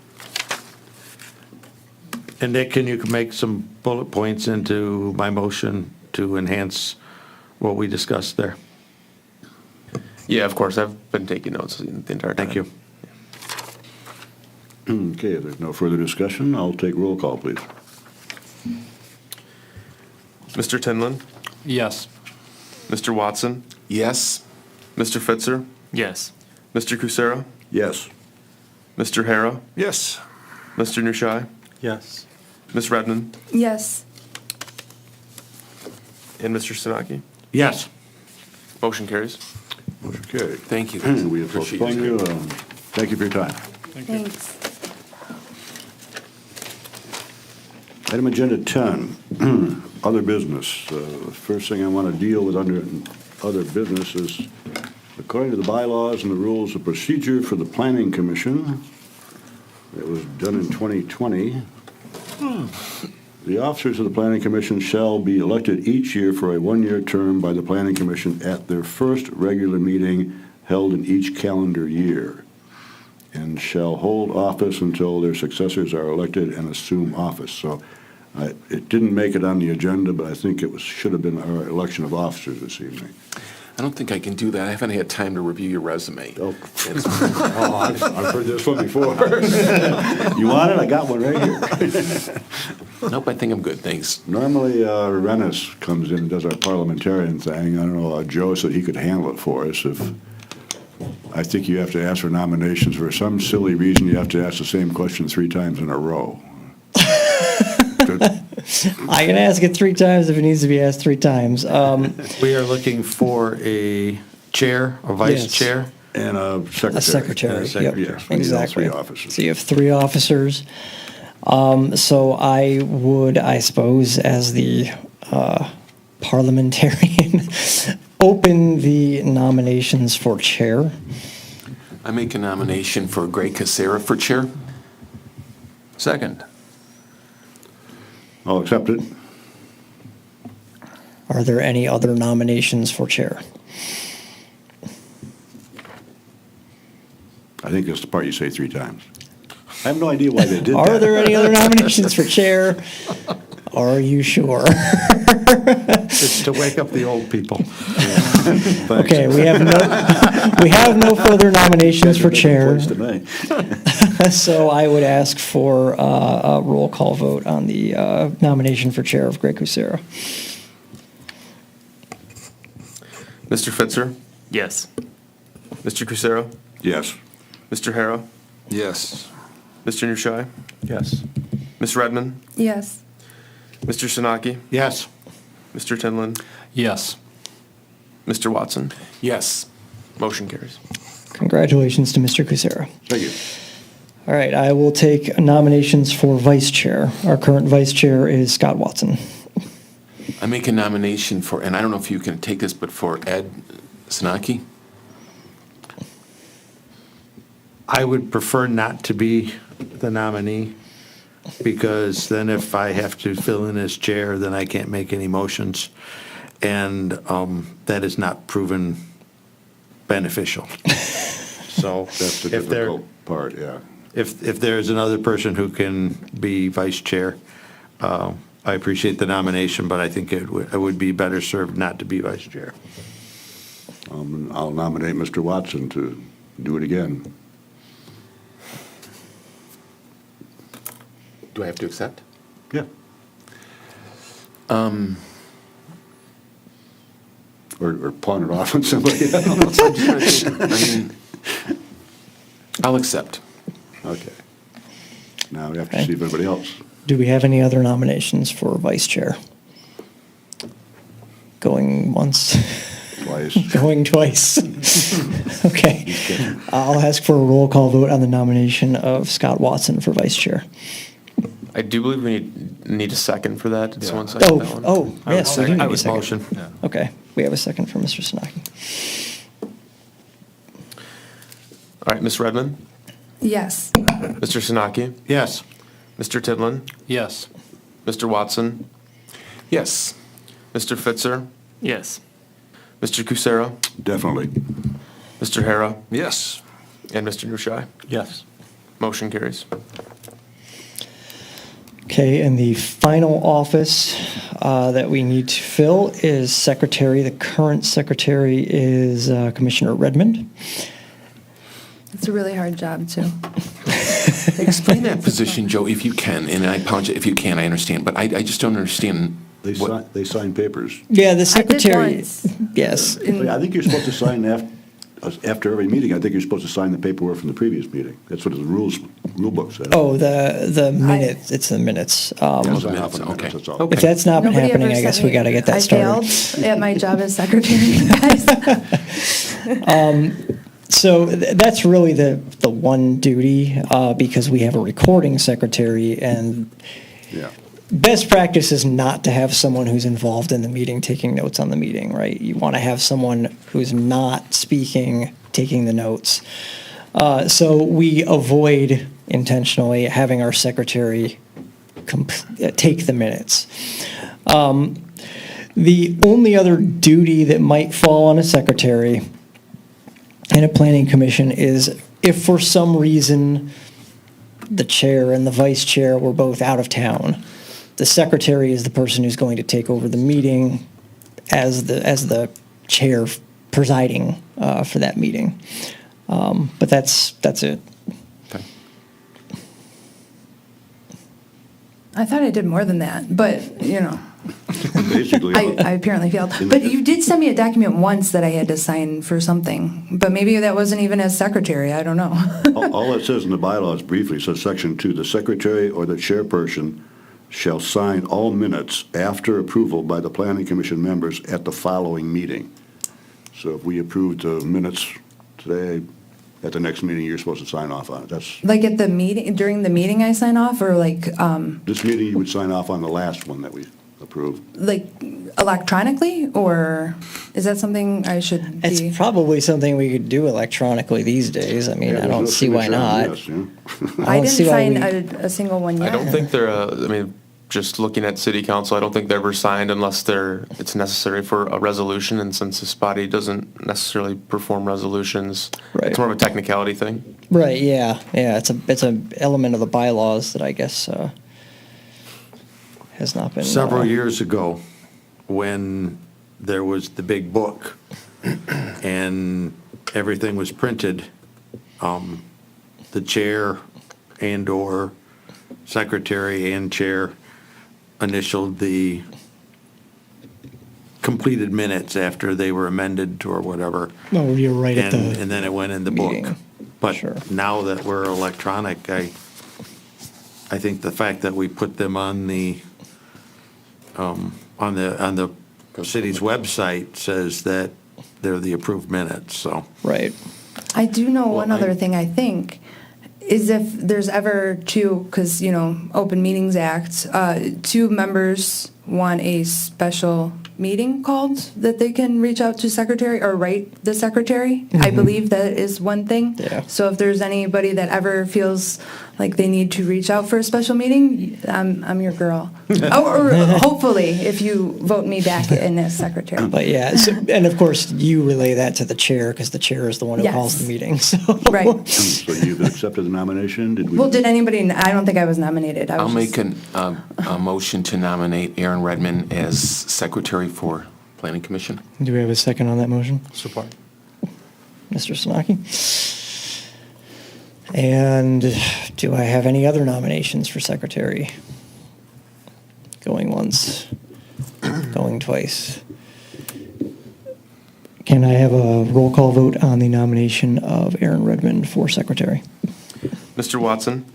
And Nick, can you make some bullet points into my motion to enhance what we discussed there? Yeah, of course, I've been taking notes the entire time. Thank you. Okay, if there's no further discussion, I'll take roll call, please. Mr. Tinlin, Yes. Mr. Watson, Yes? Mr. Fitzer, Yes. Mr. Cusera, Yes. Mr. Hara, Yes. Mr. Nushai, Yes. Ms. Redmond, Yes. and Mr. Sinaki. Yes. Motion carries. Motion carried. Thank you. We have Appreciate postponed you. you. Thank you for your time. Thanks. Item agenda 10, other business. First thing I want to deal with under other business is, according to the bylaws and the rules of procedure for the Planning Commission, it was done in 2020. The officers of the Planning Commission shall be elected each year for a one-year term by the Planning Commission at their first regular meeting held in each calendar year, and shall hold office until their successors are elected and assume office. So it didn't make it on the agenda, but I think it should have been our election of officers this evening. I don't think I can do that. I haven't had time to review your resume. Oh, I've heard this one before. You want it? I got one right here. Nope, I think I'm good, thanks. Normally, Rennis comes in and does our parliamentarian thing. I don't know, Joe said he could handle it for us. I think you have to ask for nominations. For some silly reason, you have to ask the same question 3 times in a row. I can ask it 3 times if it needs to be asked 3 times. We are looking for a chair, a vice Yes. chair. And a secretary. A secretary, And a yep, yes, we need all exactly. 3 offices. So you have 3 officers. So I would, I suppose, as the parliamentarian, open the nominations for chair. I make a nomination for Greg Casera for chair. Second. I'll accept it. Are there any other nominations for chair? I think that's the part you say 3 times. I have no idea why they did that. Are there any other nominations for chair? Are you sure? It's to wake up the old people. Okay, we have no further nominations for chair, Place to me. so I would ask for a roll call vote on the nomination for chair of Greg Kucera. Mr. Fitzer? Yes. Mr. Crucero? Yes. Mr. Harrow? Yes. Mr. Nushai? Yes. Ms. Redmond? Yes. Mr. Sinaki? Yes. Mr. Tinlin? Yes. Mr. Watson? Yes. Motion carries. Congratulations to Mr. Kucera. Thank you. All right, I will take nominations for vice chair. Our current vice chair is Scott Watson. I make a nomination for, and I don't know if you can take this, but for Ed Sinaki. I would prefer not to be the nominee, because then if I have to fill in as chair, then I can't make any motions, and that is not proven beneficial. So That's the if there, difficult part, yeah. if there's another person who can be vice chair, I appreciate the nomination, but I think it would be better served not to be vice chair. I'll nominate Mr. Watson to do it again. Do I have to accept? Yeah. Or pawn it off on somebody else. I mean, I'll accept. Okay. Now we have to see if anybody else. Do we have any other nominations for vice chair? Going once, Twice. going twice. Okay. I'll ask for a roll call vote on the nomination of Scott Watson for vice chair. I do believe we need a second for that. Did someone second that one? Yes, we do need I a would second. motion. Okay, we have a second from Mr. Sinaki. All right, Ms. Redmond? Yes. Mr. Sinaki? Yes. Mr. Tidlin? Yes. Mr. Watson? Yes. Mr. Fitzer? Yes. Mr. Cusero? Definitely. Mr. Harrow? Yes. And Mr. Nushai? Yes. Motion carries. Okay, and the final office that we need to fill is secretary. The current secretary is Commissioner Redmond. It's a really hard job, too. Explain that position, Joe, if you can, and I apologize if you can, I understand, but I just don't understand. They sign papers. Yeah, the I did secretary. once. Yes. I think you're supposed to sign after every meeting. I think you're supposed to sign the paperwork from the previous meeting. That's what the rule book says. Oh, the minutes. It's the minutes. Yeah, the sign minutes, off on the okay. minutes, that's all. If that's not been Nobody happening, ever I guess sent we me- got to get that started. I failed at my job as secretary, guys. So that's really the one duty, because we have a recording secretary, and Yeah. best practice is not to have someone who's involved in the meeting taking notes on the meeting, right? You want to have someone who's not speaking, taking the notes. So we avoid intentionally having our secretary take the minutes. The only other duty that might fall on a secretary in a planning commission is if for some reason the chair and the vice chair were both out of town, the secretary is the person who's going to take over the meeting as the chair presiding for that meeting. But that's it. Okay. I thought I did more than that, but, Basically, I apparently failed. But you did send me a document once that I had to sign for something, but maybe that wasn't even as secretary, I don't know. all it says in the bylaws briefly says Section 2, the secretary or the chairperson shall sign all minutes after approval by the planning commission members at the following meeting. So if we approved the minutes today, at the next meeting, you're supposed to sign off on it. That's, Like at the meeting, during the meeting I sign off, or like this meeting, you would sign off on the last one that we approved. electronically, or is that something I should be? It's probably something we could do electronically these days. I mean, Yeah, I there's don't no see why signature on not. this, yeah. I don't see didn't why sign a single one yet. I don't think just looking at city council, I don't think they're ever signed unless it's necessary for a resolution, and since this body doesn't necessarily perform resolutions, Right. it's more of a technicality thing. Right, yeah. It's a element of the bylaws that I guess has not been. Several years ago, when there was the big book and everything was printed, the chair and/or secretary and chair initialed the completed minutes after they were amended or whatever. No, you're right at And, the and then it went in the meeting. book. Sure. But now that we're electronic, I think the fact that we put them on the city's website says that they're the approved minutes, so. Right. I do know one Well, other thing, I think, is if there's ever two, because, Open Meetings Act, two members want a special meeting called, that they can reach out to secretary or write the secretary. I believe that is one thing. Yeah. So if there's anybody that ever feels like they need to reach out for a special meeting, I'm your girl. Or hopefully, if you vote me back in as secretary. But yeah, and of course, you relay that to the chair, because the chair is the one who Yes. calls the meeting, so. Right. So you've accepted the nomination? Did we? Well, did anybody, I don't think I was nominated. I I'll was make just- a motion to nominate Aaron Redmond as secretary for Planning Commission. Do we have a second on that motion? Support. Mr. Sanaki? And do I have any other nominations for secretary? Going once, going twice. Can I have a roll call vote on the nomination of Aaron Redmond for secretary? Mr. Watson?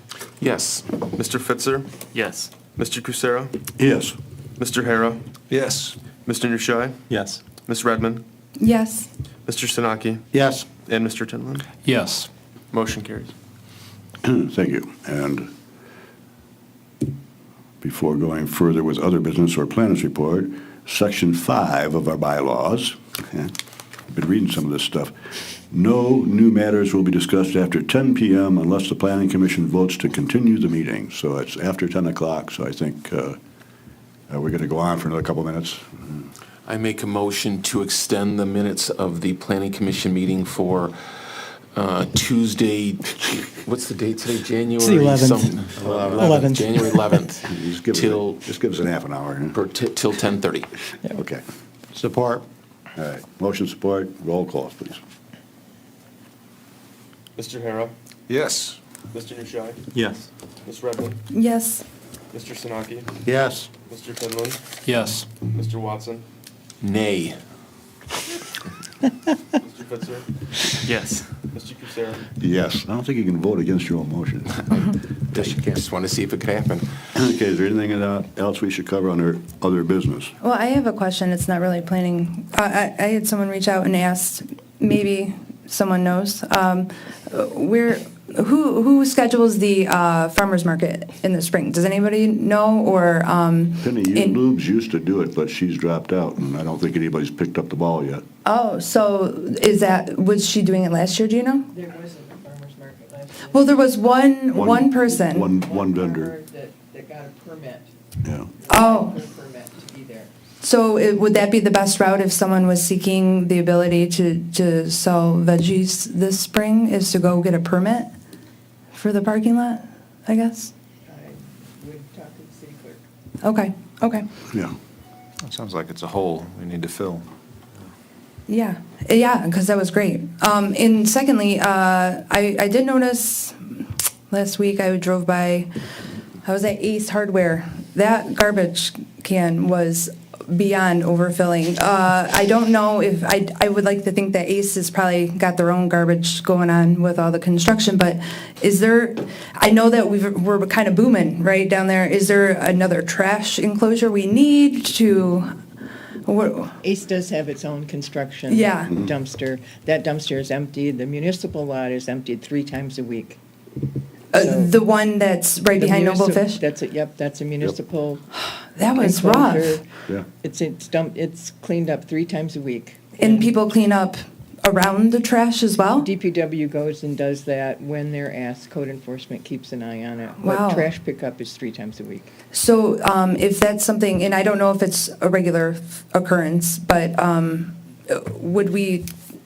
Yes. Mr. Fitzer? Yes. Mr. Cusero? Yes. Mr. Harrow? Yes. Mr. Nushai? Yes. Ms. Redmond? Yes. Mr. Sanaki? Yes. And Mr. Tinlin? Yes. Motion carries. Thank you. And before going further with other business or planners report, Section 5 of our bylaws, I've been reading some of this stuff. No new matters will be discussed after 10 p.m. unless the Planning Commission votes to continue the meeting. So it's after 10 o'clock, so I think we're going to go on for another couple minutes. I make a motion to extend the minutes of the Planning Commission meeting for Tuesday, what's the date today? January? It's the 11th. 11th. January 11th. Just give us an half an hour. Huh? Till 10:30. Okay. Support. All right. Motion support. Roll call, please. Mr. Harrow? Yes. Mr. Nushai? Yes. Ms. Redmond? Yes. Mr. Sanaki? Yes. Mr. Tinlin? Yes. Mr. Watson? Nay. Mr. Fitzer? Yes. Mr. Cusero? Yes. I don't think you can vote against your own motion. Just want to see if it could happen. Okay, is there anything else we should cover under other business? Well, I have a question. It's not really planning. I had someone reach out and asked, maybe someone knows, who schedules the farmer's market in the spring? Does anybody know, or? Penny Lubes used to do it, but she's dropped out, and I don't think anybody's picked up the ball yet. Oh, so was she doing it last year, do you know? There wasn't a farmer's market last year. Well, there was one person. One vendor, That got a permit. yeah. Oh. A permit to be there. So would that be the best route if someone was seeking the ability to sell veggies this spring, is to go get a permit for the parking lot, I guess? I would talk to the city clerk. Okay. Yeah. Sounds like it's a hole we need to fill. Yeah, because that was great. And secondly, I did notice last week I drove by, I was at Ace Hardware. That garbage can was beyond overfilling. I don't know if, I would like to think that Ace has probably got their own garbage going on with all the construction, but is there, I know that we're kind of booming right down there. Is there another trash enclosure we need to? Ace does have its own construction. Yeah. Dumpster. That dumpster is emptied. The municipal lot is emptied 3 times a week. So- The one that's right The behind Noble municip- Fish? that's a municipal. That was enclosure. rough. Yeah. It's cleaned up 3 times a week. And people clean up around the trash as well? DPW goes and does that when they're asked. Code enforcement keeps an eye on it. Wow. But trash pickup is 3 times a week. So if that's something, and I don't know if it's a regular occurrence, but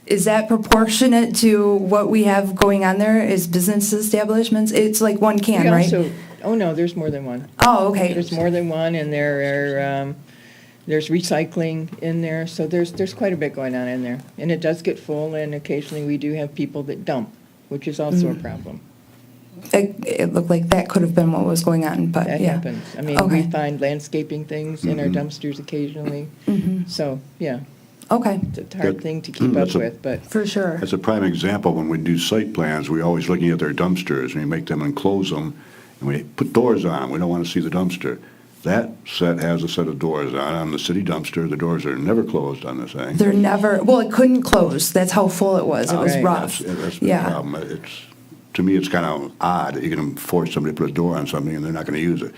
is that proportionate to what we have going on there as business establishments? It's like one can, right? Oh, no, there's more than one. Oh, okay. There's more than one, and there's recycling in there, so there's quite a bit going on in there. And it does get full, and occasionally we do have people that dump, which is also a problem. It looked like that could have been what was going on, but That yeah. happens. I mean, we Okay. find landscaping things in our dumpsters occasionally. So, yeah, Okay, it's a hard That- thing to keep up that's a- with, but for sure. That's a prime example. When we do site plans, we're always looking at their dumpsters, and we make them enclose them, and we put doors on 'em. We don't want to see the dumpster. That set has a set of doors on. On the city dumpster, the doors are never closed on this thing. They're never, well, it couldn't close. That's how full it was. It was Right. rough. That's the Yeah. problem. To me, it's kind of odd that you're going to force somebody to put a door on something and they're not going to use it.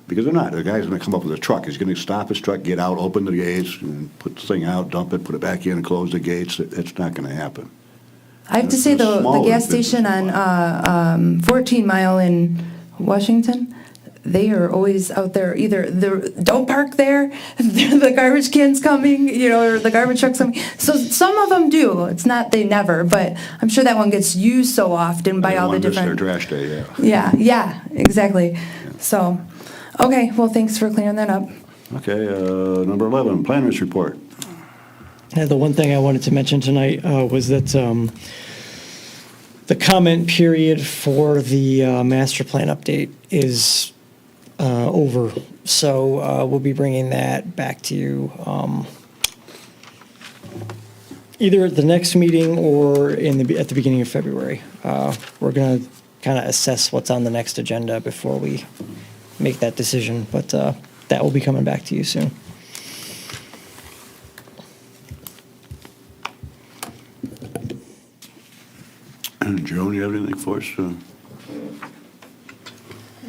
Because they're not. The guy's going to come up with a truck. He's going to stop his truck, get out, open the gates, and put the thing out, dump it, put it back in, and close the gates. It's not going to happen. I have to say, The the smaller gas station on 14 Mile in Washington, they are always out there, either don't park there, the garbage can's coming, or the garbage truck's coming. So some of them do. It's not they never, but I'm sure that one gets used so often by They all the want this different. their trash day, yeah. Yeah, exactly. So, okay, well, thanks for clearing that up. Okay, number 11, planners report. The one thing I wanted to mention tonight was that the comment period for the master plan update is over. So we'll be bringing that back to you either at the next meeting or at the beginning of February. We're going to kind of assess what's on the next agenda before we make that decision, but that will be coming back to you soon. Joan, you have anything for us?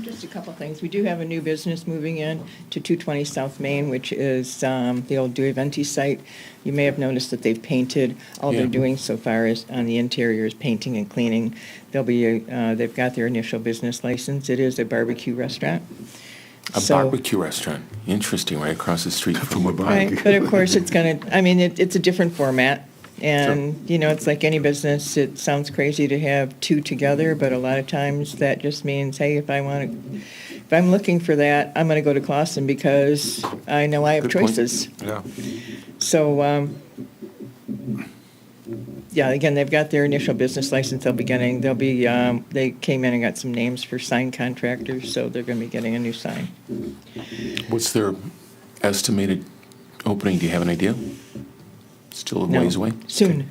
just a couple things. We do have a new business moving in to 220 South Main, which is the old Dewey Venti site. You may have noticed that they've painted. All they're Yeah. doing so far is on the interior is painting and cleaning. They've got their initial business license. It is a barbecue restaurant. A So- barbecue restaurant. Interesting, right across the street from a Right, but of course, it's gonna, I mean, it's a different format. And, it's like any business, it sounds crazy to have two together, but a lot of times that just means, hey, if I'm looking for that, I'm gonna go to Clausen because I know I have Good point. choices. Yeah. So, yeah, again, they've got their initial business license they'll be getting. They came in and got some names for sign contractors, so they're gonna be getting a new sign. What's their estimated opening? Do you have an idea? Still a No, ways away? Soon.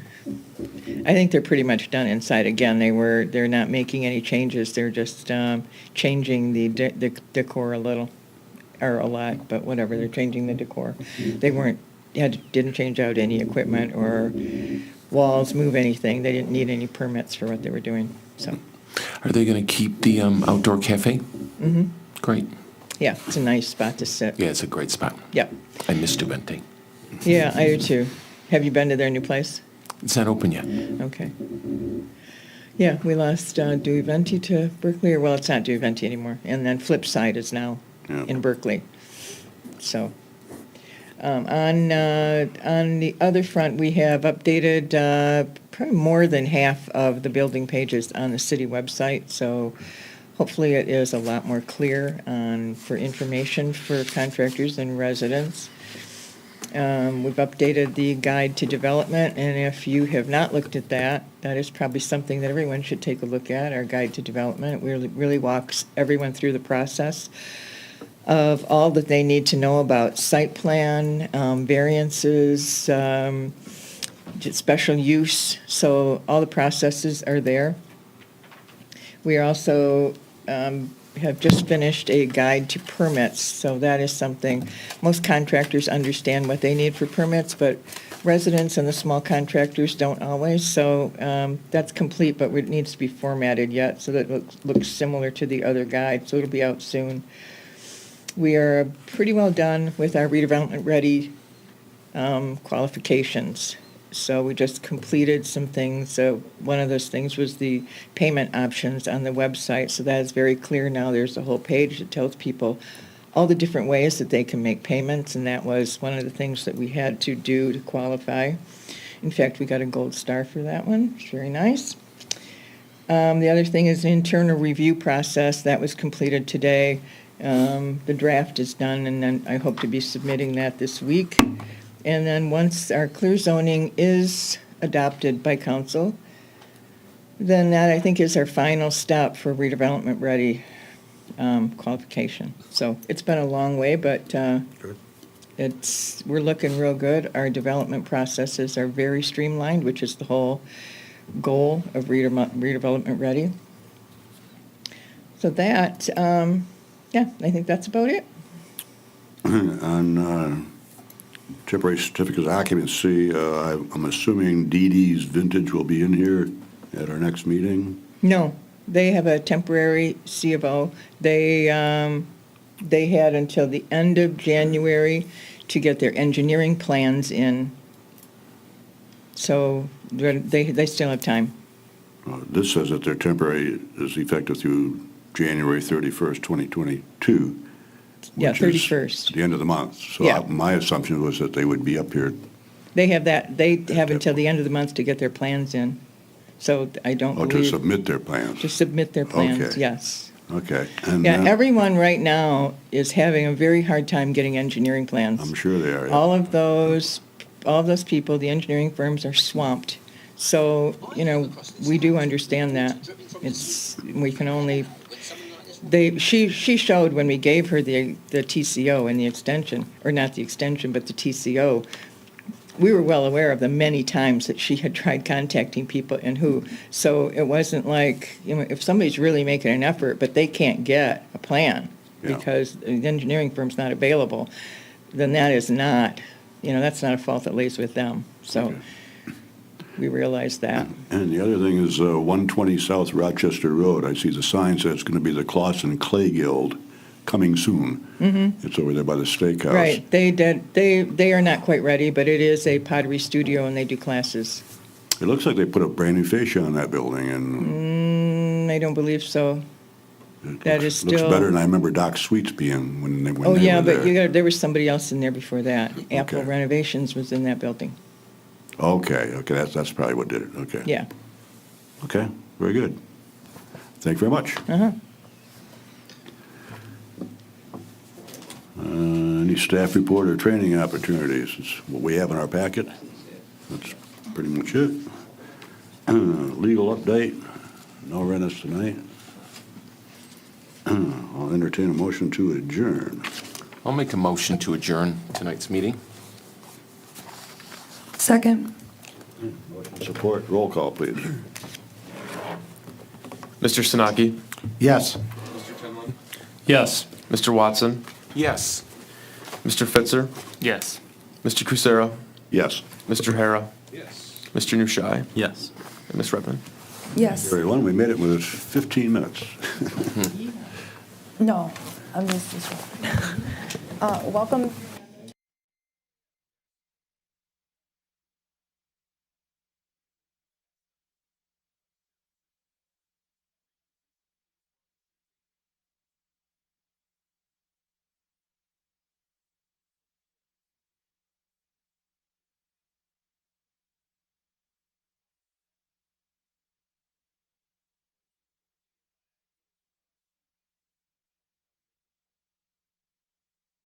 I think they're pretty much done inside. Again, they're not making any changes. They're just changing the decor a little, or a lot, but whatever. They're changing the decor. They didn't change out any equipment or walls, move anything. They didn't need any permits for what they were doing. So, Are they going to keep the outdoor cafe? mm-hmm. Great. Yeah, it's a nice spot to sit. Yeah, it's a great spot. Yep. I miss Duvente. Yeah, I do too. Have you been to their new place? It's not open yet. Okay. Yeah, we lost Dewey Venti to Berkeley, or well, it's not Dewey Venti anymore. And then Flipside is now Yeah. in Berkeley. So, on the other front, we have updated probably more than half of the building pages on the city website. So hopefully it is a lot more clear for information for contractors and residents. We've updated the guide to development, and if you have not looked at that, that is probably something that everyone should take a look at, our guide to development. It really walks everyone through the process of all that they need to know about site plan, variances, special use, so all the processes are there. We are also have just finished a guide to permits, so that is something, most contractors understand what they need for permits, but residents and the small contractors don't always, so that's complete, but it needs to be formatted yet, so that it looks similar to the other guide, so it'll be out soon. We are pretty well done with our redevelopment-ready qualifications. So we just completed some things. So one of those things was the payment options on the website. So that is very clear now. There's a whole page that tells people all the different ways that they can make payments, and that was one of the things that we had to do to qualify. In fact, we got a gold star for that one. It's very nice. The other thing is the internal review process. That was completed today. The draft is done, and then I hope to be submitting that this week. And then once our clear zoning is adopted by council, then that, I think, is our final step for redevelopment ready qualification. So it's been a long way, but we're looking real good. Our development processes are very streamlined, which is the whole goal of redevelopment ready. So that, yeah, I think that's about it. On temporary certificates of occupancy, I'm assuming Dee Dee's Vintage will be in here at our next meeting? No, they have a temporary C of O. They had until the end of January to get their engineering plans in. So they still have time. This says that their temporary is effective through January 31st, 2022. Yeah, which is 31st. the end of the month. So Yeah. my assumption was that they would be up here. They have that, they have until the end of the month to get their plans in. So I don't To believe, submit their plans. to submit their plans, Okay. yes. Okay. And Yeah, everyone right now is having a very hard time getting engineering plans. I'm sure they are. All of those people, the engineering firms are swamped. So, we do understand that. We can only, she showed when we gave her the TCO and the extension, or not the extension, but the TCO, we were well aware of the many times that she had tried contacting people and who. So it wasn't like, if somebody's really making an effort, but they can't get a plan Yeah. because the engineering firm's not available, then that is not, that's not a fault that lays with them. So we realized that. And the other thing is 120 South Rochester Road. I see the sign says it's going to be the Clausen Clay Guild coming soon. Mm-hmm. It's over there by the steakhouse. Right, they are not quite ready, but it is a pottery studio and they do classes. It looks like they put a brand new fascia on that building, and I don't believe so. it That looks, is looks still- better than I remember Doc Sweets being when they Oh, yeah, were but there. there was somebody else in there before that. Apple Okay. Renovations was in that building. Okay, that's probably what did it. Okay. Yeah. Okay, very good. Thank you very much. Uh-huh. Any staff report or training opportunities? It's what we have in our packet. That's pretty much it. Legal update, no rentals tonight. I'll entertain a motion to adjourn. I'll make a motion to adjourn tonight's meeting. Second. Support, roll call, please. Mr. Sinaki? Yes. Yes. Mr. Watson? Yes. Mr. Fitzer? Yes. Mr. Cusero? Yes. Mr. Hara? Yes. Mr. Nushai? Yes. And Ms. Redmond? Yes. Everyone, we made it with 15 minutes. No, I'm just, welcome